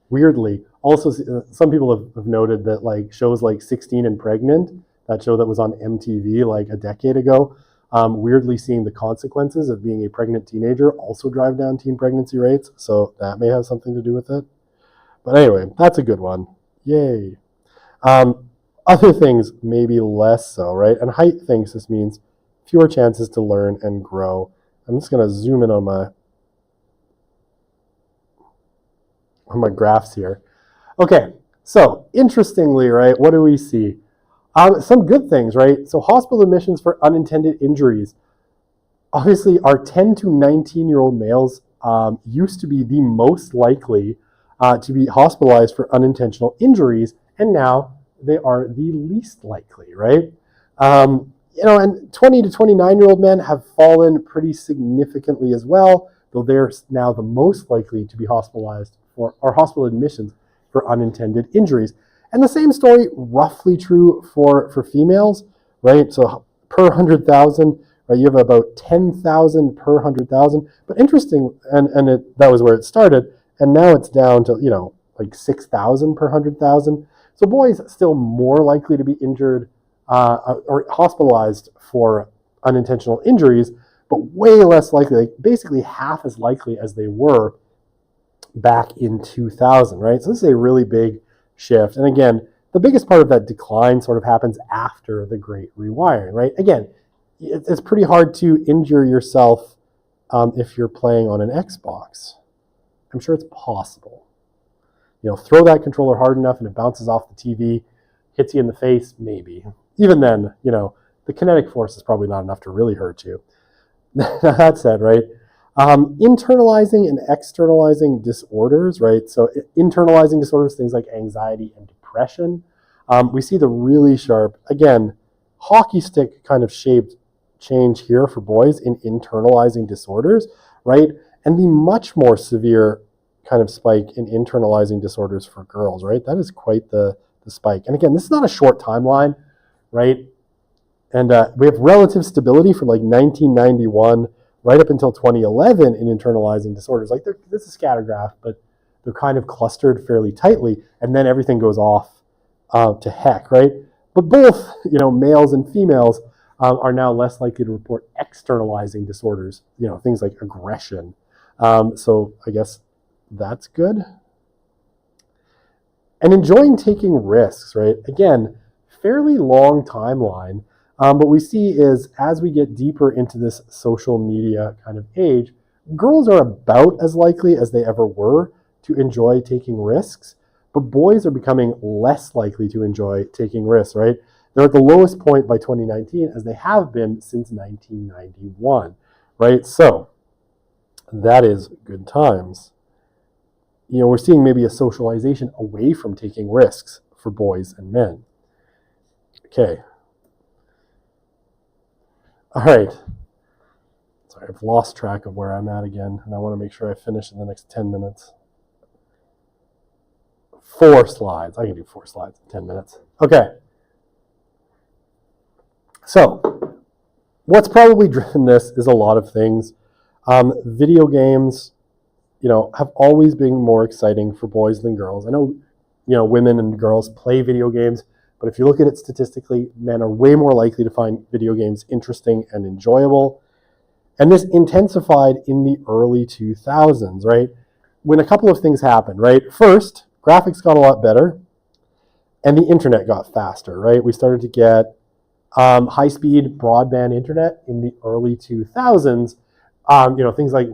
[SPEAKER 1] weirdly, also some people have noted that like shows like 16 and Pregnant, that show that was on MTV like a decade ago, weirdly seeing the consequences of being a pregnant teenager also drive down teen pregnancy rates. So that may have something to do with it. But anyway, that's a good one. Yay. Other things maybe less so, right? And height thinks this means fewer chances to learn and grow. I'm just going to zoom in on my graphs here. Okay, so interestingly, right, what do we see? Some good things, right? So hospital admissions for unintended injuries. Obviously, our 10 to 19-year-old males used to be the most likely to be hospitalized for unintentional injuries, and now they are the least likely, right? And 20 to 29-year-old men have fallen pretty significantly as well, though they're now the most likely to be hospitalized for, or hospital admissions for unintended injuries. And the same story roughly true for females, right? So per 100,000, right, you have about 10,000 per 100,000. But interesting, that was where it started, and now it's down to, like 6,000 per 100,000. So boys still more likely to be injured or hospitalized for unintentional injuries, but way less likely, like basically half as likely as they were back in 2000, right? So this is a really big shift. And again, the biggest part of that decline sort of happens after the Great Rewiring, right? Again, it's pretty hard to injure yourself if you're playing on an Xbox. I'm sure it's possible. Throw that controller hard enough and it bounces off the TV, hits you in the face, maybe. Even then, the kinetic force is probably not enough to really hurt you. That said, right, internalizing and externalizing disorders, right? So internalizing disorders, things like anxiety and depression. We see the really sharp, again, hockey stick kind of shaped change here for boys in internalizing disorders, right? And the much more severe kind of spike in internalizing disorders for girls, right? That is quite the spike. And again, this is not a short timeline, right? And we have relative stability from like 1991 right up until 2011 in internalizing disorders. Like this is scatter graph, but they're kind of clustered fairly tightly, and then everything goes off to heck, right? But both, males and females are now less likely to report externalizing disorders, things like aggression. So I guess that's good. And enjoying taking risks, right? Again, fairly long timeline. What we see is as we get deeper into this social media kind of age, girls are about as likely as they ever were to enjoy taking risks, but boys are becoming less likely to enjoy taking risks, right? They're at the lowest point by 2019 as they have been since 1991, right? So that is good times. We're seeing maybe a socialization away from taking risks for boys and men. Okay. All right. Sorry, I've lost track of where I'm at again, and I want to make sure I finish in the next 10 minutes. 4 slides. I can do 4 slides in 10 minutes. Okay. So, what's probably driven this is a lot of things. Video games, have always been more exciting for boys than girls. I know, women and girls play video games, but if you look at it statistically, men are way more likely to find video games interesting and enjoyable. And this intensified in the early 2000s, right? When a couple of things happened, right? First, graphics got a lot better, and the internet got faster, right? We started to get high-speed broadband internet in the early 2000s. Things like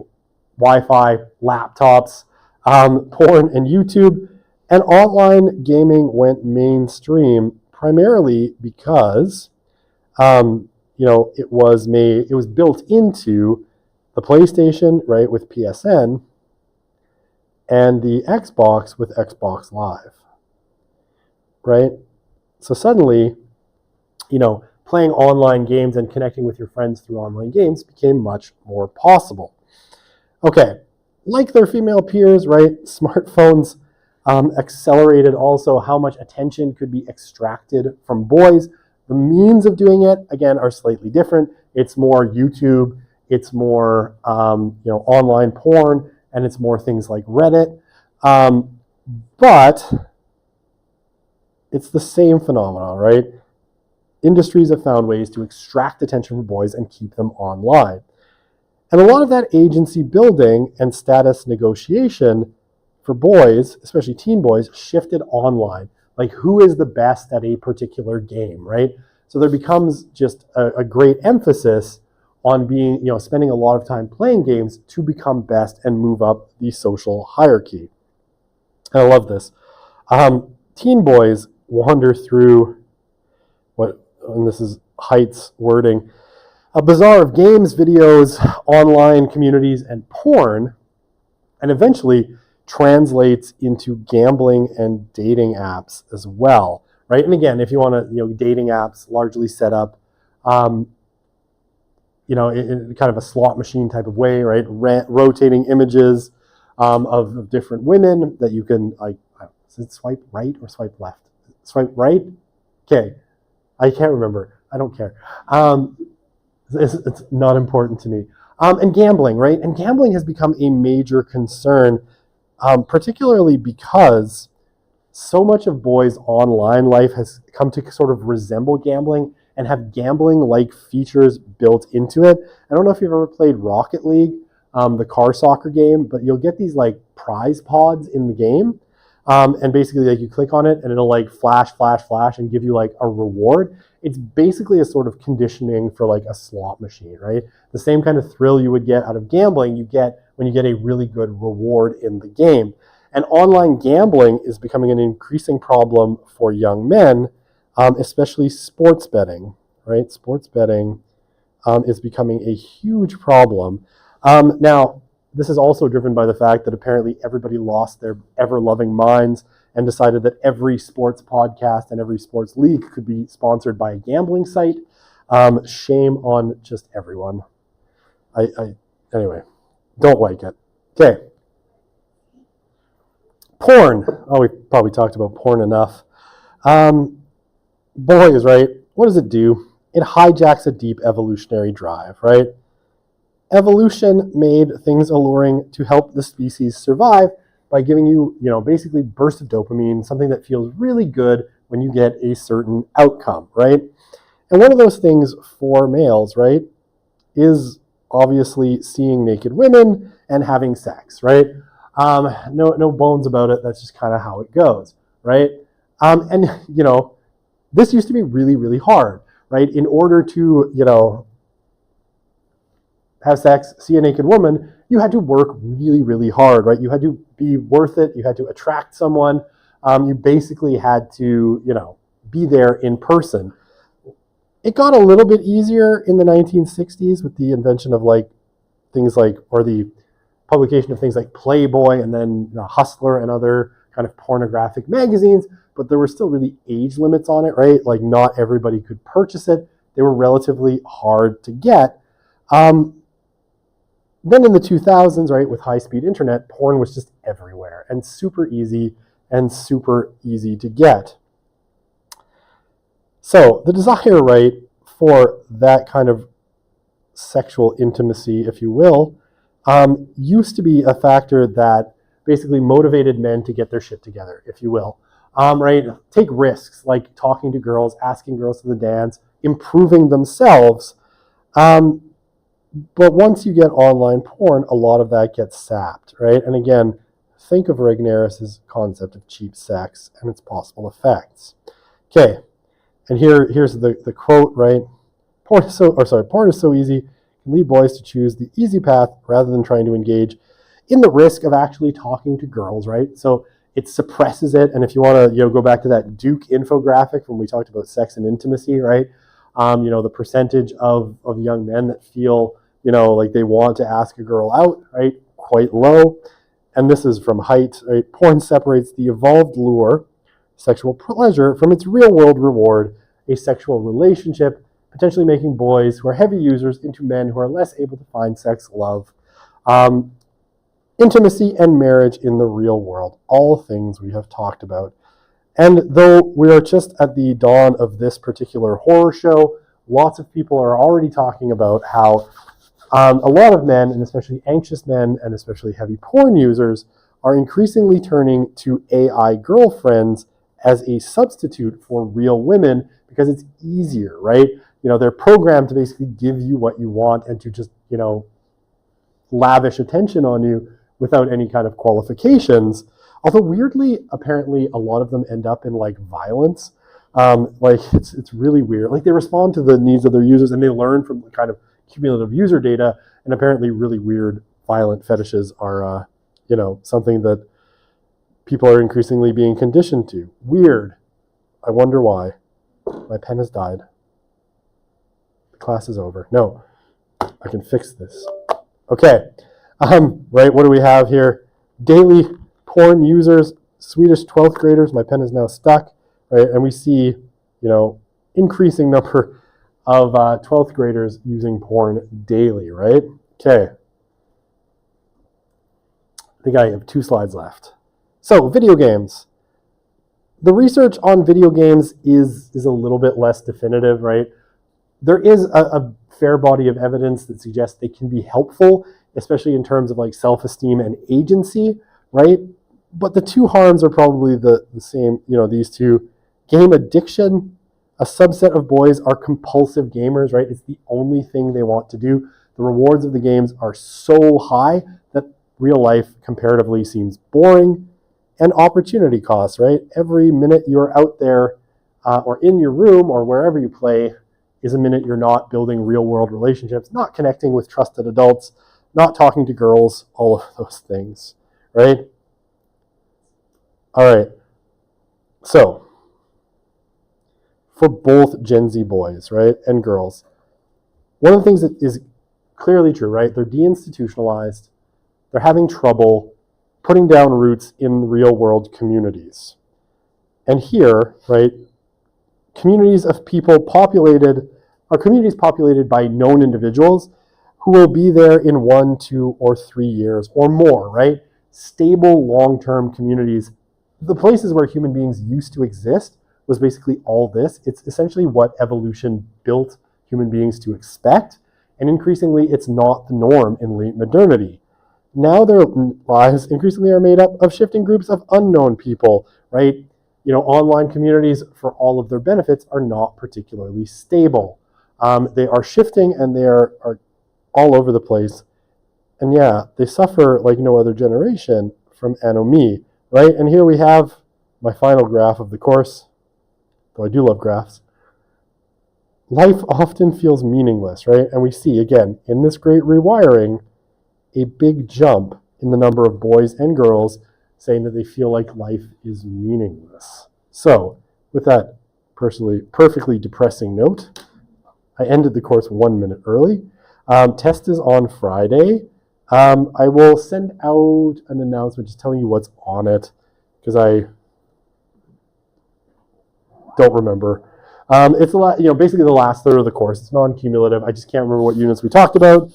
[SPEAKER 1] Wi-Fi, laptops, porn, and YouTube. And online gaming went mainstream primarily because, it was built into the PlayStation, right, with PSN, and the Xbox with Xbox Live, right? So suddenly, playing online games and connecting with your friends through online games became much more possible. Okay, like their female peers, right, smartphones accelerated also how much attention could be extracted from boys. The means of doing it, again, are slightly different. It's more YouTube, it's more online porn, and it's more things like Reddit. But it's the same phenomenon, right? Industries have found ways to extract attention from boys and keep them online. And a lot of that agency building and status negotiation for boys, especially teen boys, shifted online. Like, who is the best at a particular game, right? So there becomes just a great emphasis on being, spending a lot of time playing games to become best and move up the social hierarchy. And I love this. Teen boys wander through and this is Height's wording, a bazaar of games, videos, online communities, and porn, and eventually translates into gambling and dating apps as well, right? And again, if you want to, dating apps largely set up, in kind of a slot machine type of way, right? Rotating images of different women that you can, is it swipe right or swipe left? Swipe right? Okay. I can't remember. I don't care. It's not important to me. And gambling, right? And gambling has become a major concern, particularly because so much of boys' online life has come to sort of resemble gambling and have gambling-like features built into it. I don't know if you've ever played Rocket League, the car soccer game, but you'll get these prize pods in the game. And basically, you click on it and it'll flash, and give you a reward. It's basically a sort of conditioning for a slot machine, right? The same kind of thrill you would get out of gambling, you get when you get a really good reward in the game. And online gambling is becoming an increasing problem for young men, especially sports betting, right? Sports betting is becoming a huge problem. Now, this is also driven by the fact that apparently everybody lost their ever-loving minds and decided that every sports podcast and every sports league could be sponsored by a gambling site. Shame on just everyone. Anyway, don't like it. Okay. Porn. Oh, we probably talked about porn enough. Boys, right? What does it do? It hijacks a deep evolutionary drive, right? Evolution made things alluring to help the species survive by giving you, basically bursts of dopamine, something that feels really good when you get a certain outcome, right? And one of those things for males, right, is obviously seeing naked women and having sex, right? No bones about it. That's just kind of how it goes, right? And this used to be really, really hard, right? In order to, have sex, see a naked woman, you had to work really, really hard, right? You had to be worth it. You had to attract someone. You basically had to, be there in person. It got a little bit easier in the 1960s with the invention of or the publication of things like Playboy and then Hustler and other kind of pornographic magazines, but there were still really age limits on it, right? Not everybody could purchase it. They were relatively hard to get. Then in the 2000s, right, with high-speed internet, porn was just everywhere and super easy to get. So the desire, right, for that kind of sexual intimacy, if you will, used to be a factor that basically motivated men to get their shit together, if you will. Right? Take risks like talking to girls, asking girls to the dance, improving themselves. But once you get online porn, a lot of that gets sapped, right? And again, think of Regnerus's concept of cheap sex and its possible effects. Okay, and here's the quote, right? Porn is so easy, it can lead boys to choose the easy path rather than trying to engage in the risk of actually talking to girls, right? So it suppresses it. And if you want to, go back to that Duke infographic when we talked about sex and intimacy, right? The percentage of young men that feel, like they want to ask a girl out, right? Quite low. And this is from Height, right? Porn separates the evolved lure, sexual pleasure, from its real world reward, a sexual relationship, potentially making boys who are heavy users into men who are less able to find sex, love, intimacy, and marriage in the real world. All things we have talked about. And though we are just at the dawn of this particular horror show, lots of people are already talking about how a lot of men, and especially anxious men, and especially heavy porn users, are increasingly turning to AI girlfriends as a substitute for real women because it's easier, right? They're programmed to basically give you what you want and to just, lavish attention on you without any kind of qualifications. Although weirdly, apparently a lot of them end up in violence. It's really weird. They respond to the needs of their users and they learn from the kind of cumulative user data, and apparently really weird violent fetishes are, something that people are increasingly being conditioned to. Weird. I wonder why. My pen has died. The class is over. No, I can fix this. Okay, right, what do we have here? Daily porn users, Swedish 12th graders, my pen is now stuck, right? And we see, increasing number of 12th graders using porn daily, right? Okay. I think I have 2 slides left. So, video games. The research on video games is a little bit less definitive, right? There is a fair body of evidence that suggests they can be helpful, especially in terms of self-esteem and agency, right? But the 2 harms are probably the same, these 2. Game addiction. A subset of boys are compulsive gamers, right? It's the only thing they want to do. The rewards of the games are so high that real life comparatively seems boring. And opportunity costs, right? Every minute you're out there or in your room or wherever you play is a minute you're not building real world relationships, not connecting with trusted adults, not talking to girls, all of those things, right? All right. So, for both Gen Z boys, right, and girls, one of the things that is clearly true, right? They're deinstitutionalized. They're having trouble putting down roots in real world communities. And here, right, communities populated by known individuals who will be there in 1, 2, or 3 years or more, right? Stable, long-term communities. The places where human beings used to exist was basically all this. It's essentially what evolution built human beings to expect. And increasingly, it's not the norm in late modernity. Now their lives increasingly are made up of shifting groups of unknown people, right? Online communities, for all of their benefits, are not particularly stable. They are shifting and they are all over the place. And yeah, they suffer like no other generation from anomie, right? And here we have my final graph of the course, though I do love graphs. Life often feels meaningless, right? And we see, again, in this great rewiring, a big jump in the number of boys and girls saying that they feel like life is meaningless. So, with that perfectly depressing note, I ended the course 1 minute early. Test is on Friday. I will send out an announcement just telling you what's on it, because I don't remember. It's basically the last third of the course. It's non-cumulative. I just can't remember what units we talked about.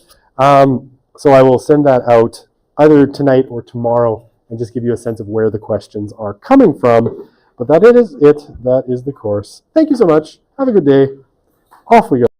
[SPEAKER 1] So I will send that out either tonight or tomorrow and just give you a sense of where the questions are coming from. But that is it. That is the course. Thank you so much. Have a good day. Off we go.